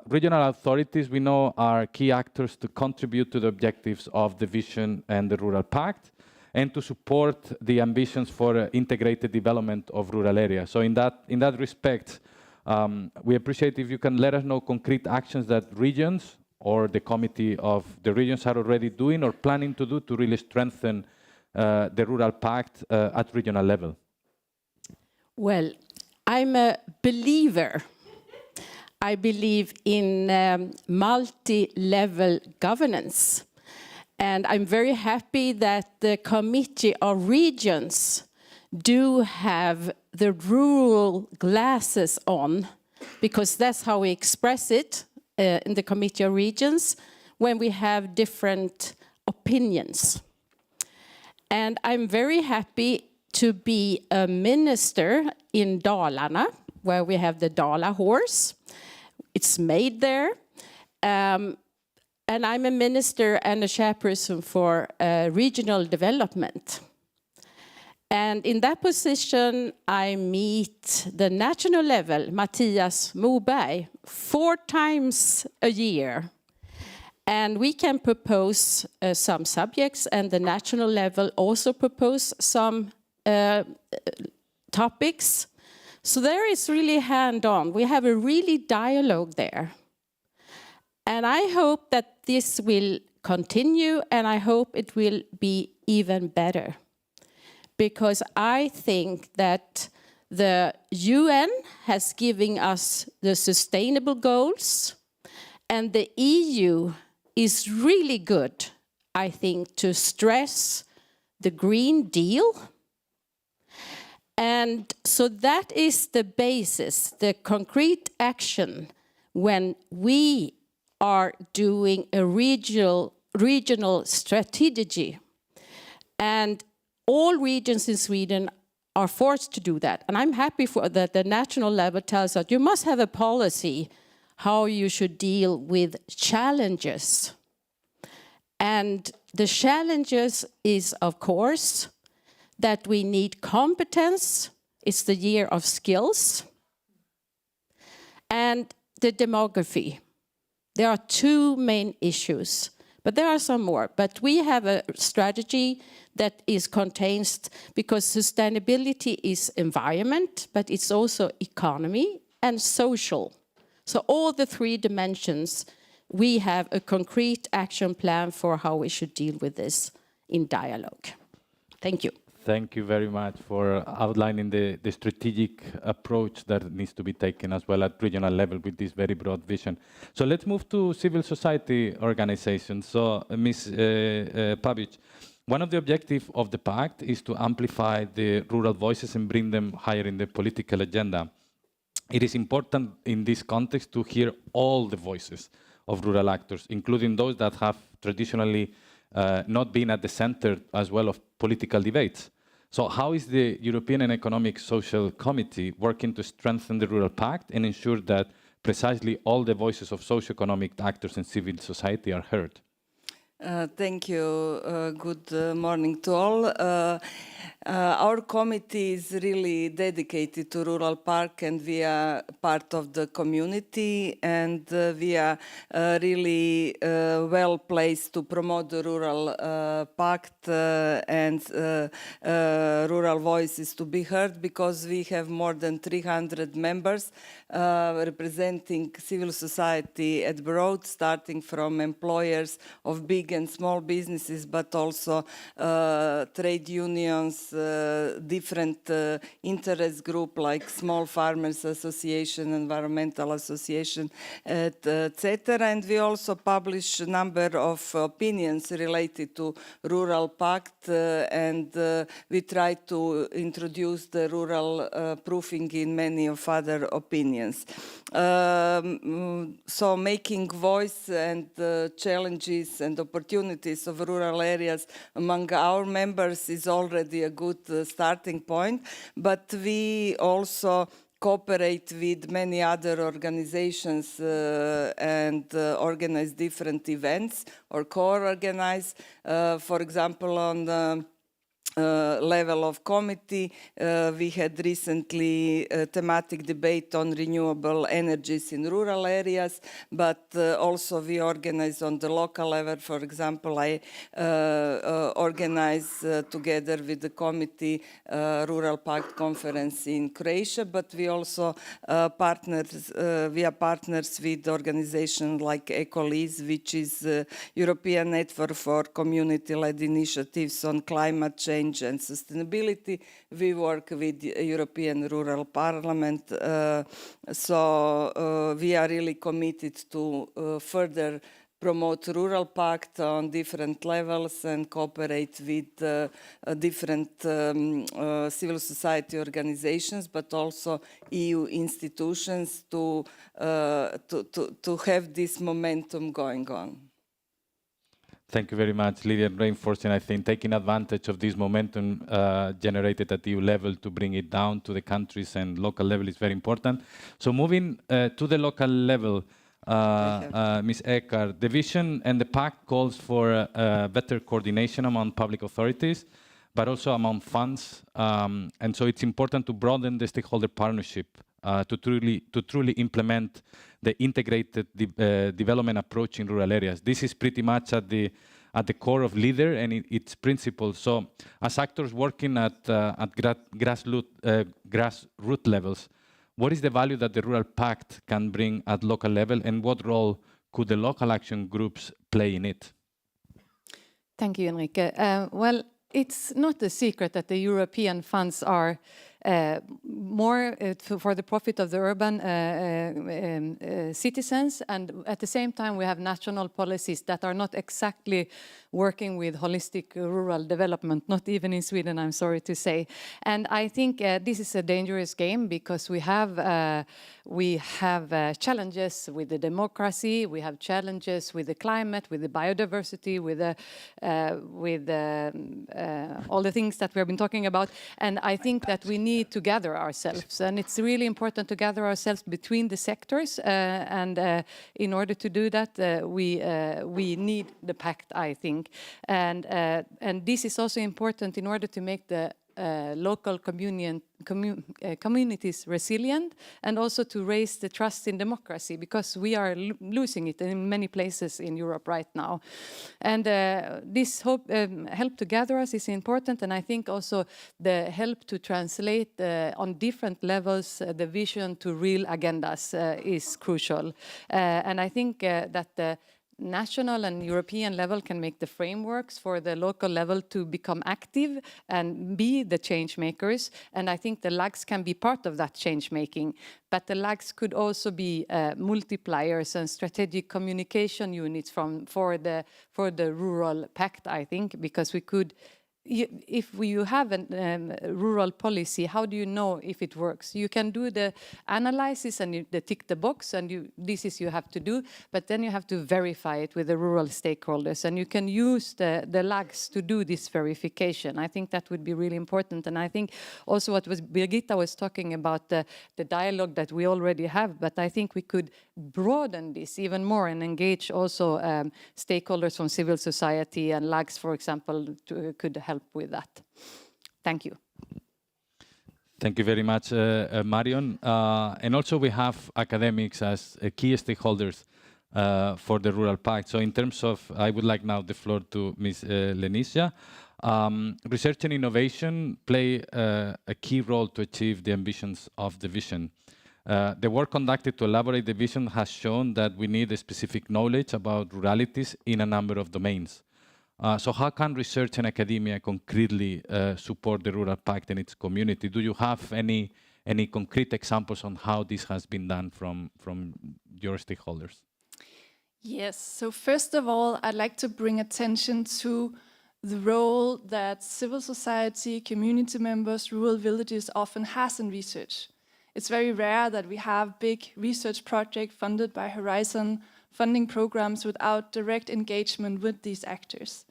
Regional authorities, we know, are key actors to contribute to the objectives of the Vision and the Rural Pact, and to support the ambitions for integrated development of rural areas. So in that respect, we appreciate if you can let us know concrete actions that regions or the Committee of the Regions are already doing or planning to do to really strengthen the Rural Pact at regional level. Well, I'm a believer. I believe in multi-level governance. And I'm very happy that the Committee of Regions do have the rural glasses on, because that's how we express it in the Committee of Regions when we have different opinions. And I'm very happy to be a minister in Dalarna, where we have the Dala horse. It's made there. And I'm a minister and a chairperson for regional development. And in that position, I meet the national level, Mattias Moberg, 4 times a year. And we can propose some subjects, and the national level also propose some topics. So there is really hand-on. We have a really dialogue there. And I hope that this will continue, and I hope it will be even better. Because I think that the UN has given us the sustainable goals, and the EU is really good, I think, to stress the Green Deal. And so that is the basis, the concrete action when we are doing a regional strategy. And all regions in Sweden are forced to do that. And I'm happy for that the national level tells us you must have a policy how you should deal with challenges. And the challenges is, of course, that we need competence. It's the year of skills. And the demography. There are two main issues, but there are some more. But we have a strategy that is contained because sustainability is environment, but it's also economy and social. So all the three dimensions, we have a concrete action plan for how we should deal with this in dialogue. Thank you. Thank you very much for outlining the strategic approach that needs to be taken as well at regional level with this very broad vision. So let's move to civil society organizations. So Ms. Pavic, one of the objectives of the pact is to amplify the rural voices and bring them higher in the political agenda. It is important in this context to hear all the voices of rural actors, including those that have traditionally not been at the center as well of political debates. So how is the European and Economic Social Committee working to strengthen the Rural Pact and ensure that precisely all the voices of socio-economic actors and civil society are heard? Thank you. Good morning to all. Our committee is really dedicated to Rural Park, and we are part of the community, and we are really well placed to promote the Rural Pact and rural voices to be heard, because we have more than 300 members representing civil society at broad, starting from employers of big and small businesses, but also trade unions, different interest group like Small Farmers Association, Environmental Association, etc. And we also publish a number of opinions related to Rural Pact, and we try to introduce the rural proofing in many of other opinions. So making voice and challenges and opportunities of rural areas among our members is already a good starting point, but we also cooperate with many other organizations and organize different events or co-organize. For example, on the level of committee, we had recently a thematic debate on renewable energies in rural areas, but also we organize on the local level. For example, I organize together with the committee Rural Pact conference in Croatia, but we also we are partners with organizations like ECOLIS, which is European Network for Community-led Initiatives on Climate Change and Sustainability. We work with the European Rural Parliament, so we are really committed to further promote Rural Pact on different levels and cooperate with different civil society organizations, but also EU institutions to have this momentum going on. Thank you very much, Lydia. Reinforcing, I think, taking advantage of this momentum generated at EU level to bring it down to the countries and local level is very important. So moving to the local level, Ms. Eckhart, the vision and the pact calls for better coordination among public authorities, but also among funds. And so it's important to broaden the stakeholder partnership to truly implement the integrated development approach in rural areas. This is pretty much at the core of LEADER and its principles. So, as actors working at grassroots levels, what is the value that the Rural Pact can bring at local level, and what role could the local action groups play in it? Thank you, Enrique. Well, it's not a secret that the European funds are more for the profit of the urban citizens, and at the same time we have national policies that are not exactly working with holistic rural development, not even in Sweden, I'm sorry to say. And I think this is a dangerous game because we have challenges with the democracy, we have challenges with the climate, with the biodiversity, with all the things that we have been talking about. And I think that we need to gather ourselves, and it's really important to gather ourselves between the sectors. And in order to do that, we need the pact, I think. And this is also important in order to make the local communities resilient, and also to raise the trust in democracy, because we are losing it in many places in Europe right now. And this help to gather us is important, and I think also the help to translate on different levels the vision to real agendas is crucial. And I think that the national and European level can make the frameworks for the local level to become active and be the change makers. And I think the LAGs can be part of that change making. But the LAGs could also be multipliers and strategic communication units for the Rural Pact, I think, because we could. If you have a rural policy, how do you know if it works? You can do the analysis and the tick the box, and this is you have to do, but then you have to verify it with the rural stakeholders, and you can use the LAGs to do this verification. I think that would be really important, and I think also what Birgitta was talking about, the dialogue that we already have, but I think we could broaden this even more and engage also stakeholders from civil society, and LAGs, for example, could help with that. Thank you. Thank you very much, Marion. And also we have academics as key stakeholders for the Rural Pact. So in terms of, I would like now the floor to Ms. Lenicia. Research and innovation play a key role to achieve the ambitions of the vision. The work conducted to elaborate the vision has shown that we need a specific knowledge about ruralities in a number of domains. So how can research and academia concretely support the Rural Pact and its community? Do you have any concrete examples on how this has been done from your stakeholders? Yes, so first of all, I'd like to bring attention to the role that civil society, community members, rural villages often has in research. It's very rare that we have big research projects funded by Horizon funding programs without direct engagement with these actors.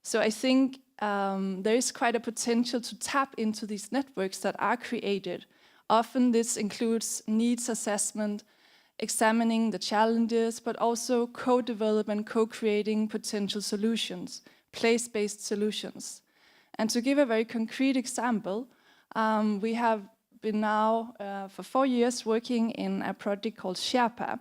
So I think there is quite a potential to tap into these networks that are created. Often this includes needs assessment, examining the challenges, but also co-development, co-creating potential solutions, place-based solutions. And to give a very concrete example, we have been now for 4 years working in a project called Sherpa,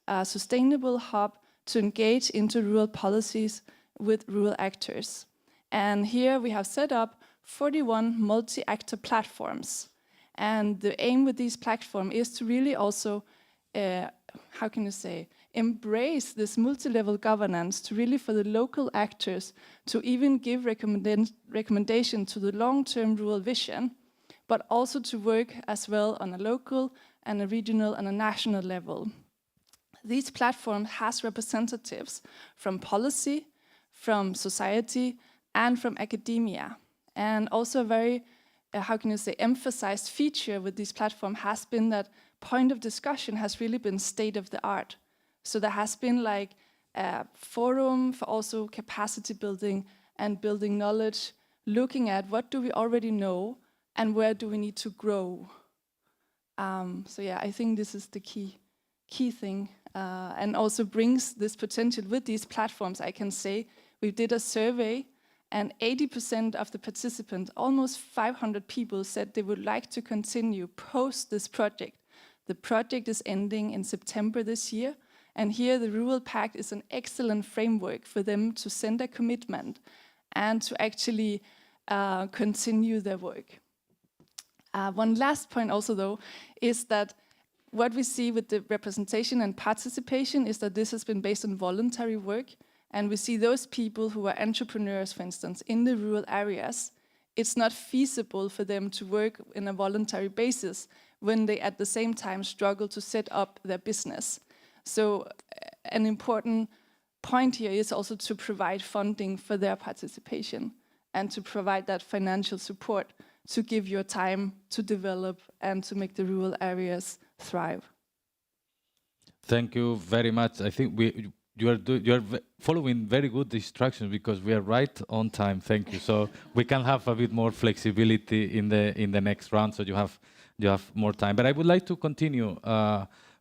a sustainable hub to engage into rural policies with rural actors. And here we have set up 41 multi-actor platforms. And the aim with these platforms is to really also, how can you say, embrace this multi-level governance, to really for the local actors to even give recommendation to the long-term rural vision, but also to work as well on a local and a regional and a national level. These platforms has representatives from policy, from society, and from academia. And also a very, how can you say, emphasized feature with this platform has been that point of discussion has really been state of the art. So there has been like a forum for also capacity building and building knowledge, looking at what do we already know and where do we need to grow. So yeah, I think this is the key thing. And also brings this potential with these platforms. I can say we did a survey and 80% of the participants, almost 500 people, said they would like to continue post this project. The project is ending in September this year, and here the Rural Pact is an excellent framework for them to send a commitment and to actually continue their work. One last point also though is that what we see with the representation and participation is that this has been based on voluntary work, and we see those people who are entrepreneurs, for instance, in the rural areas it's not feasible for them to work in a voluntary basis when they at the same time struggle to set up their business. So an important point here is also to provide funding for their participation and to provide that financial support to give your time to develop and to make the rural areas thrive. Thank you very much. I think you are following very good instructions because we are right on time. Thank you. So we can have a bit more flexibility in the next round, so you have more time. But I would like to continue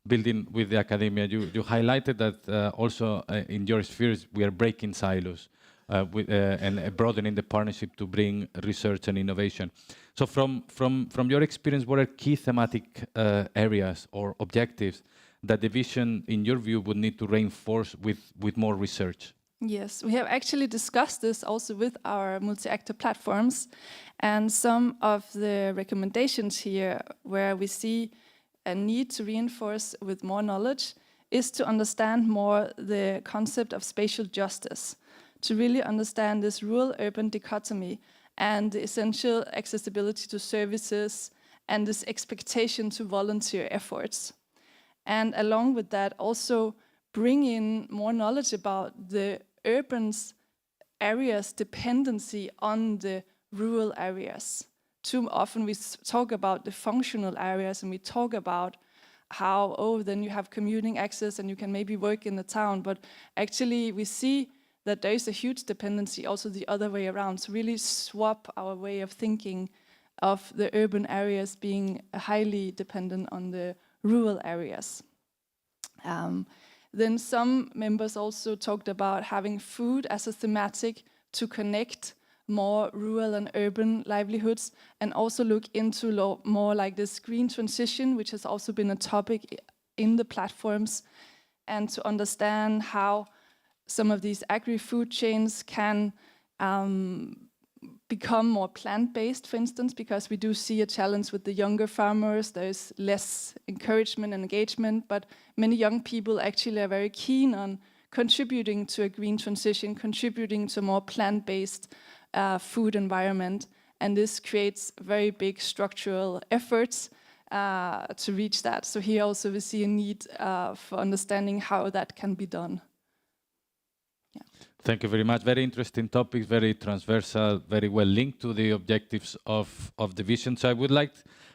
building with the academia. You highlighted that also in your spheres we are breaking silos and broadening the partnership to bring research and innovation. So from your experience, what are key thematic areas or objectives that the vision, in your view, would need to reinforce with more research? Yes, we have actually discussed this also with our multi-actor platforms, and some of the recommendations here where we see a need to reinforce with more knowledge is to understand more the concept of spatial justice, to really understand this rural-urban dichotomy and the essential accessibility to services and this expectation to volunteer efforts. And along with that, also bring in more knowledge about the urban areas' dependency on the rural areas. Too often we talk about the functional areas and we talk about how, oh, then you have commuting access and you can maybe work in the town. But actually we see that there is a huge dependency also the other way around. So really swap our way of thinking of the urban areas being highly dependent on the rural areas. Then some members also talked about having food as a thematic to connect more rural and urban livelihoods, and also look into more like this green transition, which has also been a topic in the platforms, and to understand how some of these agri-food chains can become more plant-based, for instance, because we do see a challenge with the younger farmers. There's less encouragement and engagement, but many young people actually are very keen on contributing to a green transition, contributing to a more plant-based food environment. And this creates very big structural efforts to reach that. So here also we see a need for understanding how that can be done. Thank you very much. Very interesting topics, very transversal, very well linked to the objectives of the vision. So I would like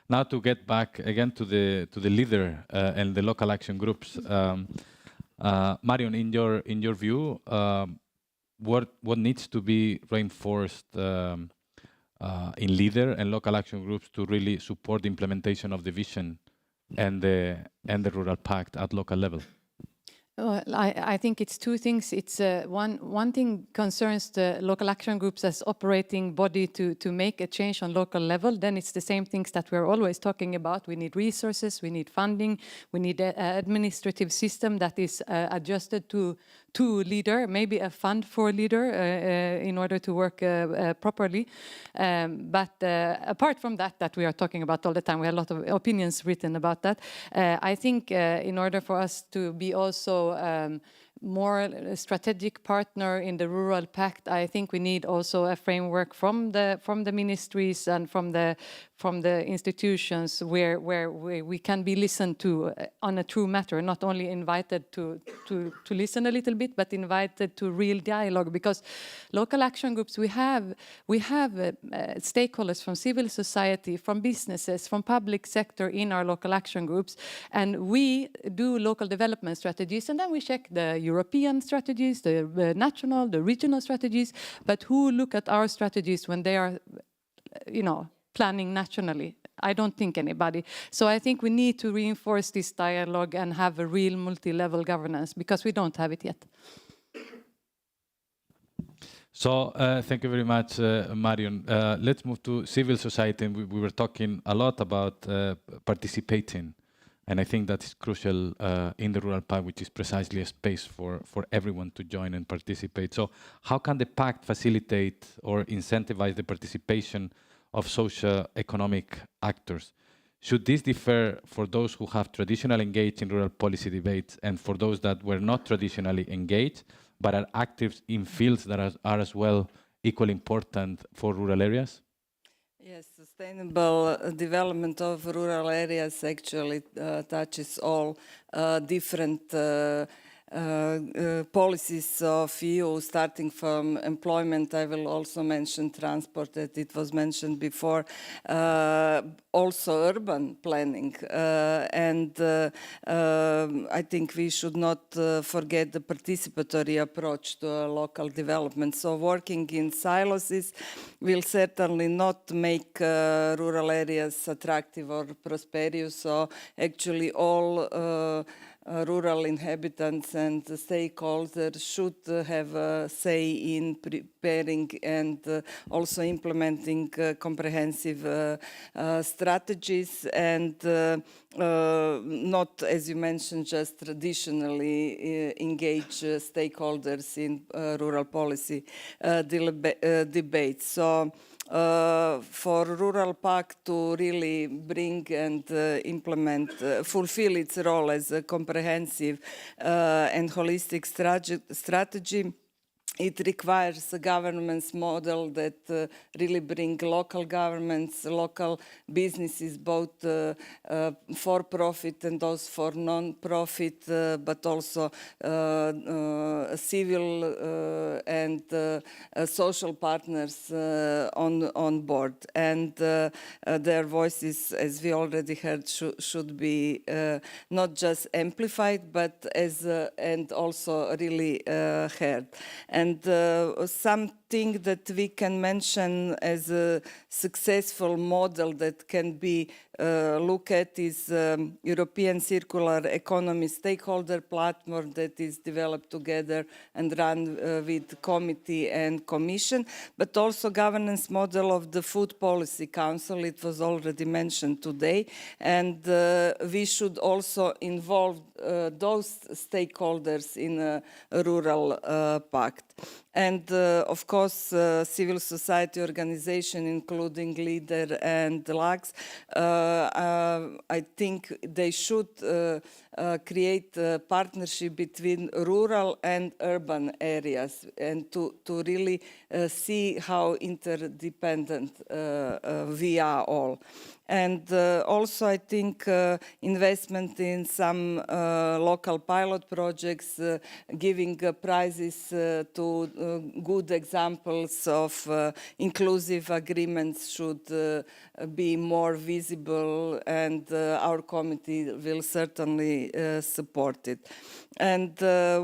now to get back again to the leader and the local action groups. Marion, in your view, what needs to be reinforced in leader and local action groups to really support the implementation of the vision and the Rural Pact at local level? Well, I think it's two things. It's one thing concerns the local action groups as operating body to make a change on local level. Then it's the same things that we're always talking about. We need resources, we need funding, we need an administrative system that is adjusted to leader, maybe a fund for leader in order to work properly. But apart from that we are talking about all the time, we have a lot of opinions written about that. I think in order for us to be also more strategic partner in the Rural Pact, I think we need also a framework from the ministries and from the institutions where we can be listened to on a true matter, not only invited to listen a little bit, but invited to real dialogue. Because local action groups, we have stakeholders from civil society, from businesses, from public sector in our local action groups, and we do local development strategies, and then we check the European strategies, the national, the regional strategies, but who look at our strategies when they are, planning nationally? I don't think anybody. So I think we need to reinforce this dialogue and have a real multi-level governance, because we don't have it yet. So thank you very much, Marion. Let's move to civil society. And we were talking a lot about participating. And I think that is crucial in the Rural Pact, which is precisely a space for everyone to join and participate. So how can the Pact facilitate or incentivize the participation of socio-economic actors? Should this differ for those who have traditionally engaged in rural policy debates and for those that were not traditionally engaged, but are active in fields that are as well equally important for rural areas? Yes, sustainable development of rural areas actually touches all different policies of EU, starting from employment. I will also mention transport, that it was mentioned before, also urban planning. I think we should not forget the participatory approach to local development. So working in silos will certainly not make rural areas attractive or prosperous. So actually all rural inhabitants and stakeholders should have a say in preparing and also implementing comprehensive strategies and not, as you mentioned, just traditionally engage stakeholders in rural policy debates. So for Rural Pact to really bring and implement, fulfill its role as a comprehensive and holistic strategy, it requires a governance model that really bring local governments, local businesses, both for-profit and those for non-profit, but also civil and social partners on board. And their voices, as we already heard, should be not just amplified, but and also really heard. And something that we can mention as a successful model that can be looked at is European Circular Economy Stakeholder Platform that is developed together and run with Committee and Commission, but also governance model of the Food Policy Council. It was already mentioned today. And we should also involve those stakeholders in a rural pact. And of course, civil society organization, including LEADER and LAGS, I think they should create a partnership between rural and urban areas and to really see how interdependent we are all. And also, I think investment in some local pilot projects, giving prizes to good examples of inclusive agreements should be more visible, and our committee will certainly support it. And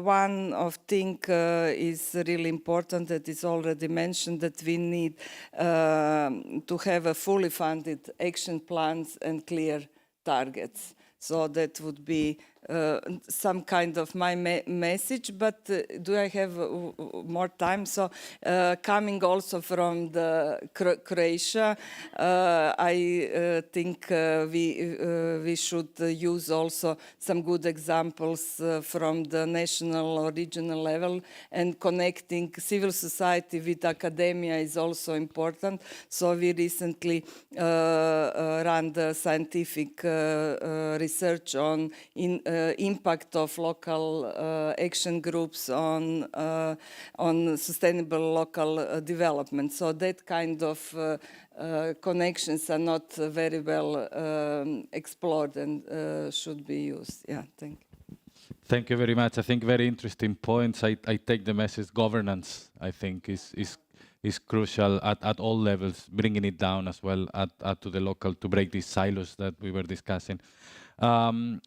one of thing is really important that is already mentioned, that we need to have a fully funded action plans and clear targets. So that would be some kind of my message, but do I have more time? So coming also from the Croatia, I think we should use also some good examples from the national or regional level, and connecting civil society with academia is also important. So we recently ran the scientific research on impact of local action groups on sustainable local development. So that kind of connections are not very well explored and should be used. Yeah, thank you. Thank you very much. I think very interesting points. I take the message governance, I think, is crucial at all levels, bringing it down as well to the local to break these silos that we were discussing.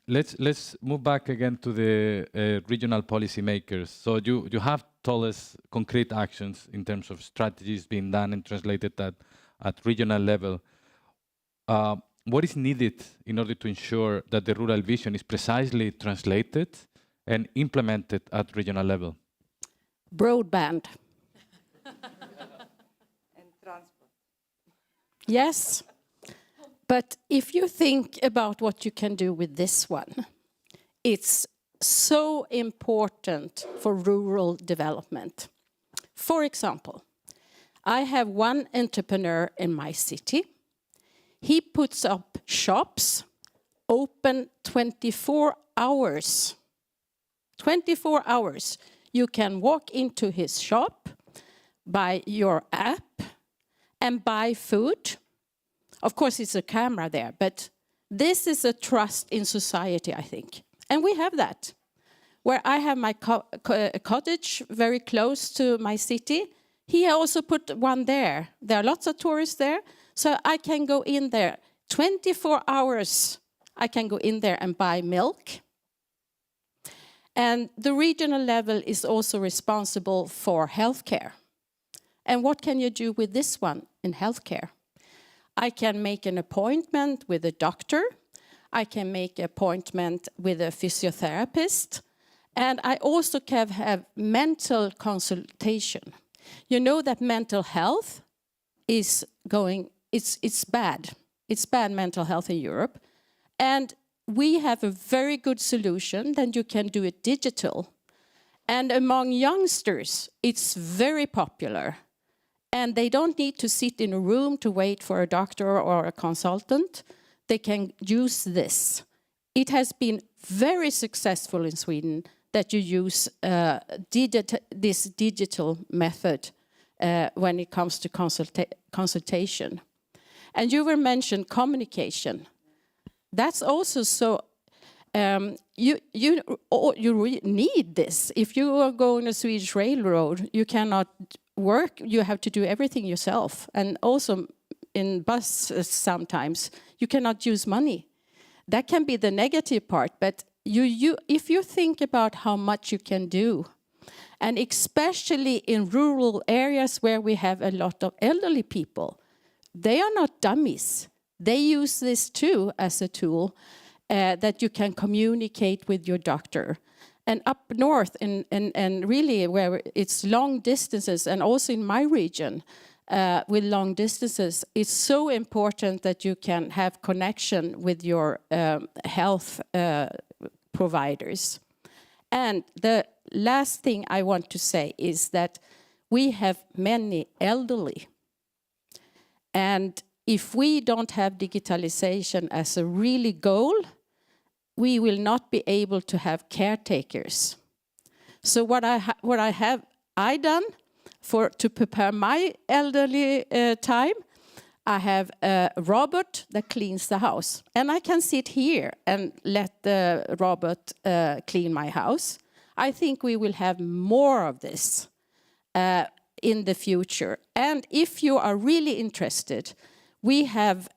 Let's move back again to the regional policy makers. So you have told us concrete actions in terms of strategies being done and translated at regional level. What is needed in order to ensure that the rural vision is precisely translated and implemented at regional level? Broadband. And transport. Yes. But if you think about what you can do with this one, it's so important for rural development. For example, I have one entrepreneur in my city. He puts up shops open 24 hours. 24 hours. You can walk into his shop, buy your app, and buy food Of course, it's a camera there, but this is a trust in society, I think. And we have that. Where I have my cottage very close to my city, he also put one there. There are lots of tourists there, so I can go in there 24 hours. I can go in there and buy milk. And the regional level is also responsible for healthcare. And what can you do with this one in healthcare? I can make an appointment with a doctor. I can make an appointment with a physiotherapist. And I also can have mental consultation. You know that mental health is going, it's bad. It's bad mental health in Europe. And we have a very good solution, then you can do it digital. And among youngsters, it's very popular. And they don't need to sit in a room to wait for a doctor or a consultant. They can use this. It has been very successful in Sweden that you use this digital method when it comes to consultation. And you were mentioned communication. That's also so, you really need this. If you are going a Swedish railroad, you cannot work, you have to do everything yourself. And also in buses sometimes, you cannot use money. That can be the negative part, but if you think about how much you can do, and especially in rural areas where we have a lot of elderly people, they are not dummies. They use this too as a tool that you can communicate with your doctor. And up north, and really where it's long distances, and also in my region with long distances, it's so important that you can have connection with your health providers. And the last thing I want to say is that we have many elderly. And if we don't have digitalization as a really goal, we will not be able to have caretakers. So what I have done to prepare my elderly time, I have a robot that cleans the house. And I can sit here and let the robot clean my house. I think we will have more of this in the future. And if you are really interested, we have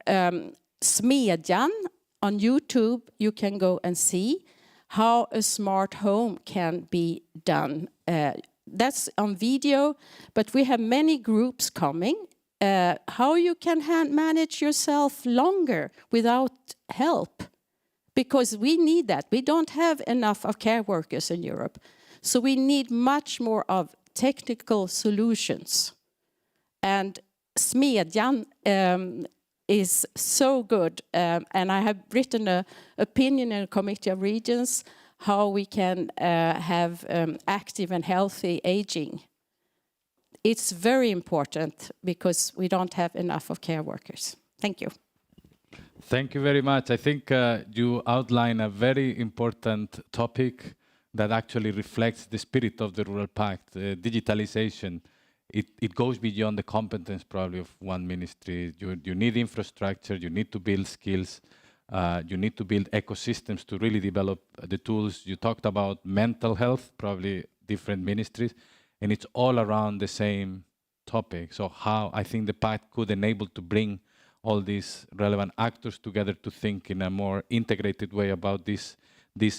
Smedjan on YouTube. You can go and see how a smart home can be done. That's on video, but we have many groups coming. How you can manage yourself longer without help. Because we need that. We don't have enough of care workers in Europe. So we need much more of technical solutions. And Smedjan is so good. And I have written an opinion in a committee of regions how we can have active and healthy aging. It's very important because we don't have enough of care workers. Thank you. Thank you very much. I think you outline a very important topic that actually reflects the spirit of the Rural Pact, digitalization. It goes beyond the competence probably of one ministry. You need infrastructure, you need to build skills, you need to build ecosystems to really develop the tools. You talked about mental health, probably different ministries, and it's all around the same topic. So how I think the pact could enable to bring all these relevant actors together to think in a more integrated way about these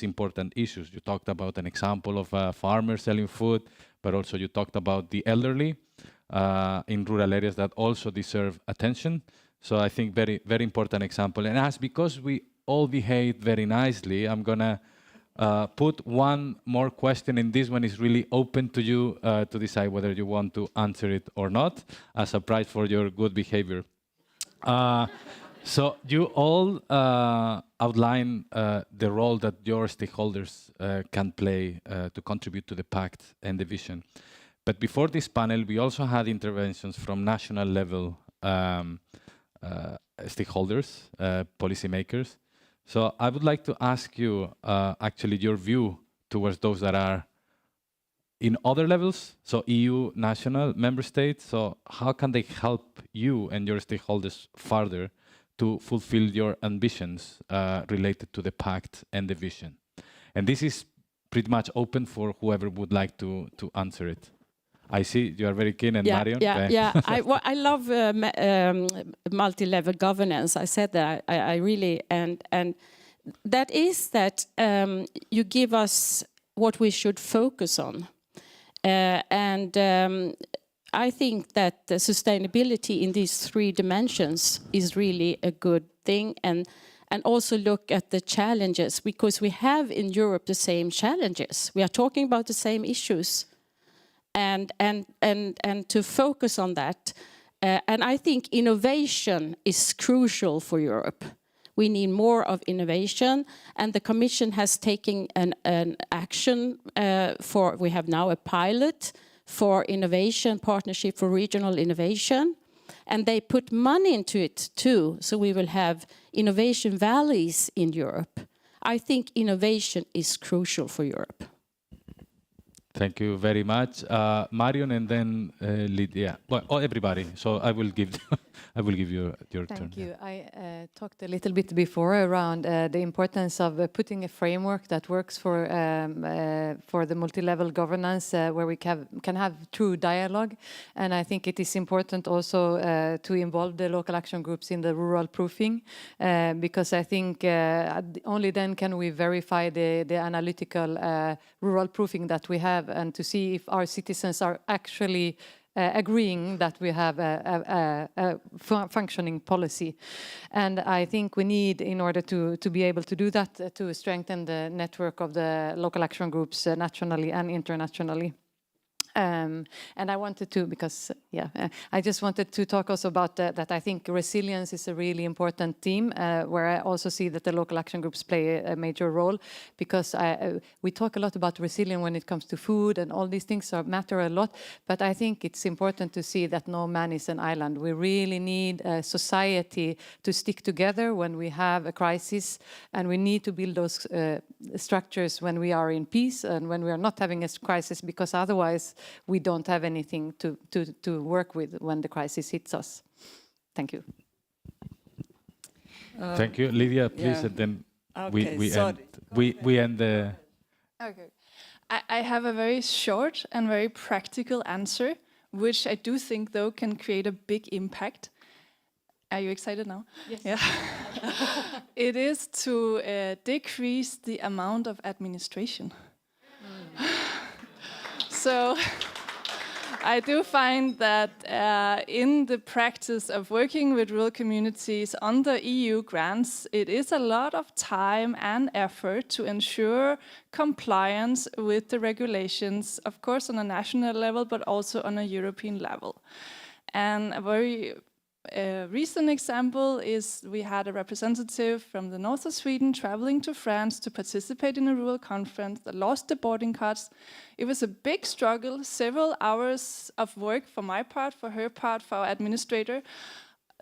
important issues. You talked about an example of a farmer selling food, but also you talked about the elderly in rural areas that also deserve attention. So I think very, very important example. And as because we all behaved very nicely, I'm gonna put one more question, and this one is really open to you to decide whether you want to answer it or not, as a prize for your good behavior. So you all outline the role that your stakeholders can play to contribute to the pact and the vision. But before this panel, we also had interventions from national level stakeholders, policymakers. So I would like to ask you actually your view towards those that are in other levels, so EU, national, member states. So how can they help you and your stakeholders further to fulfill your ambitions related to the pact and the vision? And this is pretty much open for whoever would like to answer it. I see you are very keen, and Marion. I love multi-level governance. I said that I really and that is that you give us what we should focus on, and I think that the sustainability in these 3 dimensions is really a good thing, and also look at the challenges, because we have in Europe the same challenges. We are talking about the same issues. And to focus on that. And I think innovation is crucial for Europe. We need more of innovation, and the Commission has taken an action we have now a pilot for innovation, partnership for regional innovation, and they put money into it too, so we will have innovation valleys in Europe. I think innovation is crucial for Europe. Thank you very much, Marion, and then Lydia. Well, everybody. So I will give you your turn. Thank you. I talked a little bit before around the importance of putting a framework that works for the multi-level governance, where we can have true dialogue. And I think it is important also to involve the local action groups in the rural proofing, because I think only then can we verify the analytical rural proofing that we have, and to see if our citizens are actually agreeing that we have a functioning policy. And I think we need, in order to be able to do that, to strengthen the network of the local action groups nationally and internationally. And I wanted to, because, I just wanted to talk also about that I think resilience is a really important theme, where I also see that the local action groups play a major role, because we talk a lot about resilience when it comes to food, and all these things matter a lot, but I think it's important to see that no man is an island. We really need a society to stick together when we have a crisis, and we need to build those structures when we are in peace and when we are not having a crisis, because otherwise we don't have anything to work with when the crisis hits us. Thank you. Thank you, Lydia. Please, and then we end the. Okay, I have a very short and very practical answer, which I do think though can create a big impact. Are you excited now? Yes. Yeah. It is to decrease the amount of administration. So I do find that in the practice of working with rural communities under EU grants, it is a lot of time and effort to ensure compliance with the regulations, of course on a national level, but also on a European level. And a very recent example is we had a representative from the north of Sweden traveling to France to participate in a rural conference that lost the boarding cards. It was a big struggle, several hours of work for my part, for her part, for our administrator,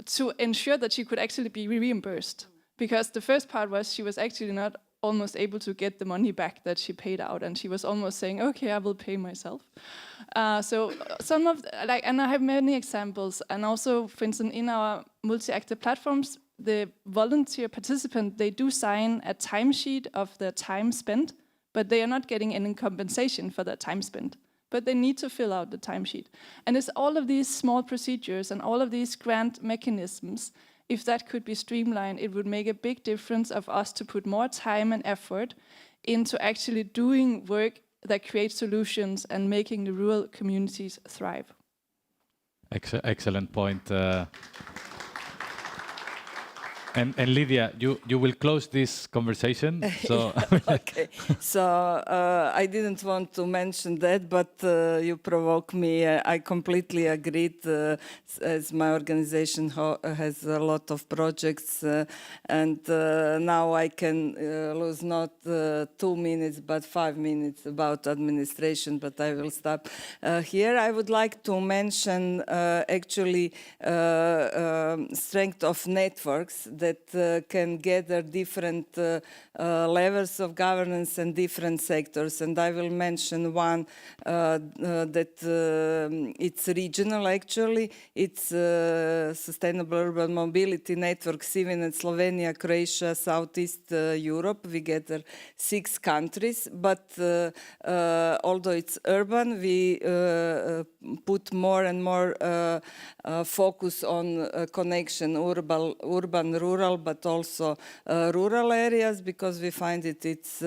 to ensure that she could actually be reimbursed. Because the first part was she was actually not almost able to get the money back that she paid out, and she was almost saying, okay, I will pay myself. So some of, and I have many examples, and also, for instance, in our multi-actor platforms, the volunteer participant, they do sign a timesheet of their time spent, but they are not getting any compensation for that time spent. But they need to fill out the timesheet. And it's all of these small procedures and all of these grant mechanisms. If that could be streamlined, it would make a big difference of us to put more time and effort into actually doing work that creates solutions and making the rural communities thrive. Excellent point. And Lydia, you will close this conversation. So okay. So I didn't want to mention that, but you provoke me. I completely agreed, as my organization has a lot of projects, and now I can lose not 2 minutes but 5 minutes about administration, but I will stop here. I would like to mention actually strength of networks that can gather different levels of governance and different sectors. And I will mention one that it's regional actually. It's Sustainable Urban Mobility Network, CIVINET, Slovenia, Croatia, Southeast Europe. We gather 6 countries, but although it's urban, we put more and more focus on connection urban-rural, but also rural areas, because we find it's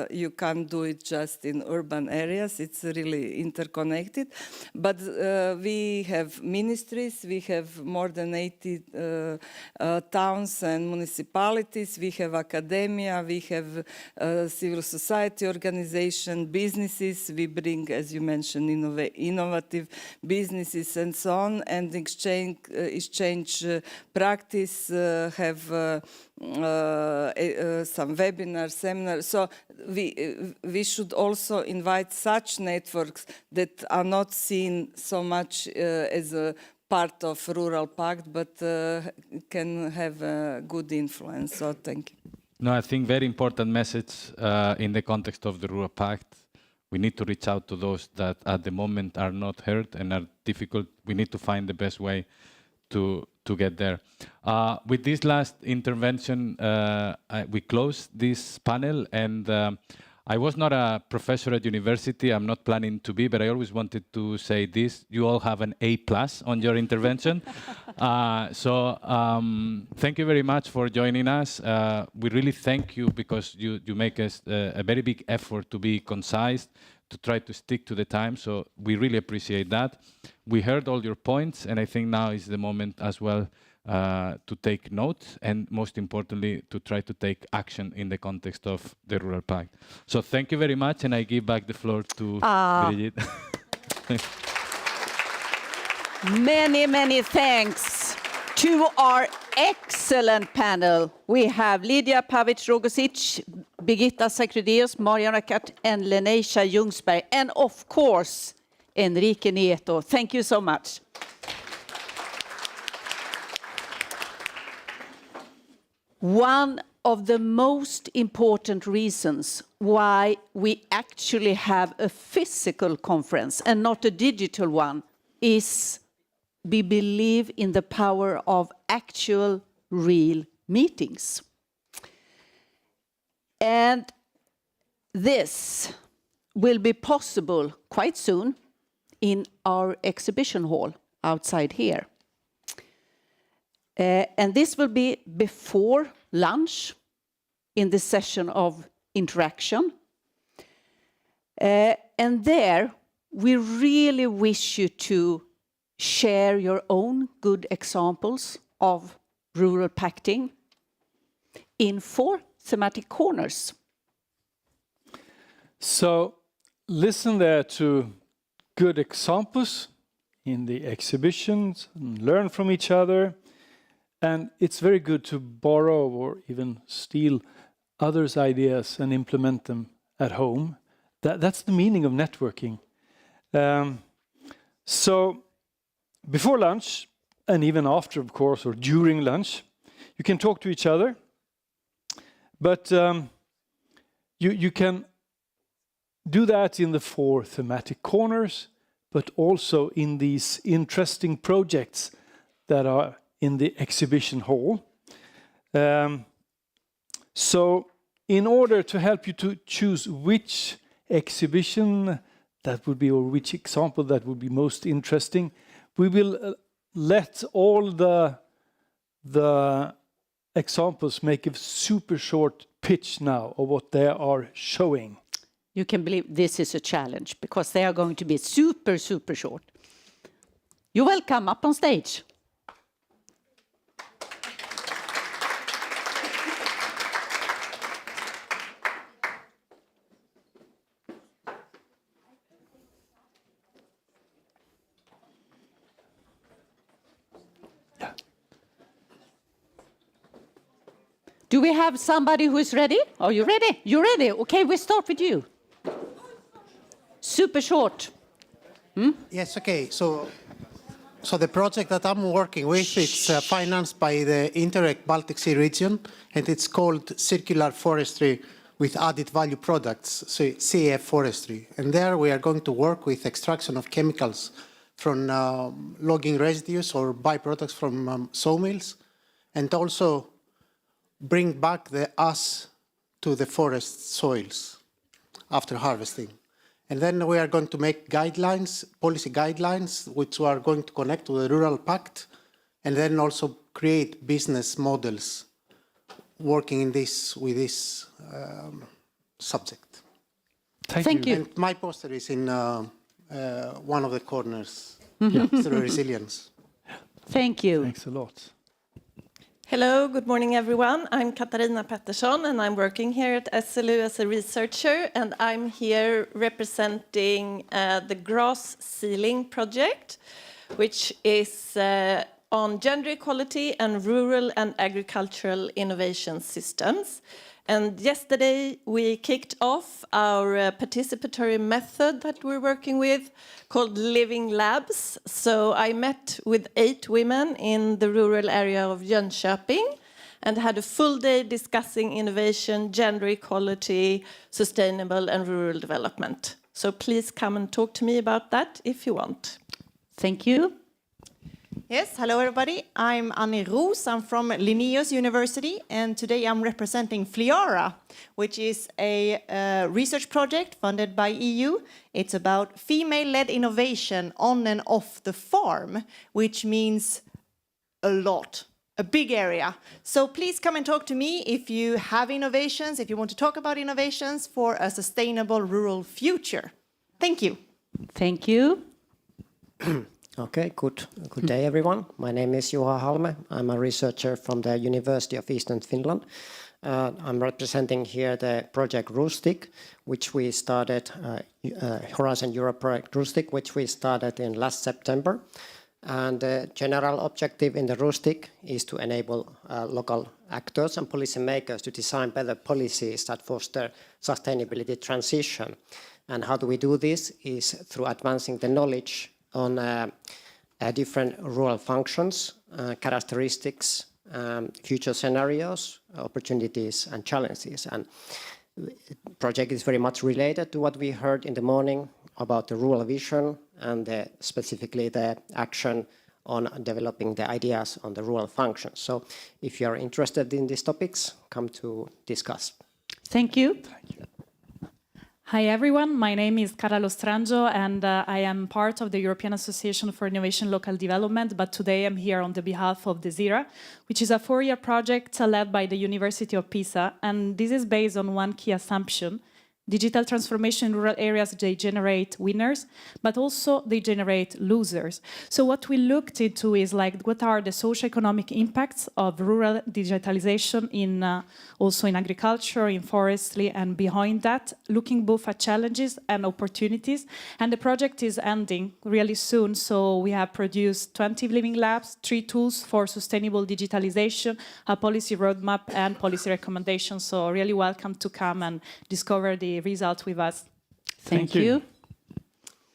you can't do it just in urban areas. It's really interconnected. But we have ministries, we have more than 80 towns and municipalities, we have academia, we have civil society organization, businesses, we bring, as you mentioned, innovative businesses and so on, and exchange practice, have some webinars, seminars. So we should also invite such networks that are not seen so much as a part of Rural Pact, but can have a good influence. So thank you. No, I think very important message in the context of the Rural Pact. We need to reach out to those that at the moment are not heard and are difficult. We need to find the best way to get there. With this last intervention, we close this panel, and I was not a professor at university. I'm not planning to be, but I always wanted to say this. You all have an A+ on your intervention. So thank you very much for joining us. We really thank you because you make us a very big effort to be concise, to try to stick to the time. So we really appreciate that. We heard all your points, and I think now is the moment as well to take notes, and most importantly, to try to take action in the context of the Rural Pact. So thank you very much, and I give back the floor to Brigitte. Many, many thanks to our excellent panel. We have Lydia Pavic-Rogosic, Birgitta Sakrideus, Mariana Kart, and Leneisha Ljungsberg, and of course, Enrique Nieto. Thank you so much. One of the most important reasons why we actually have a physical conference and not a digital one is we believe in the power of actual, real meetings. And this will be possible quite soon in our exhibition hall outside here. And this will be before lunch in the session of interaction. And there, we really wish you to share your own good examples of rural pacting in 4 thematic corners. So listen there to good examples in the exhibitions and learn from each other. And it's very good to borrow or even steal others' ideas and implement them at home. That's the meaning of networking. So before lunch, and even after, of course, or during lunch, you can talk to each other. But you can do that in the 4 thematic corners, but also in these interesting projects that are in the exhibition hall. So in order to help you to choose which exhibition that would be, or which example that would be most interesting, we will let all the examples make a super short pitch now of what they are showing. You can believe this is a challenge because they are going to be super, super short. You're welcome up on stage. Do we have somebody who is ready? Are you ready? You're ready? Okay, we start with you. Super short. Yes, okay. So So the project that I'm working with, it's financed by the Interreg Baltic Sea region, and it's called Circular Forestry with Added Value Products, so CF Forestry. And there we are going to work with extraction of chemicals from logging residues or byproducts from sawmills, and also bring back the ash to the forest soils after harvesting. And then we are going to make guidelines, policy guidelines, which we are going to connect to the Rural Pact, and then also create business models working in this with this subject. Thank you. And my poster is in one of the corners. Mhm. Through resilience. Thank you. Thanks a lot. Hello, good morning everyone. I'm Katarina Pettersson and I'm working here at SLU as a researcher, and I'm here representing the Grass Sealing project, which is on gender equality and rural and agricultural innovation systems. And yesterday we kicked off our participatory method that we're working with called Living Labs. So I met with 8 women in the rural area of Jönköping and had a full day discussing innovation, gender equality, sustainable and rural development. So please come and talk to me about that if you want. Thank you. Yes, hello everybody. I'm Annie Roos. I'm from Linnaeus University, and today I'm representing Fliara, which is a research project funded by EU. It's about female-led innovation on and off the farm, which means a lot, a big area. So please come and talk to me if you have innovations, if you want to talk about innovations for a sustainable rural future. Thank you. Thank you. Okay, good day everyone. My name is Juha Halme. I'm a researcher from the University of Eastern Finland. I'm representing here the project Rustic, which we started, Horizon Europe project Rustic, which we started in last September. And the general objective in the Rustic is to enable local actors and policymakers to design better policies that foster sustainability transition. And how do we do this is through advancing the knowledge on different rural functions, characteristics, future scenarios, opportunities and challenges. And the project is very much related to what we heard in the morning about the rural vision and specifically the action on developing the ideas on the rural functions. So if you are interested in these topics, come to discuss. Thank you. Hi everyone, my name is Carla Strangio and I am part of the European Association for Innovation Local Development, but today I'm here on the behalf of Desira, which is a 4-year project led by the University of Pisa, and this is based on one key assumption. Digital transformation in rural areas, they generate winners, but also they generate losers. So what we looked into is like, what are the socioeconomic impacts of rural digitalization in also in agriculture, in forestry, and behind that, looking both at challenges and opportunities. And the project is ending really soon. So we have produced 20 living labs, 3 tools for sustainable digitalization, a policy roadmap and policy recommendations. So really welcome to come and discover the results with us. Thank you.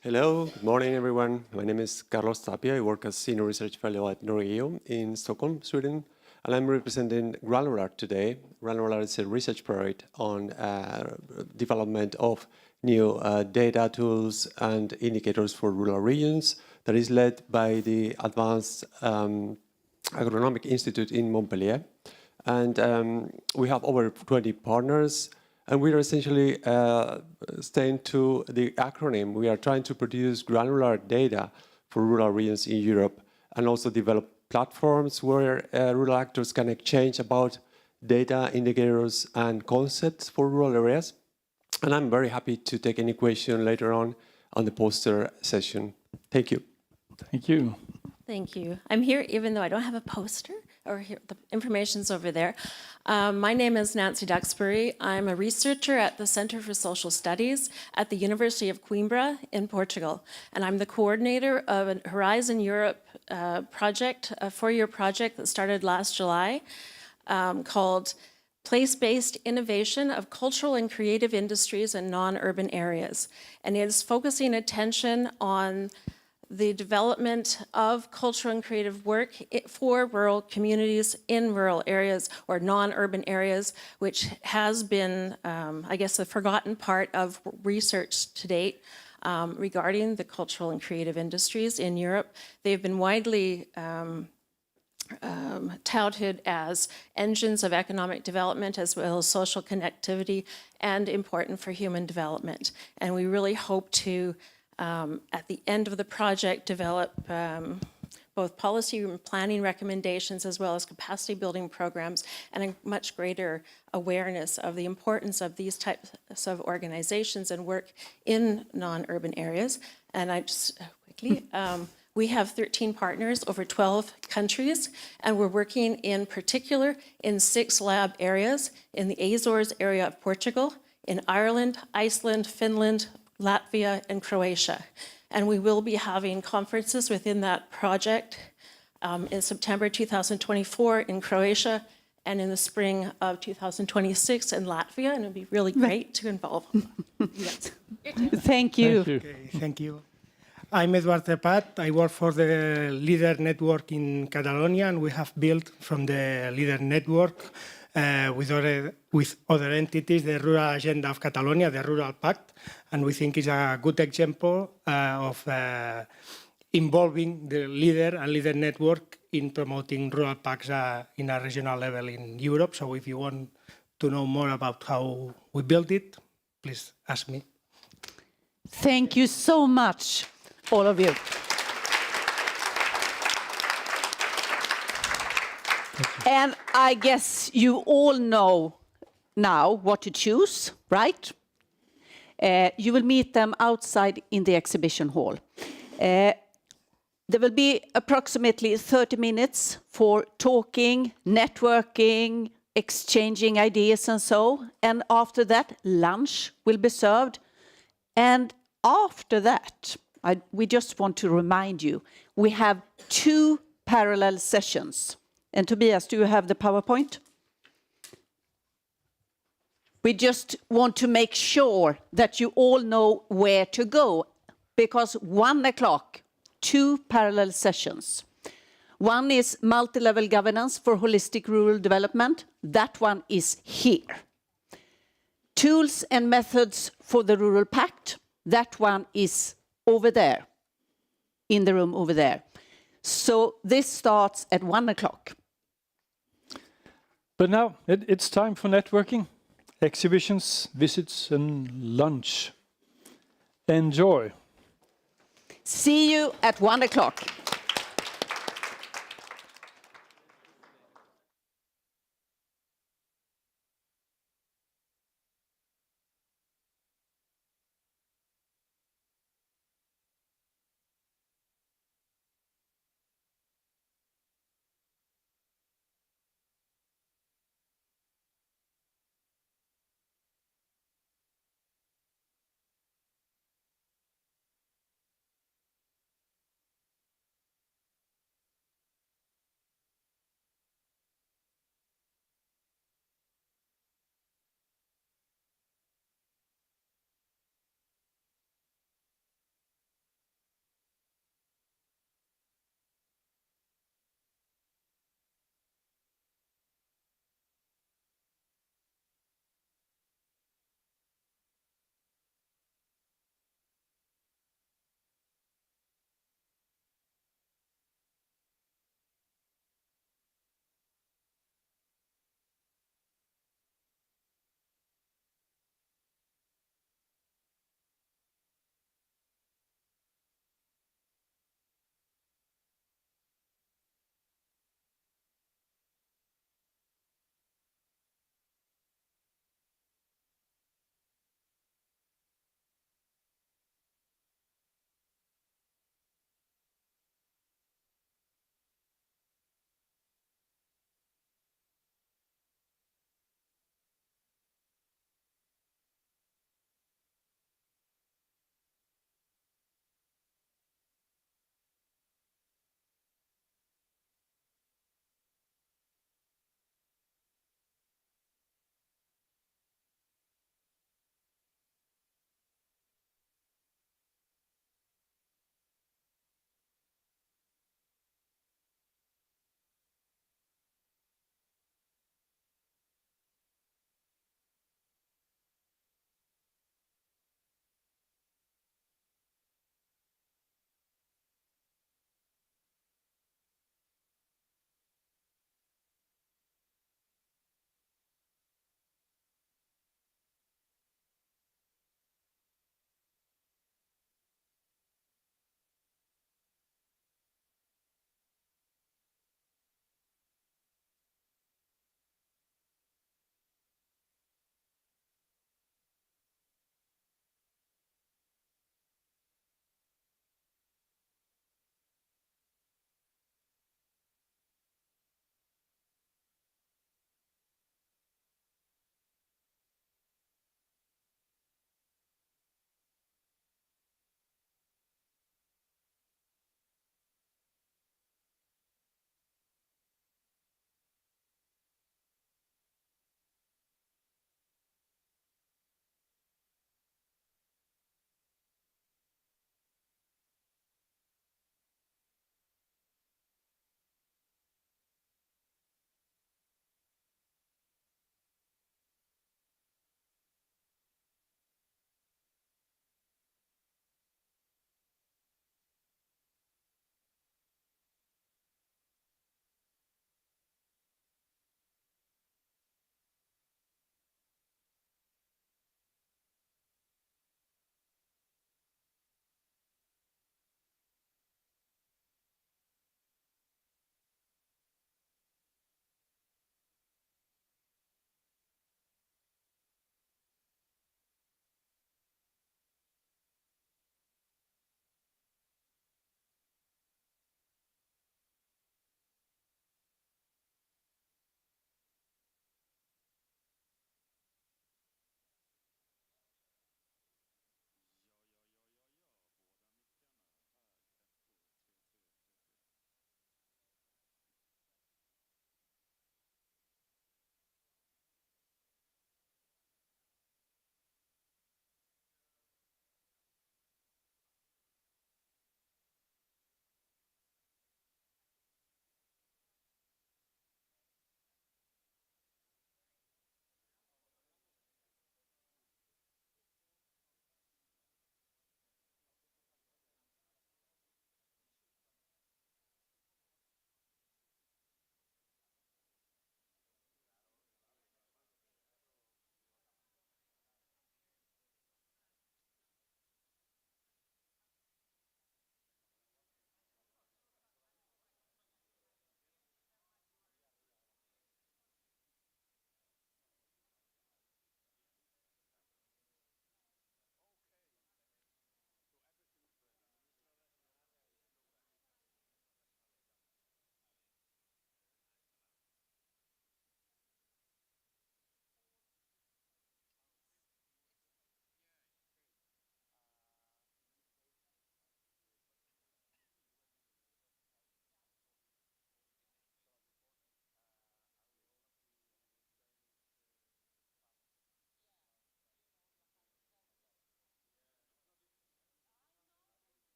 Hello, good morning everyone. My name is Carlos Tapia. I work as Senior Research Fellow at Norgeo in Stockholm, Sweden. And I'm representing Granular today. Granular is a research project on development of new data tools and indicators for rural regions that is led by the Advanced Agronomic Institute in Montpellier. And we have over 20 partners. And we are essentially staying to the acronym. We are trying to produce granular data for rural regions in Europe and also develop platforms where rural actors can exchange about data, indicators, and concepts for rural areas. And I'm very happy to take any question later on the poster session. Thank you. Thank you. Thank you. I'm here even though I don't have a poster, or here, the information's over there. My name is Nancy Duxbury. I'm a researcher at the Center for Social Studies at the University of Coimbra in Portugal. And I'm the coordinator of a Horizon Europe project, a 4-year project that started last July called Place-Based Innovation of Cultural and Creative Industries in Non-Urban Areas. And it is focusing attention on the development of cultural and creative work for rural communities in rural areas or non-urban areas, which has been, I guess, the forgotten part of research to date regarding the cultural and creative industries in Europe. They've been widely touted as engines of economic development as well as social connectivity and important for human development. And we really hope to, at the end of the project, develop both policy and planning recommendations as well as capacity building programs and a much greater awareness of the importance of these types of organizations and work in non-urban areas. And I just quickly, we have 13 partners over 12 countries, and we're working in particular in 6 lab areas in the Azores area of Portugal, in Ireland, Iceland, Finland, Latvia, and Croatia. And we will be having conferences within that project in September 2024 in Croatia and in the spring of 2026 in Latvia, and it'd be really great to involve. Yes. Thank you. Okay, thank you. I'm Eduard Tepat. I work for the Leader Network in Catalonia, and we have built from the Leader Network with other entities the Rural Agenda of Catalonia, the Rural Pact, and we think it's a good example of involving the Leader and Leader Network in promoting rural pacts in a regional level in Europe. So if you want to know more about how we built it, please ask me. Thank you so much, all of you. And I guess you all know now what to choose, right? You will meet them outside in the exhibition hall. There will be approximately 30 minutes for talking, networking, exchanging ideas and so. And after that, lunch will be served. And after that, we just want to remind you, we have 2 parallel sessions. And Tobias, do you have the PowerPoint? We just want to make sure that you all know where to go, because 1 o'clock, 2 parallel sessions. One is multi-level governance for holistic rural development. That one is here. Tools and methods for the Rural Pact. That one is over there, in the room over there. So this starts at 1 o'clock. But now it's time for networking, exhibitions, visits, and lunch. Enjoy. See you at 1 o'clock.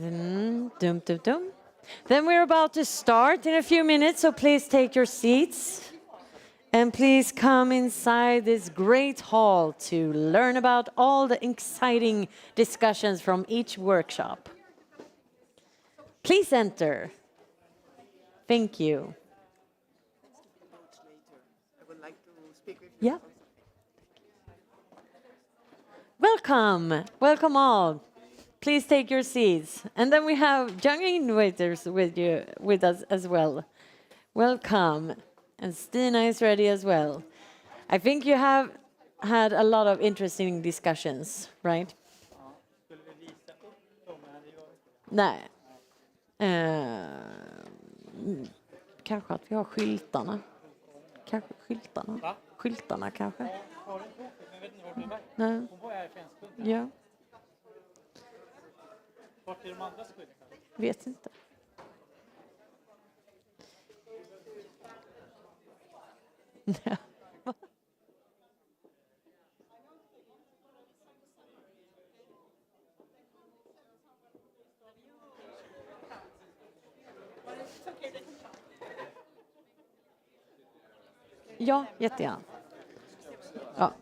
Dum, dum, dum. Then we're about to start in a few minutes, so please take your seats. And please come inside this great hall to learn about all the exciting discussions from each workshop. Please enter. Thank you. Yeah. Welcome. Welcome all. Please take your seats. And then we have young innovators with us as well. Welcome. And Stina is ready as well. I think you have had a lot of interesting discussions, right? Nej. Kanske att vi har skyltarna. Kanske skyltarna. Va? Skyltarna kanske. Nej. Ja. Vart är de andra skyltarna? Vet inte. Ja, jättegärna. Ja.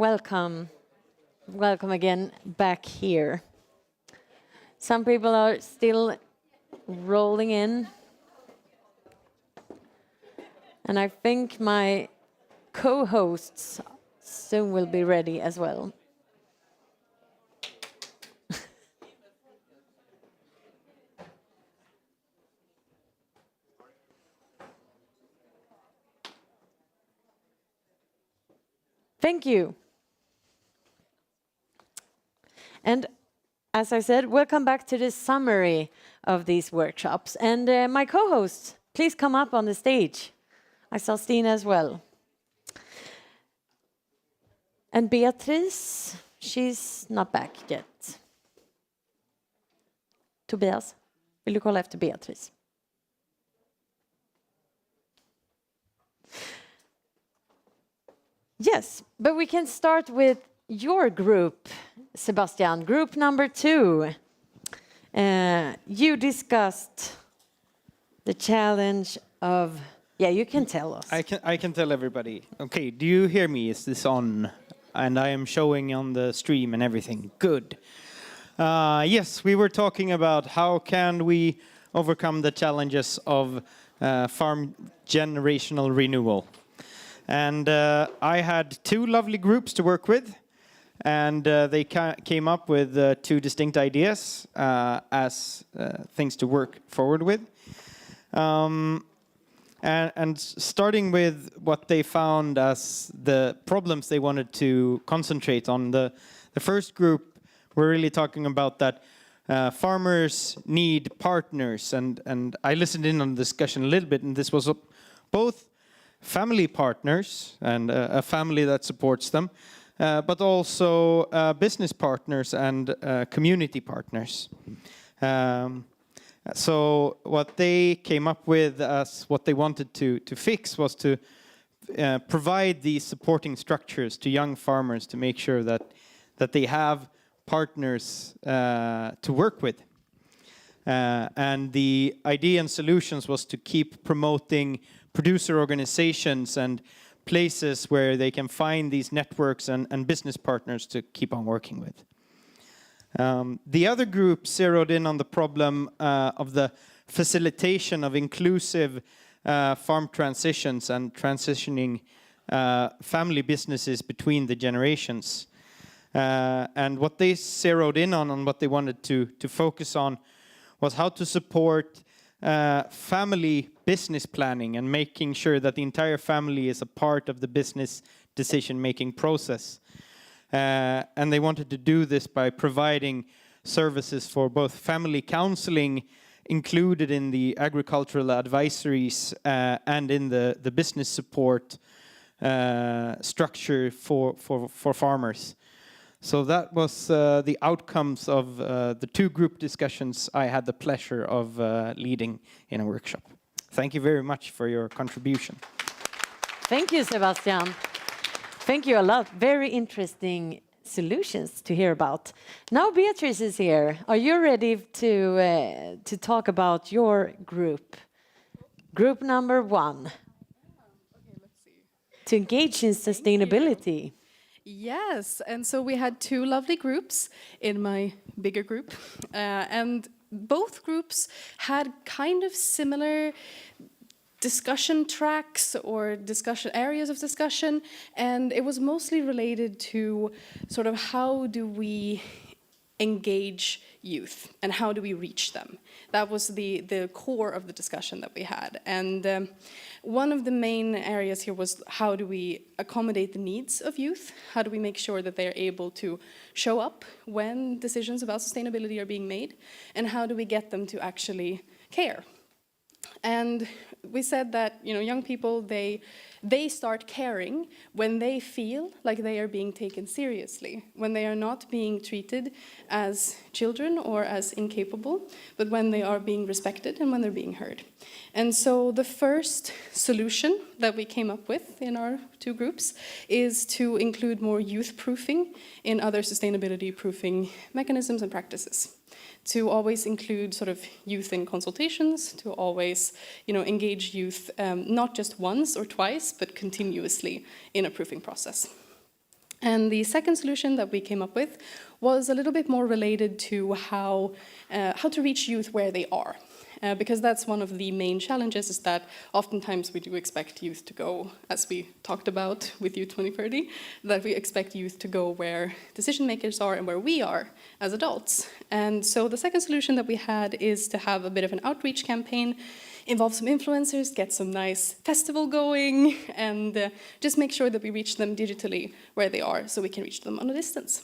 Welcome. Welcome again back here. Some people are still rolling in. And I think my co-hosts soon will be ready as well. Thank you. And as I said, welcome back to the summary of these workshops. And my co-hosts, please come up on the stage. I saw Stina as well. And Beatrice, she's not back yet. Tobias, vill du kolla efter Beatrice? Yes, but we can start with your group, Sebastian, group number 2. You discussed the challenge of, yeah, you can tell us. I can tell everybody. Okay, do you hear me? Is this on? And I am showing on the stream and everything. Good. Yes, we were talking about how can we overcome the challenges of farm generational renewal. And I had 2 lovely groups to work with. And they came up with 2 distinct ideas as things to work forward with. And starting with what they found as the problems they wanted to concentrate on. The first group, we're really talking about that farmers need partners. And I listened in on the discussion a little bit, and this was both family partners and a family that supports them, but also business partners and community partners. So what they came up with as what they wanted to fix was to provide these supporting structures to young farmers to make sure that they have partners to work with. And the idea and solutions was to keep promoting producer organizations and places where they can find these networks and business partners to keep on working with. The other group zeroed in on the problem of the facilitation of inclusive farm transitions and transitioning family businesses between the generations. And what they zeroed in on what they wanted to focus on was how to support family business planning and making sure that the entire family is a part of the business decision-making process. And they wanted to do this by providing services for both family counseling included in the agricultural advisories and in the business support structure for farmers. So that was the outcomes of the 2 group discussions I had the pleasure of leading in a workshop. Thank you very much for your contribution. Thank you, Sebastian. Thank you a lot. Very interesting solutions to hear about. Now Beatrice is here. Are you ready to talk about your group? Group number 1. To engage in sustainability. Yes, and so we had 2 lovely groups in my bigger group, and both groups had kind of similar discussion tracks or discussion areas of discussion, and it was mostly related to sort of how do we engage youth and how do we reach them. That was the core of the discussion that we had. And one of the main areas here was how do we accommodate the needs of youth? How do we make sure that they're able to show up when decisions about sustainability are being made? And how do we get them to actually care? And we said that, you know, young people, they start caring when they feel like they are being taken seriously, when they are not being treated as children or as incapable, but when they are being respected and when they're being heard. And so the first solution that we came up with in our 2 groups is to include more youth proofing in other sustainability proofing mechanisms and practices. To always include sort of youth in consultations, to always, you know, engage youth not just once or twice, but continuously in a proofing process. And the second solution that we came up with was a little bit more related to how to reach youth where they are. Because that's one of the main challenges, is that oftentimes we do expect youth to go, as we talked about with Youth 2030, that we expect youth to go where decision makers are and where we are as adults. And so the second solution that we had is to have a bit of an outreach campaign, involve some influencers, get some nice festival going, and just make sure that we reach them digitally where they are so we can reach them on a distance.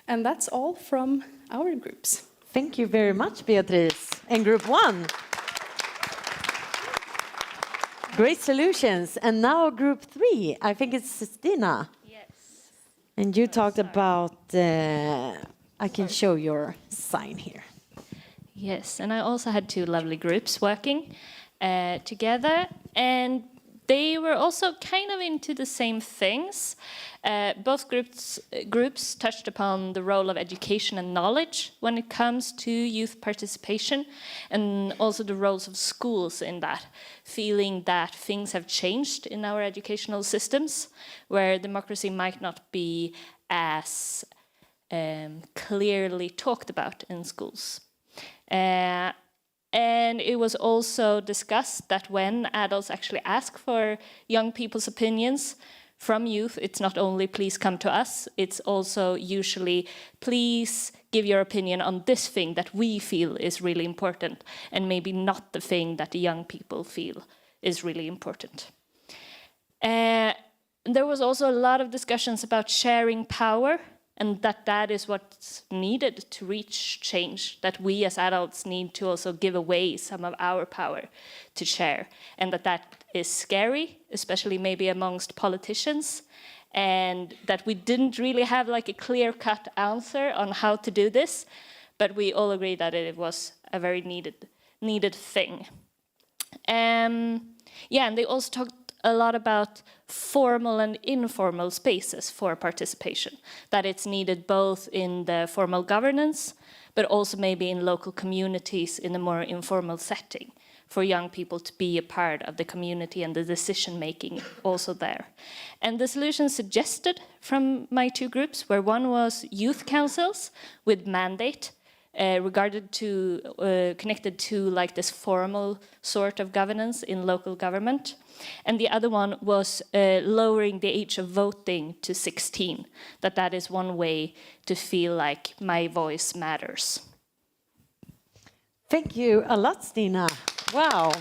And that's all from our groups. Thank you very much, Beatrice. And group 1. Great solutions. And now group 3. I think it's Stina. Yes. And you talked about, I can show your sign here. Yes, and I also had 2 lovely groups working together, and they were also kind of into the same things. Both groups touched upon the role of education and knowledge when it comes to youth participation, and also the roles of schools in that, feeling that things have changed in our educational systems, where democracy might not be as clearly talked about in schools. And it was also discussed that when adults actually ask for young people's opinions from youth, it's not only please come to us, it's also usually please give your opinion on this thing that we feel is really important, and maybe not the thing that the young people feel is really important. There was also a lot of discussions about sharing power, and that is what's needed to reach change, that we as adults need to also give away some of our power to share, and that is scary, especially maybe amongst politicians, and that we didn't really have like a clear-cut answer on how to do this, but we all agree that it was a very needed thing. And they also talked a lot about formal and informal spaces for participation, that it's needed both in the formal governance, but also maybe in local communities in a more informal setting, for young people to be a part of the community and the decision-making also there. And the solutions suggested from my 2 groups, where one was youth councils with mandate, connected to like this formal sort of governance in local government. And the other one was lowering the age of voting to 16, that is one way to feel like my voice matters. Thank you a lot, Stina. Wow.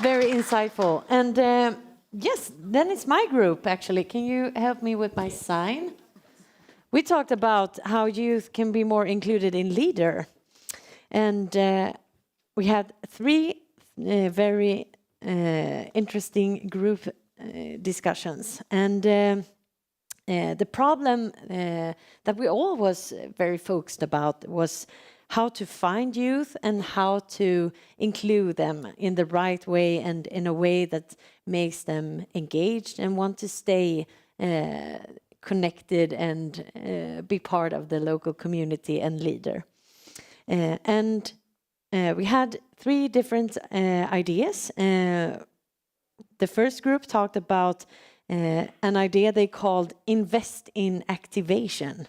Very insightful. And yes, then it's my group, actually. Can you help me with my sign? We talked about how youth can be more included in And we had three very interesting group discussions. And the problem that we all was very focused about was how to find youth and how to include them in the right way and in a way that makes them engaged and want to stay connected and be part of the local community and leader. And we had three different ideas. The first group talked about an idea they called invest in activation.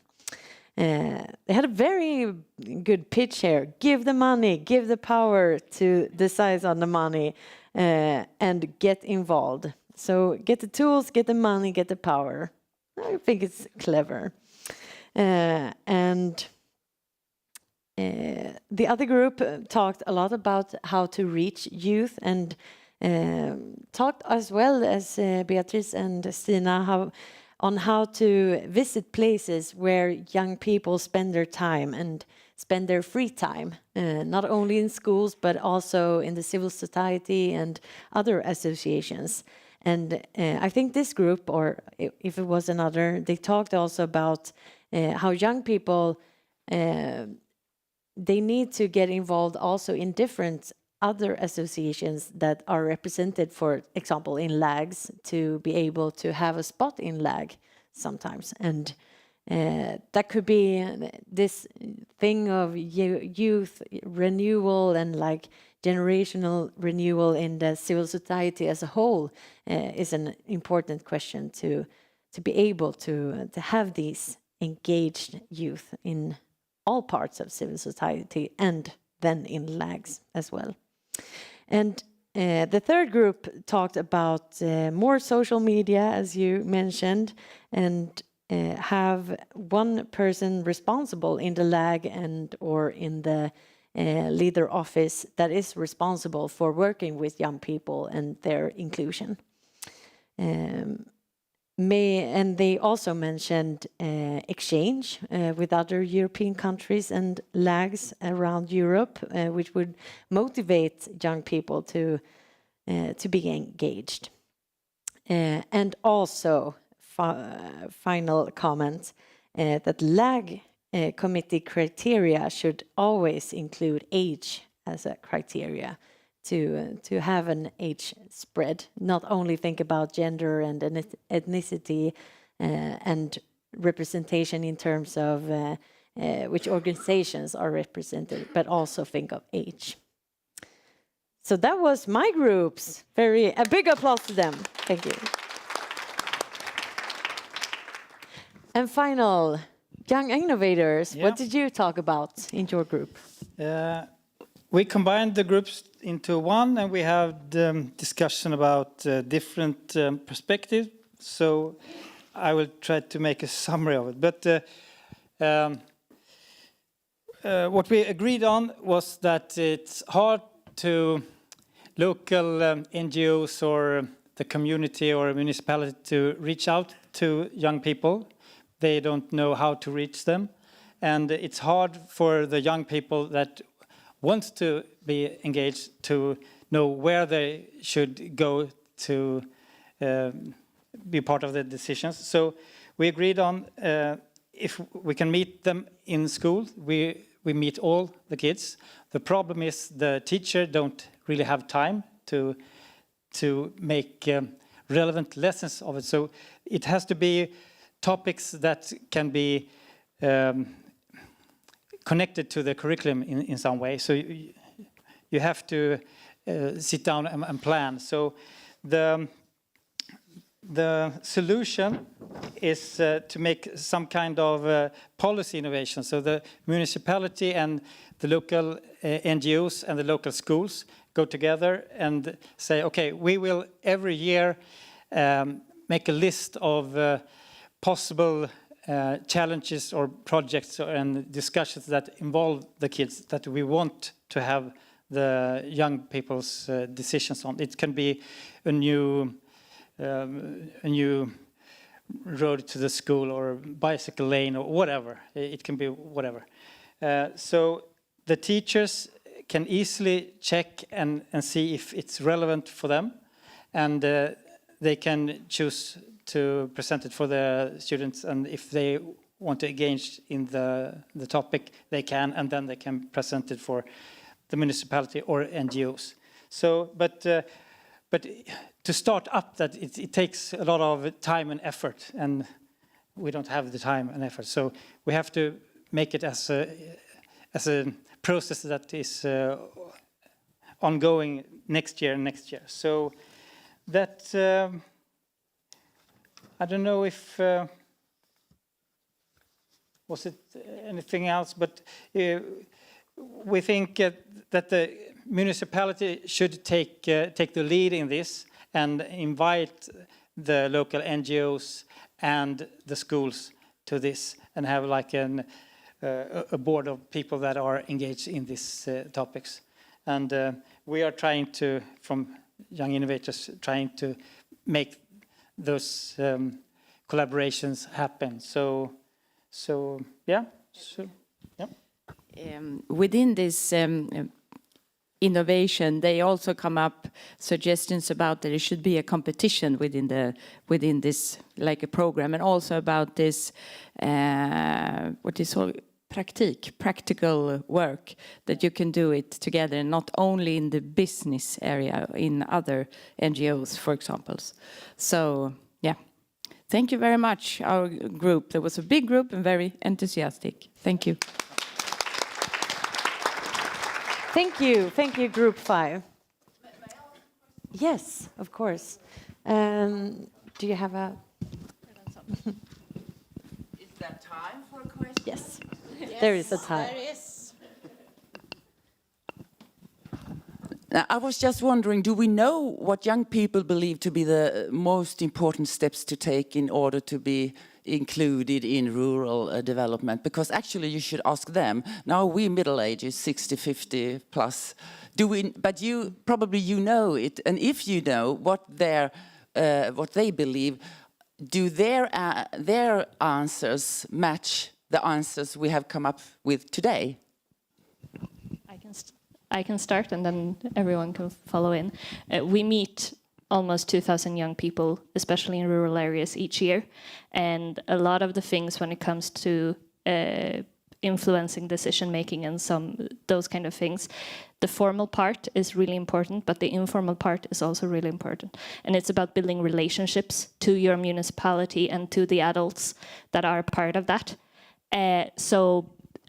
They had a very good pitch here. Give the money, give the power to decide on the money and get involved. So get the tools, get the money, get the power. I think it's clever. And the other group talked a lot about how to reach youth and talked as well as Beatrice and Stina on how to visit places where young people spend their time and spend their free time, not only in schools, but also in the civil society and other associations. And I think this group, or if it was another, they talked also about how young people, they need to get involved also in different other associations that are represented, for example, in LAGs, to be able to have a spot in LAG sometimes. And that could be this thing of youth renewal and like generational renewal in the civil society as a whole is an important question to be able to have these engaged youth in all parts of civil society and then in LAGs as well. And the third group talked about more social media, as you mentioned, and have one person responsible in the LAG and or in the leader office that is responsible for working with young people and their inclusion. And they also mentioned exchange with other European countries and LAGs around Europe, which would motivate young people to be engaged. And also, final comment, that LAG committee criteria should always include age as a criteria to have an age spread, not only think about gender and ethnicity and representation in terms of which organizations are represented, but also think of age. So that was my groups. A big applause to them. Thank you. And final, young innovators, what did you talk about in your group? We combined the groups into one, and we had discussion about different perspectives. So I will try to make a summary of it. But what we agreed on was that it's hard to local NGOs or the community or a municipality to reach out to young people. They don't know how to reach them. And it's hard for the young people that want to be engaged to know where they should go to be part of the decisions. So we agreed on if we can meet them in school, we meet all the kids. The problem is the teacher don't really have time to make relevant lessons of it. So it has to be topics that can be connected to the curriculum in some way. So you have to sit down and plan. So the solution is to make some kind of policy innovation. So the municipality and the local NGOs and the local schools go together and say, okay, we will every year make a list of possible challenges or projects and discussions that involve the kids that we want to have the young people's decisions on. It can be a new road to the school or bicycle lane or whatever. It can be whatever. So the teachers can easily check and see if it's relevant for them, and they can choose to present it for the students, and if they want to engage in the topic, they can, and then they can present it for the municipality or NGOs. So, but to start up that, it takes a lot of time and effort, and we don't have the time and effort. So we have to make it as a process that is ongoing next year and next year. So that, I don't know if, was it anything else, but we think that the municipality should take the lead in this and invite the local NGOs and the schools to this, and have like a board of people that are engaged in these topics. And we are trying to, from Young Innovators, trying to make those collaborations happen. So yeah. Within this innovation, they also come up suggestions about that there should be a competition within this, like a program, and also about this what is called practical work, that you can do it together, not only in the business area, in other NGOs, for example. So yeah, thank you very much, our group. There was a big group and very enthusiastic. Thank you. Thank you, Group 5. Yes, of course. Do you have a... Is there time for a question? Yes, there is a time. There is. Now, I was just wondering, do we know what young people believe to be the most important steps to take in order to be included in rural development? Because actually you should ask them. Now we middle ages, 60, 50 plus. But you probably know it, and if you know what they believe, do their answers match the answers we have come up with today? I can start, and then everyone can follow in. We meet almost 2,000 young people, especially in rural areas, each year. And a lot of the things when it comes to influencing decision-making and those kind of things, the formal part is really important, but the informal part is also really important. And it's about building relationships to your municipality and to the adults that are part of that. So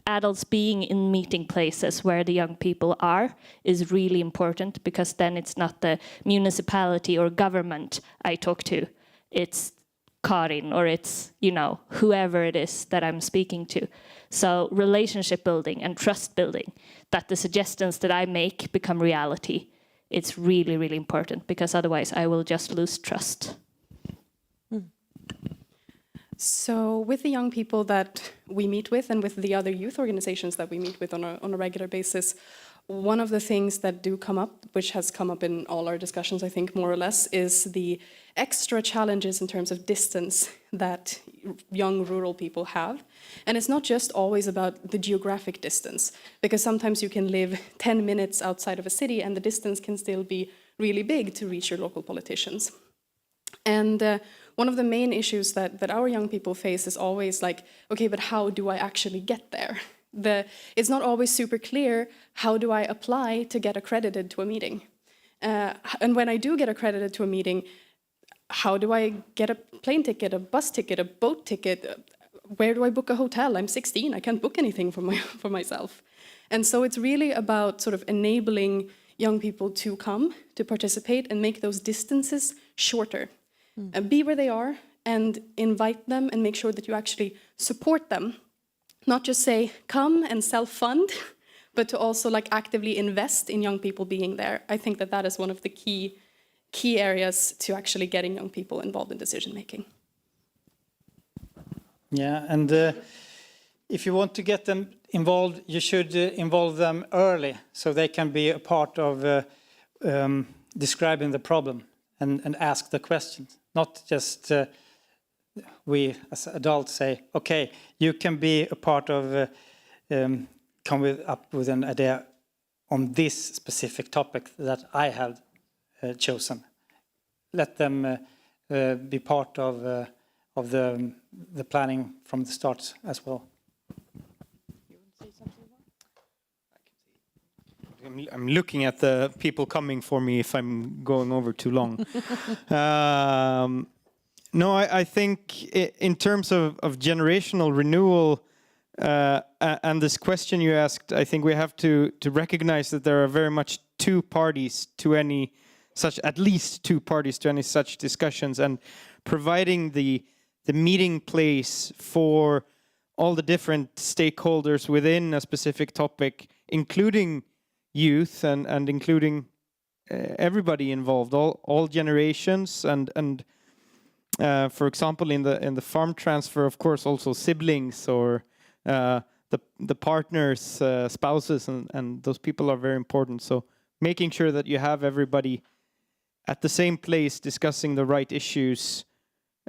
adults being in meeting places where the young people are is really important, because then it's not the municipality or government I talk to, it's Karin, or it's, whoever it is that I'm speaking to. So relationship building and trust building, that the suggestions that I make become reality, it's really, really important, because otherwise I will just lose trust. So with the young people that we meet with, and with the other youth organizations that we meet with on a regular basis, one of the things that do come up, which has come up in all our discussions, I think, more or less, is the extra challenges in terms of distance that young rural people have. And it's not just always about the geographic distance, because sometimes you can live 10 minutes outside of a city and the distance can still be really big to reach your local politicians. And one of the main issues that our young people face is always like, okay, but how do I actually get there? It's not always super clear, how do I apply to get accredited to a meeting? And when I do get accredited to a meeting, how do I get a plane ticket, a bus ticket, a boat ticket? Where do I book a hotel? I'm 16, I can't book anything for myself. And so it's really about sort of enabling young people to come, to participate, and make those distances shorter. And be where they are, and invite them, and make sure that you actually support them. Not just say, come and self-fund, but to also actively invest in young people being there. I think that is one of the key areas to actually getting young people involved in decision making. Yeah, and if you want to get them involved, you should involve them early, so they can be a part of describing the problem and ask the questions. Not just we as adults say, okay, you can be a part of up with an idea on this specific topic that I have chosen. Let them be part of the planning from the start as well. I'm looking at the people coming for me if I'm going over too long. No, I think in terms of generational renewal and this question you asked, I think we have to recognize that there are very much two parties to any such, at least two parties to any such discussions, and providing the meeting place for all the different stakeholders within a specific topic, including youth and including everybody involved, all generations, and for example, in the farm transfer, of course, also siblings or the partners, spouses, and those people are very important. So making sure that you have everybody at the same place discussing the right issues,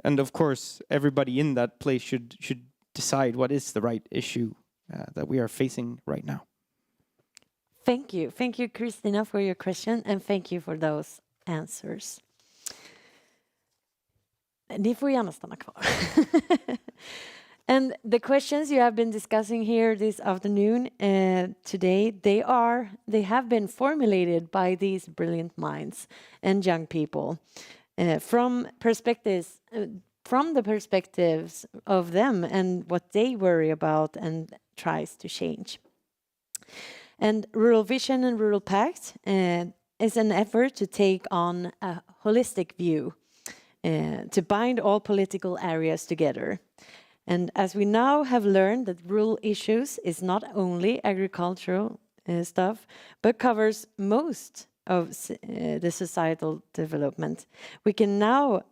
and of course, everybody in that place should decide what is the right issue that we are facing right now. Thank you, Christina, for your question, and thank you for those answers. Ni får gärna stanna kvar. And the questions you have been discussing here this afternoon, today, they have been formulated by these brilliant minds and young people from the perspectives of them and what they worry about and tries to change. And Rural Vision and Rural Pact is an effort to take on a holistic view, to bind all political areas together. And as we now have learned that rural issues is not only agricultural stuff, but covers most of the societal development, we can now,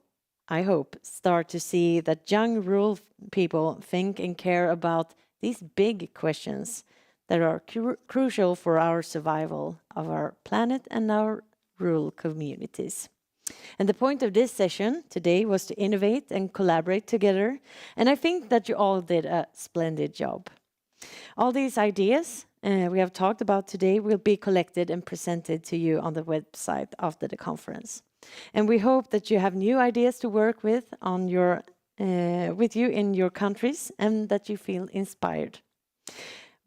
I hope, start to see that young rural people think and care about these big questions that are crucial for our survival of our planet and our rural communities. And the point of this session today was to innovate and collaborate together, and I think that you all did a splendid job. All these ideas we have talked about today will be collected and presented to you on the website after the conference. And we hope that you have new ideas to work with with you in your countries, and that you feel inspired.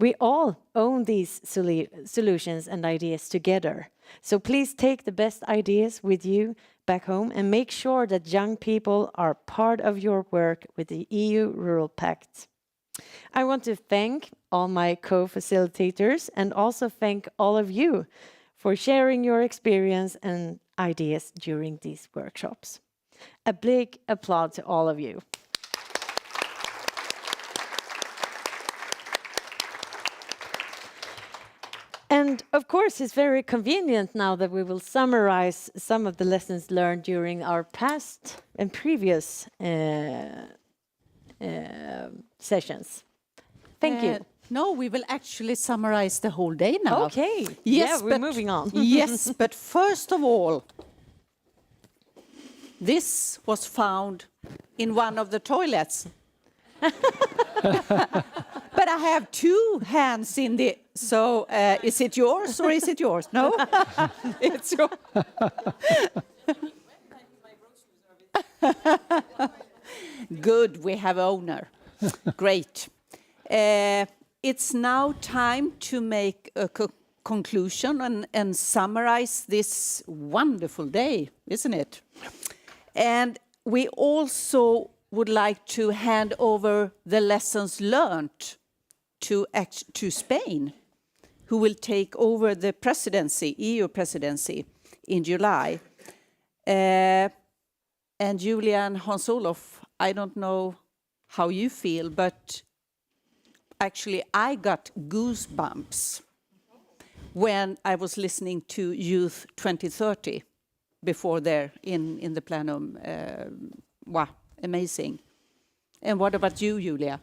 We all own these solutions and ideas together. So please take the best ideas with you back home and make sure that young people are part of your work with the EU Rural Pact. I want to thank all my co-facilitators and also thank all of you for sharing your experience and ideas during these workshops. A big applause to all of you. And of course, it's very convenient now that we will summarize some of the lessons learned during our past and previous sessions. Thank you. No, we will actually summarize the whole day now. Okay. Yes, yeah, we're moving on. Yes, but first of all, this was found in one of the toilets. But I have two hands in the... So, is it yours or is it yours? No? It's yours. Good, we have owner. Great. It's now time to make a conclusion and summarize this wonderful day, isn't it? And we also would like to hand over the lessons learned to Spain, who will take over the presidency, EU presidency, in July. And Julia and Hans-Olof, I don't know how you feel, but actually I got goosebumps when I was listening to Youth 2030 before there in the plenum. Wow, amazing. And what about you, Julia?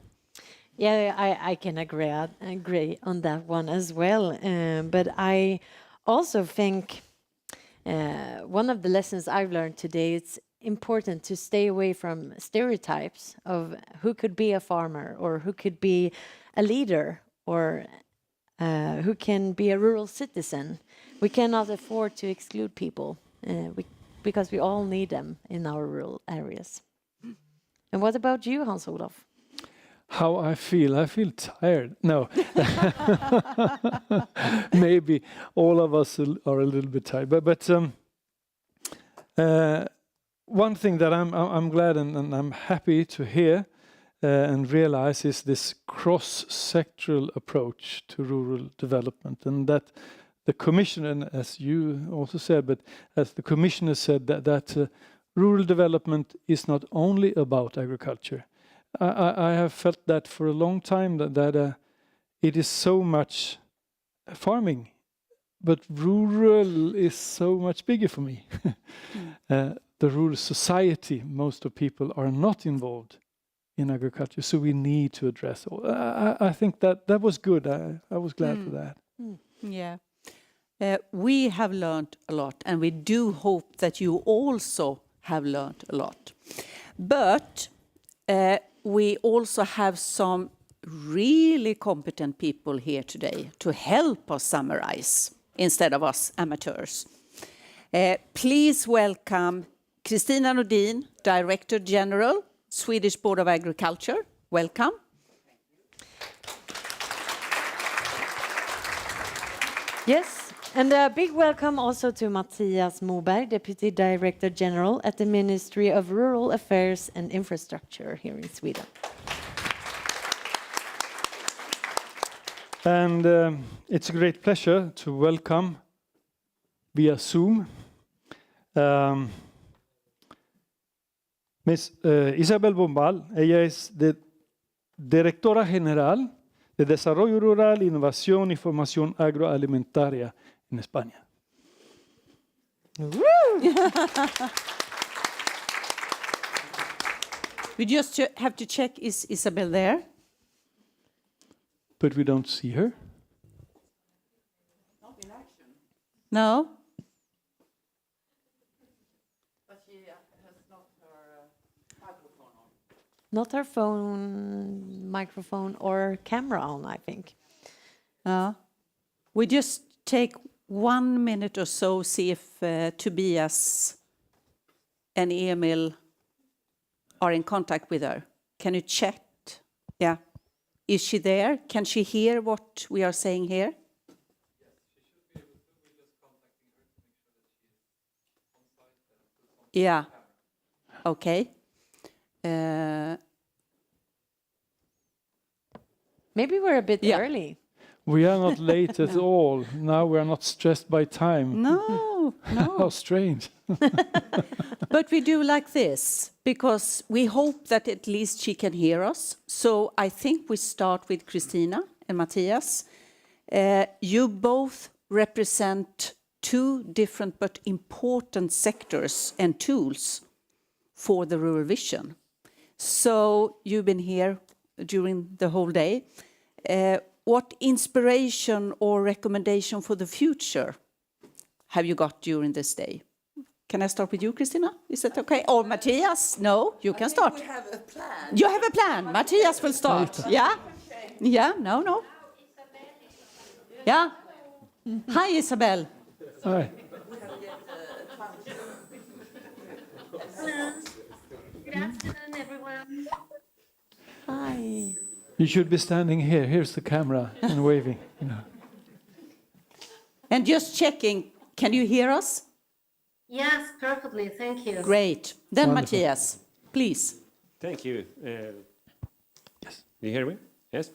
Yeah, I can agree on that one as well. But I also think one of the lessons I've learned today, it's important to stay away from stereotypes of who could be a farmer or who could be a leader or who can be a rural citizen. We cannot afford to exclude people because we all need them in our rural areas. And what about you, Hans-Olof? How I feel tired. No. Maybe all of us are a little bit tired. But one thing that I'm glad and I'm happy to hear and realize is this cross-sectoral approach to rural development, and that the Commissioner, and as you also said, but as the Commissioner said, that rural development is not only about agriculture. I have felt that for a long time, that it is so much farming, but rural is so much bigger for me. The rural society, most of people are not involved in agriculture, so we need to address all. I think that was good. I was glad for that. Yeah. We have learned a lot, and we do hope that you also have learned a lot. But we also have some really competent people here today to help us summarize instead of us amateurs. Please welcome Kristina Nordin, Director General, Swedish Board of Agriculture. Welcome. Yes, and a big welcome also to Mattias Moberg, Deputy Director General at the Ministry of Rural Affairs and Infrastructure here in Sweden. And it's a great pleasure to welcome via Zoom Ms. Isabel Bombal. Ella es Directora General de Desarrollo Rural, Innovación y Formación Agroalimentaria en España. We just have to check, is Isabel there? But we don't see her. No? But she has not her microphone on. Not her phone, microphone or camera on, I think. We just take 1 minute or so, see if Tobias and Emil are in contact with her. Can you check? Yeah. Is she there? Can she hear what we are saying here? Yeah. Okay. Maybe we're a bit early. We are not late at all. Now we are not stressed by time. No. How strange. But we do like this because we hope that at least she can hear us. So I think we start with Kristina and Mattias. You both represent two different but important sectors and tools for the rural vision. So you've been here during the whole day. What inspiration or recommendation for the future have you got during this day? Can I start with you, Kristina? Is that okay? Or Mattias? No, you can start. We have a plan. You have a plan. Mattias will start. Yeah? Yeah? No? Yeah? Hi, Isabel. Hi. Hello. Good afternoon, everyone. Hi. You should be standing here. Here's the camera and waving. And just checking, can you hear us? Yes, perfectly. Thank you. Great. Then Wonderful. Mattias, please. Thank you. Yes. You hear me? Yes?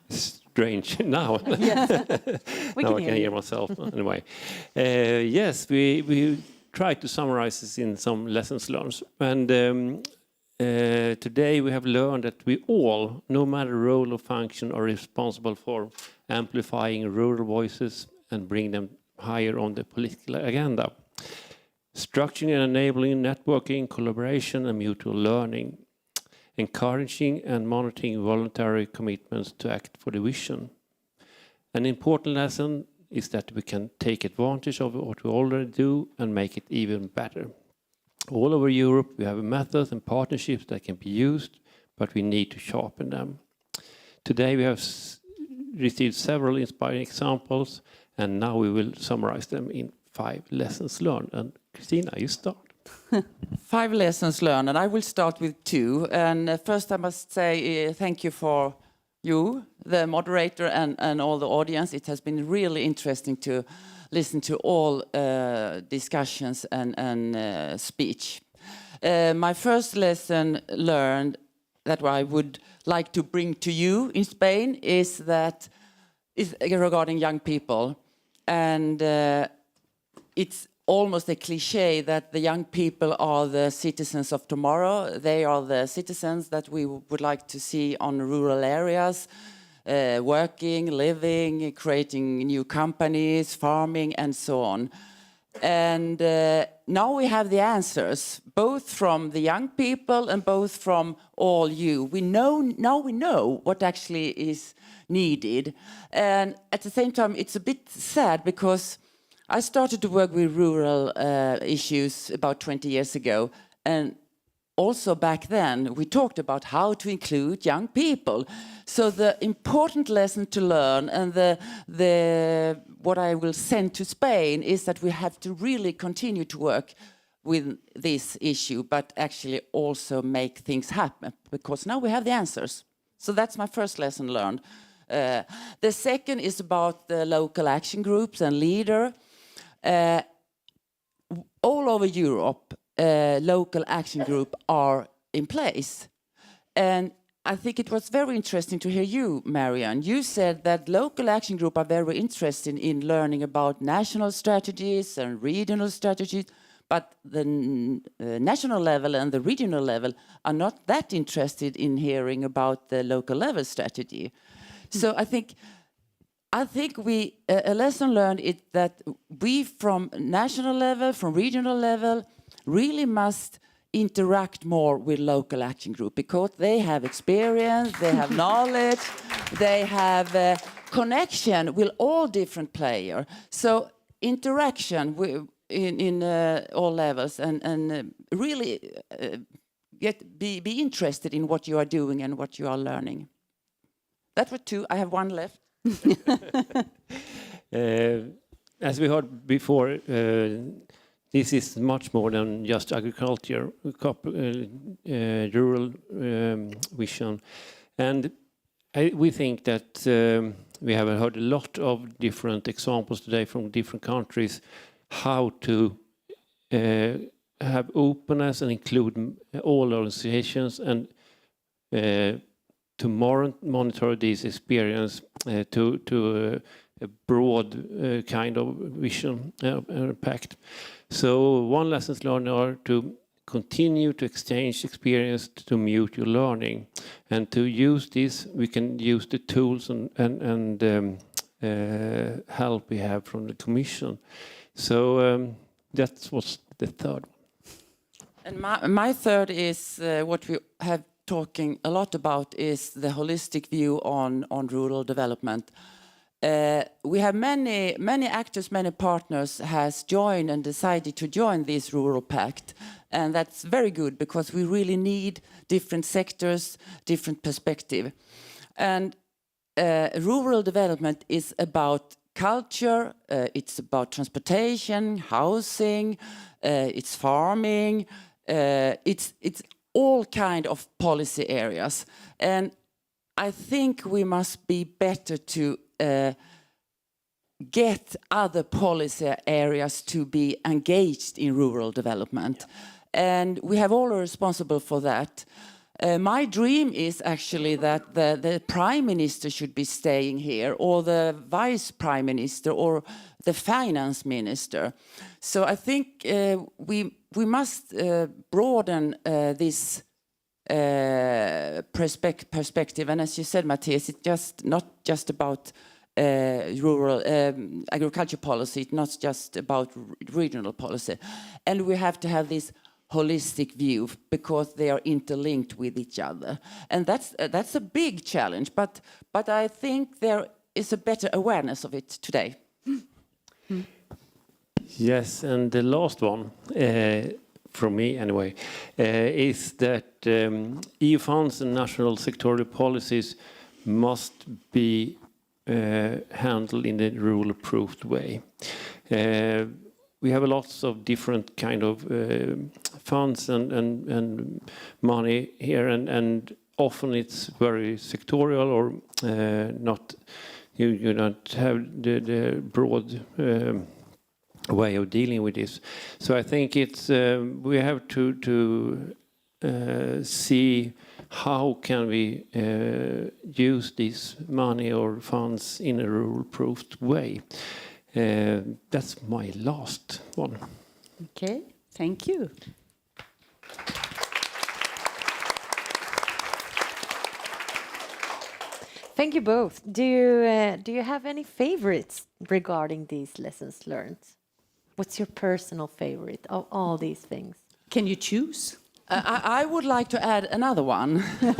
Strange now. Yes. Now I can hear myself anyway. Yes, we tried to summarize this in some lessons learned. And today we have learned that we all, no matter role or function, are responsible for amplifying rural voices and bring them higher on the political agenda. Structuring and enabling networking, collaboration and mutual learning. Encouraging and monitoring voluntary commitments to act for the vision. An important lesson is that we can take advantage of what we already do and make it even better. All over Europe we have methods and partnerships that can be used, but we need to sharpen them. today we have received several inspiring examples, and now we will summarize them in 5 lessons learned. And Christina, you start. 5 lessons learned, and I will start with 2. And first I must say thank you for you, the moderator, and all the audience. It has been really interesting to listen to all discussions and speech. My first lesson learned that I would like to bring to you in Spain is regarding young people. And it's almost a cliche that the young people are the citizens of tomorrow. They are the citizens that we would like to see on rural areas, working, living, creating new companies, farming, and so on. And now we have the answers, both from the young people and both from all you. Now we know what actually is needed. And at the same time, it's a bit sad because I started to work with rural issues about 20 years ago. And also back then, we talked about how to include young people. So the important lesson to learn and what I will send to Spain is that we have to really continue to work with this issue, but actually also make things happen, because now we have the answers. So that's my first lesson learned. The second is about the local action groups and leader. All over Europe, local action groups are in place. And I think it was very interesting to hear you, Marianne. You said that local action groups are very interested in learning about national strategies and regional strategies, but the national level and the regional level are not that interested in hearing about the local level strategy. So I think a lesson learned is that we from national level, from regional level, really must interact more with local action group, because they have experience, they have knowledge, they have connection with all different players. So interaction in all levels and really be interested in what you are doing and what you are learning. That were 2. I have 1 left. As we heard before, this is much more than just agriculture, rural vision. And we think that we have heard a lot of different examples today from different countries, how to have openness and include all organizations, and to monitor this experience to a broad kind of vision pact. So one lesson learned are to continue to exchange experience to mutual learning, and to use this we can use the tools and help we have from the Commission. So that was the third one. And my third is what we have talking a lot about is the holistic view on rural development. We have many actors, many partners has joined and decided to join this Rural Pact, and that's very good because we really need different sectors, different perspective. And rural development is about culture, it's about transportation, housing, it's farming, it's all kind of policy areas. And I think we must be better to get other policy areas to be engaged in rural development. And we have all are responsible for that. My dream is actually that the Prime Minister should be staying here, or the Vice Prime Minister, or the Finance Minister. So I think we must broaden this perspective. And as you said, Matthias, it's just not just about rural agriculture policy, it's not just about regional policy. And we have to have this holistic view because they are interlinked with each other. And that's a big challenge, but I think there is a better awareness of it today. Yes, and the last one, from me anyway, is that EU funds and national sectorial policies must be handled in a rule-approved way. We have lots of different kind of funds and money here, and often it's very sectorial or not. You don't have the broad way of dealing with this. So I think it's we have to see how can we use this money or funds in a rule-approved way. That's my last one. Okay, thank you. Thank you both. Do you have any favorites regarding these lessons learned? What's your personal favorite of all these things? Can you choose? I would like to add another one. You're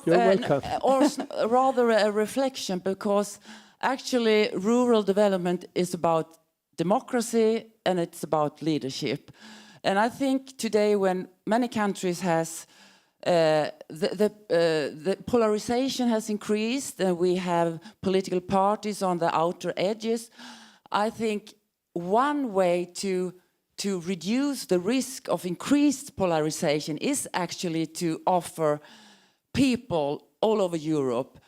welcome. Or rather a reflection, because actually rural development is about democracy and it's about leadership. And I think today, when many countries has the polarization has increased and we have political parties on the outer edges, I think one way to reduce the risk of increased polarization is actually to offer people all over Europe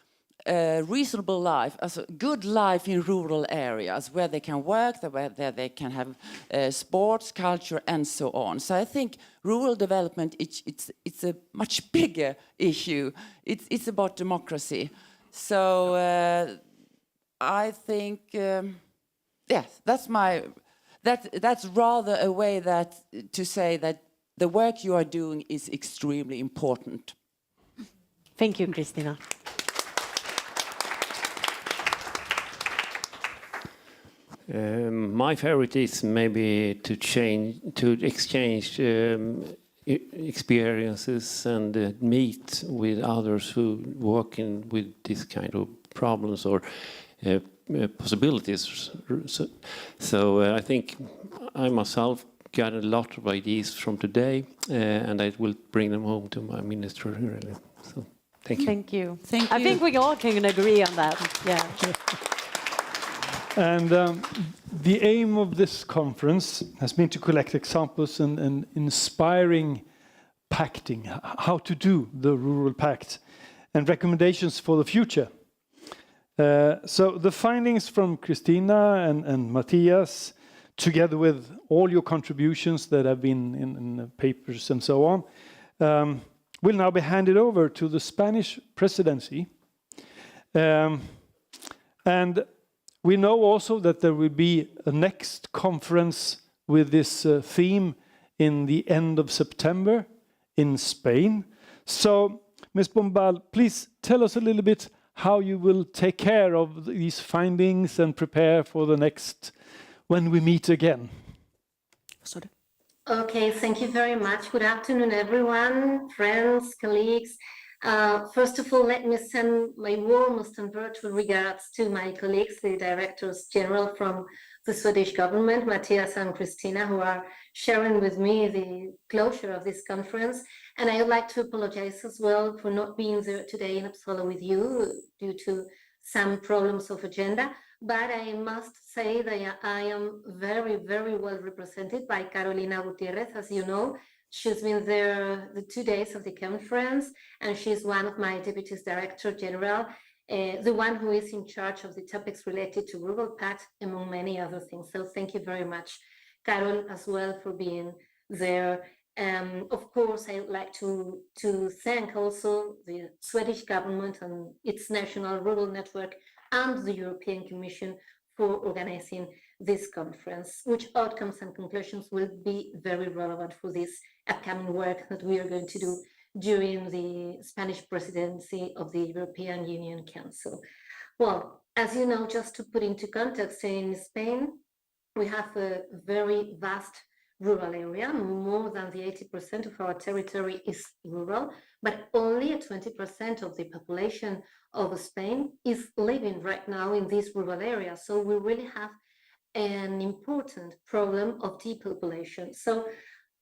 a reasonable life, a good life in rural areas where they can work, where they can have sports, culture, and so on. So I think rural development, it's a much bigger issue. It's about democracy. So I think, yes, that's rather a way to say that the work you are doing is extremely important. Thank you, Kristina. My favorite is maybe to exchange experiences and meet with others who working with this kind of problems or possibilities. So I think I myself got a lot of ideas from today, and I will bring them home to my minister. Really. So thank you. Thank you. Thank you. I think we all can agree on that. Yeah. And the aim of this conference has been to collect examples and inspiring pacting, how to do the Rural Pact, and recommendations for the future. So the findings from Kristina and Matthias, together with all your contributions that have been in the papers and so on, will now be handed over to the Spanish presidency. And we know also that there will be a next conference with this theme in the end of September in Spain. So, Ms. Bombal, please tell us a little bit how you will take care of these findings and prepare for the next, when we meet again. Sorry. Okay, thank you very much. Good afternoon, everyone, friends, colleagues. First of all, let me send my warmest and virtual regards to my colleagues, the Directors General from the Swedish government, Matthias and Kristina, who are sharing with me the closure of this conference. And I would like to apologize as well for not being there today in Uppsala with you due to some problems of agenda. But I must say that I am very, very well represented by Carolina Gutierrez, as you know. She's been there the 2 days of the conference, and she's one of my deputies director general, the one who is in charge of the topics related to Rural Pact, among many other things. So thank you very much, Carol, as well, for being there. Of course, I would like to thank also the Swedish government and its National Rural Network and the European Commission for organizing this conference, which outcomes and conclusions will be very relevant for this upcoming work that we are going to do during the Spanish presidency of the European Union Council. Well, as you know, just to put into context, in Spain, we have a very vast rural area. More than the 80% of our territory is rural, but only 20% of the population of Spain is living right now in these rural areas. So we really have an important problem of depopulation. So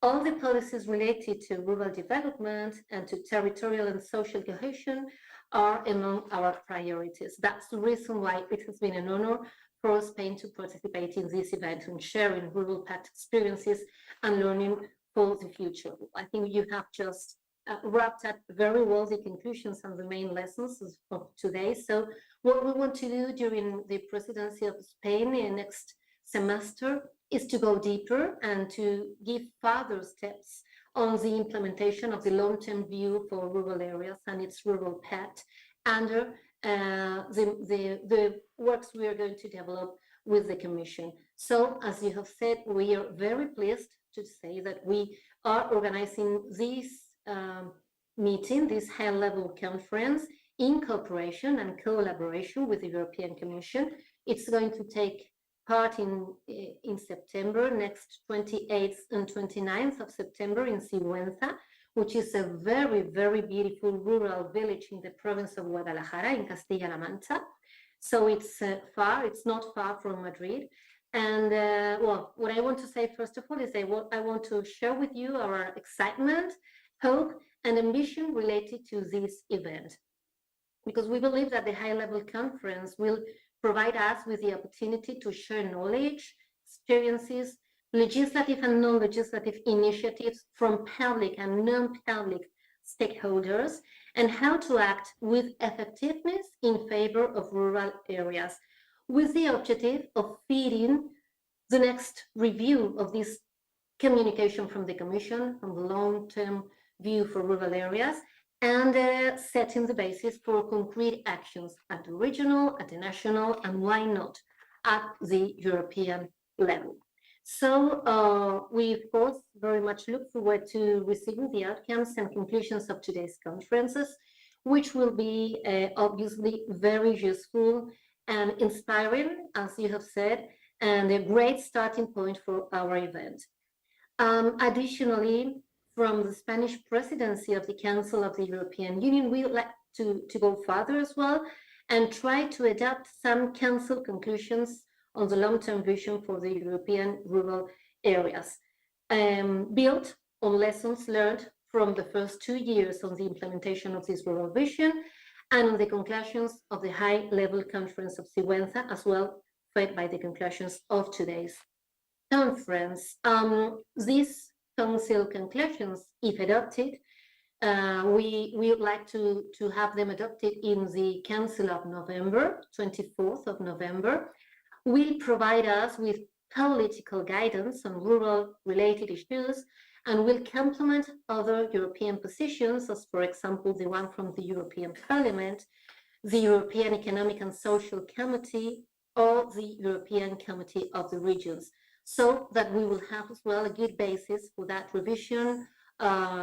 all the policies related to rural development and to territorial and social cohesion are among our priorities. That's the reason why it has been an honor for Spain to participate in this event and sharing Rural Pact experiences and learning for the future. I think you have just wrapped up very well the conclusions and the main lessons of today. So what we want to do during the presidency of Spain in next semester is to go deeper and to give further steps on the implementation of the long-term view for rural areas and its Rural Pact under the works we are going to develop with the Commission. So, as you have said, we are very pleased to say that we are organizing this meeting, this high-level conference, in cooperation and collaboration with the European Commission. It's going to take part in September, next 28th and 29th of September in Sigüenza, which is a very, very beautiful rural village in the province of Guadalajara in Castilla-La Mancha. So it's it's not far from Madrid. And well, what I want to say first of all is I want to share with you our excitement, hope, and ambition related to this event. Because we believe that the high-level conference will provide us with the opportunity to share knowledge, experiences, legislative and non-legislative initiatives from public and non-public stakeholders, and how to act with effectiveness in favor of rural areas, with the objective of feeding the next review of this communication from the Commission on the long-term view for rural areas, and setting the basis for concrete actions at the regional, at the national, and why not at the European level. So we, of course, very much look forward to receiving the outcomes and conclusions of today's conferences, which will be obviously very useful and inspiring, as you have said, and a great starting point for our event. Additionally, from the Spanish presidency of the Council of the European Union, we would like to go further as well and try to adapt some Council conclusions on the long-term vision for the European rural areas, built on lessons learned from the first 2 years on the implementation of this rural vision and on the conclusions of the high-level conference of Sigüenza, as well fed by the conclusions of today's conference. These Council conclusions, if adopted, we would like to have them adopted in the Council of November, 24th of November, will provide us with political guidance on rural-related issues and will complement other European positions, as for example, the one from the European Parliament, the European Economic and Social Committee, or the European Committee of the Regions, so that we will have as well a good basis for that revision,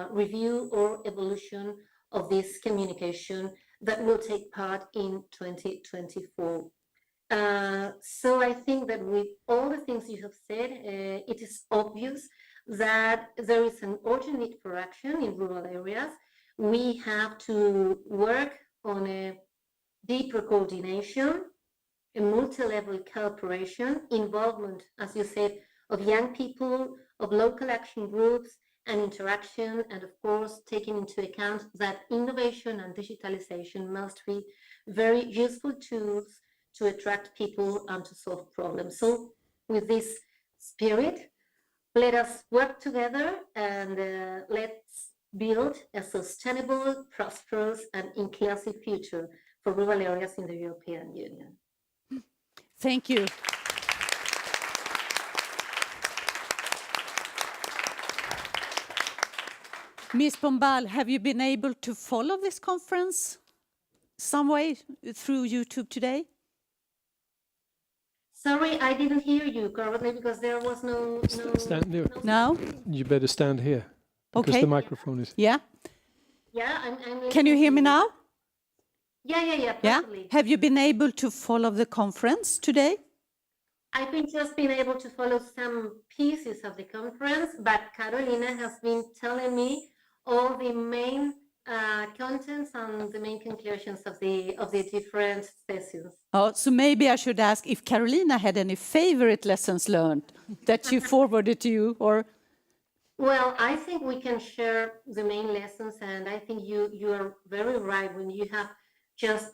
review, or evolution of this communication that will take part in 2024. So I think that with all the things you have said, it is obvious that there is an urgent need for action in rural areas. We have to work on a deeper coordination, a multi-level cooperation, involvement, as you said, of young people, of local action groups, and interaction, and of course, taking into account that innovation and digitalization must be very useful tools to attract people and to solve problems. So with this spirit, let us work together and let's build a sustainable, prosperous, and inclusive future for rural areas in the European Union. Thank you. Ms. Bombal, have you been able to follow this conference some way through YouTube today? Sorry, I didn't hear you currently because there was no... Stand there. No? You better stand here. Because Okay. the microphone is... Yeah? Yeah, I'm Can you hear me now? Yeah, Yeah? perfectly. Have you been able to follow the conference today? I've just been able to follow some pieces of the conference, but Carolina has been telling me all the main contents and the main conclusions of the different sessions. Oh, so maybe I should ask if Carolina had any favorite lessons learned that she forwarded to you, or... Well, I think we can share the main lessons, and I think you are very right when you have just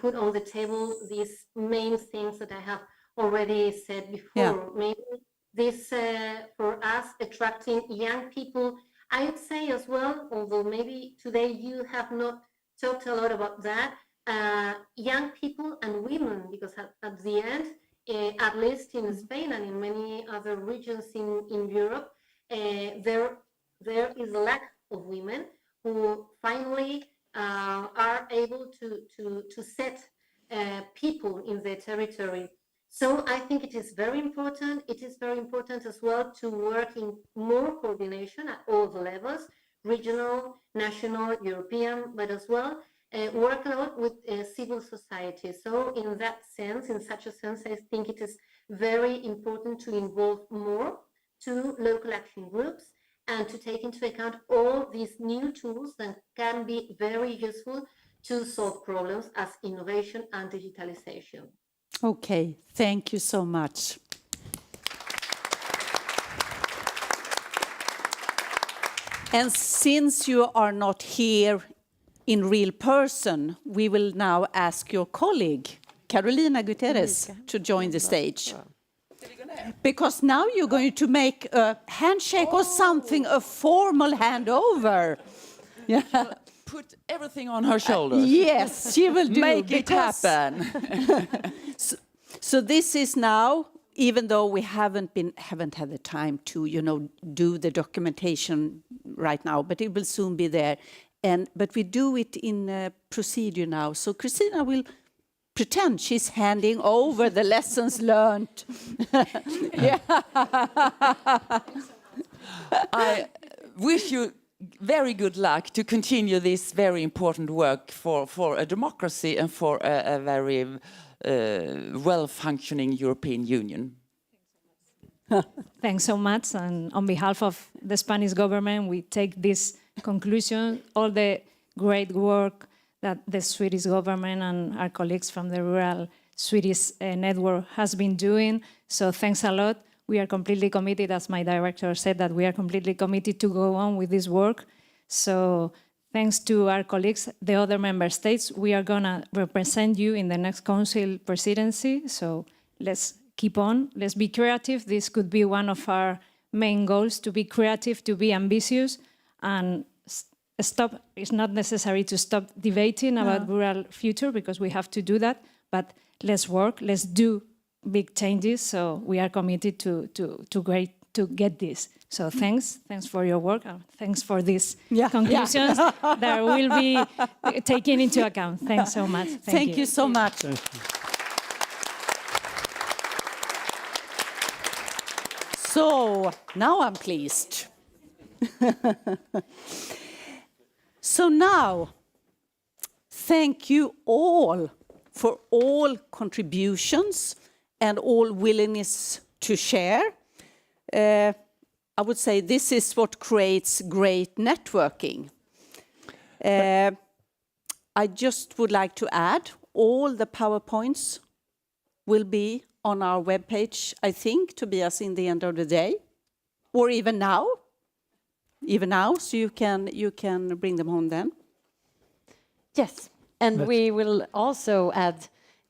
put on the table these main things that I have already said before. Maybe this, for us, attracting young people, I would say as well, although maybe today you have not talked a lot about that, young people and women, because at the end, at least in Spain and in many other regions in Europe, there is a lack of women who finally are able to set people in their territory. So I think it is very important. It is very important as well to work in more coordination at all the levels, regional, national, European, but as well work a lot with civil society. So in that sense, in such a sense, I think it is very important to involve more to local action groups and to take into account all these new tools that can be very useful to solve problems as innovation and digitalization. Okay, thank you so much. And since you are not here in real person, we will now ask your colleague, Carolina Guterres, to join the stage. Because now you're going to make a handshake or something, a formal handover. Yeah. Put everything on her shoulders. Yes, she will do. Make it happen. So this is now, even though we haven't had the time to, do the documentation right now, but it will soon be there. But we do it in procedure now. So Christina will pretend she's handing over the lessons learned. Yeah. I wish you very good luck to continue this very important work for a democracy and for a very well-functioning European Union. Thanks so much. And on behalf of the Spanish government, we take this conclusion, all the great work that the Swedish government and our colleagues from the Rural Swedish Network has been doing. So thanks a lot. We are completely committed, as my director said, that we are completely committed to go on with this work. So thanks to our colleagues, the other member states, we are going to represent you in the next council presidency. So let's keep on. Let's be creative. This could be one of our main goals, to be creative, to be ambitious, and stop. It's not necessary to stop debating about rural future, because we have to do that, but let's work, let's do big changes. So we are committed to get this. So thanks for your work. Thanks for these conclusions that will be taken into account. Thanks so much. Thank you so much. Thank you. So now I'm pleased. So now, thank you all for all contributions and all willingness to share. I would say this is what creates great networking. I just would like to add, all the PowerPoints will be on our webpage, I think, Tobias, in the end of the day, or even now, so you can bring them home then. Yes, and we will also add,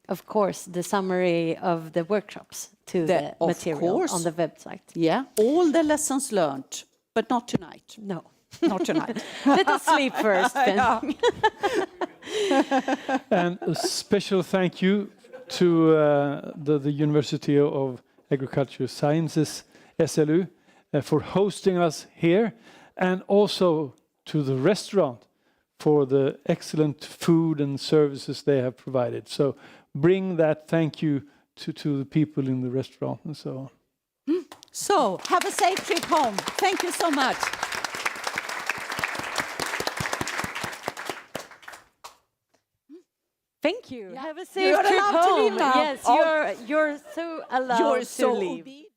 of course, the summary of the workshops to the material on the website. Yeah, all the lessons learned, but not tonight. No. Not tonight. Let us sleep first. Then. And a special thank you to the University of Agricultural Sciences, SLU, for hosting us here, and also to the restaurant for the excellent food and services they have provided. So bring that thank you to the people in the restaurant and so on. So have a safe trip home. Thank you so much. Thank you. Have a safe trip home. Yes, you're so allowed to leave.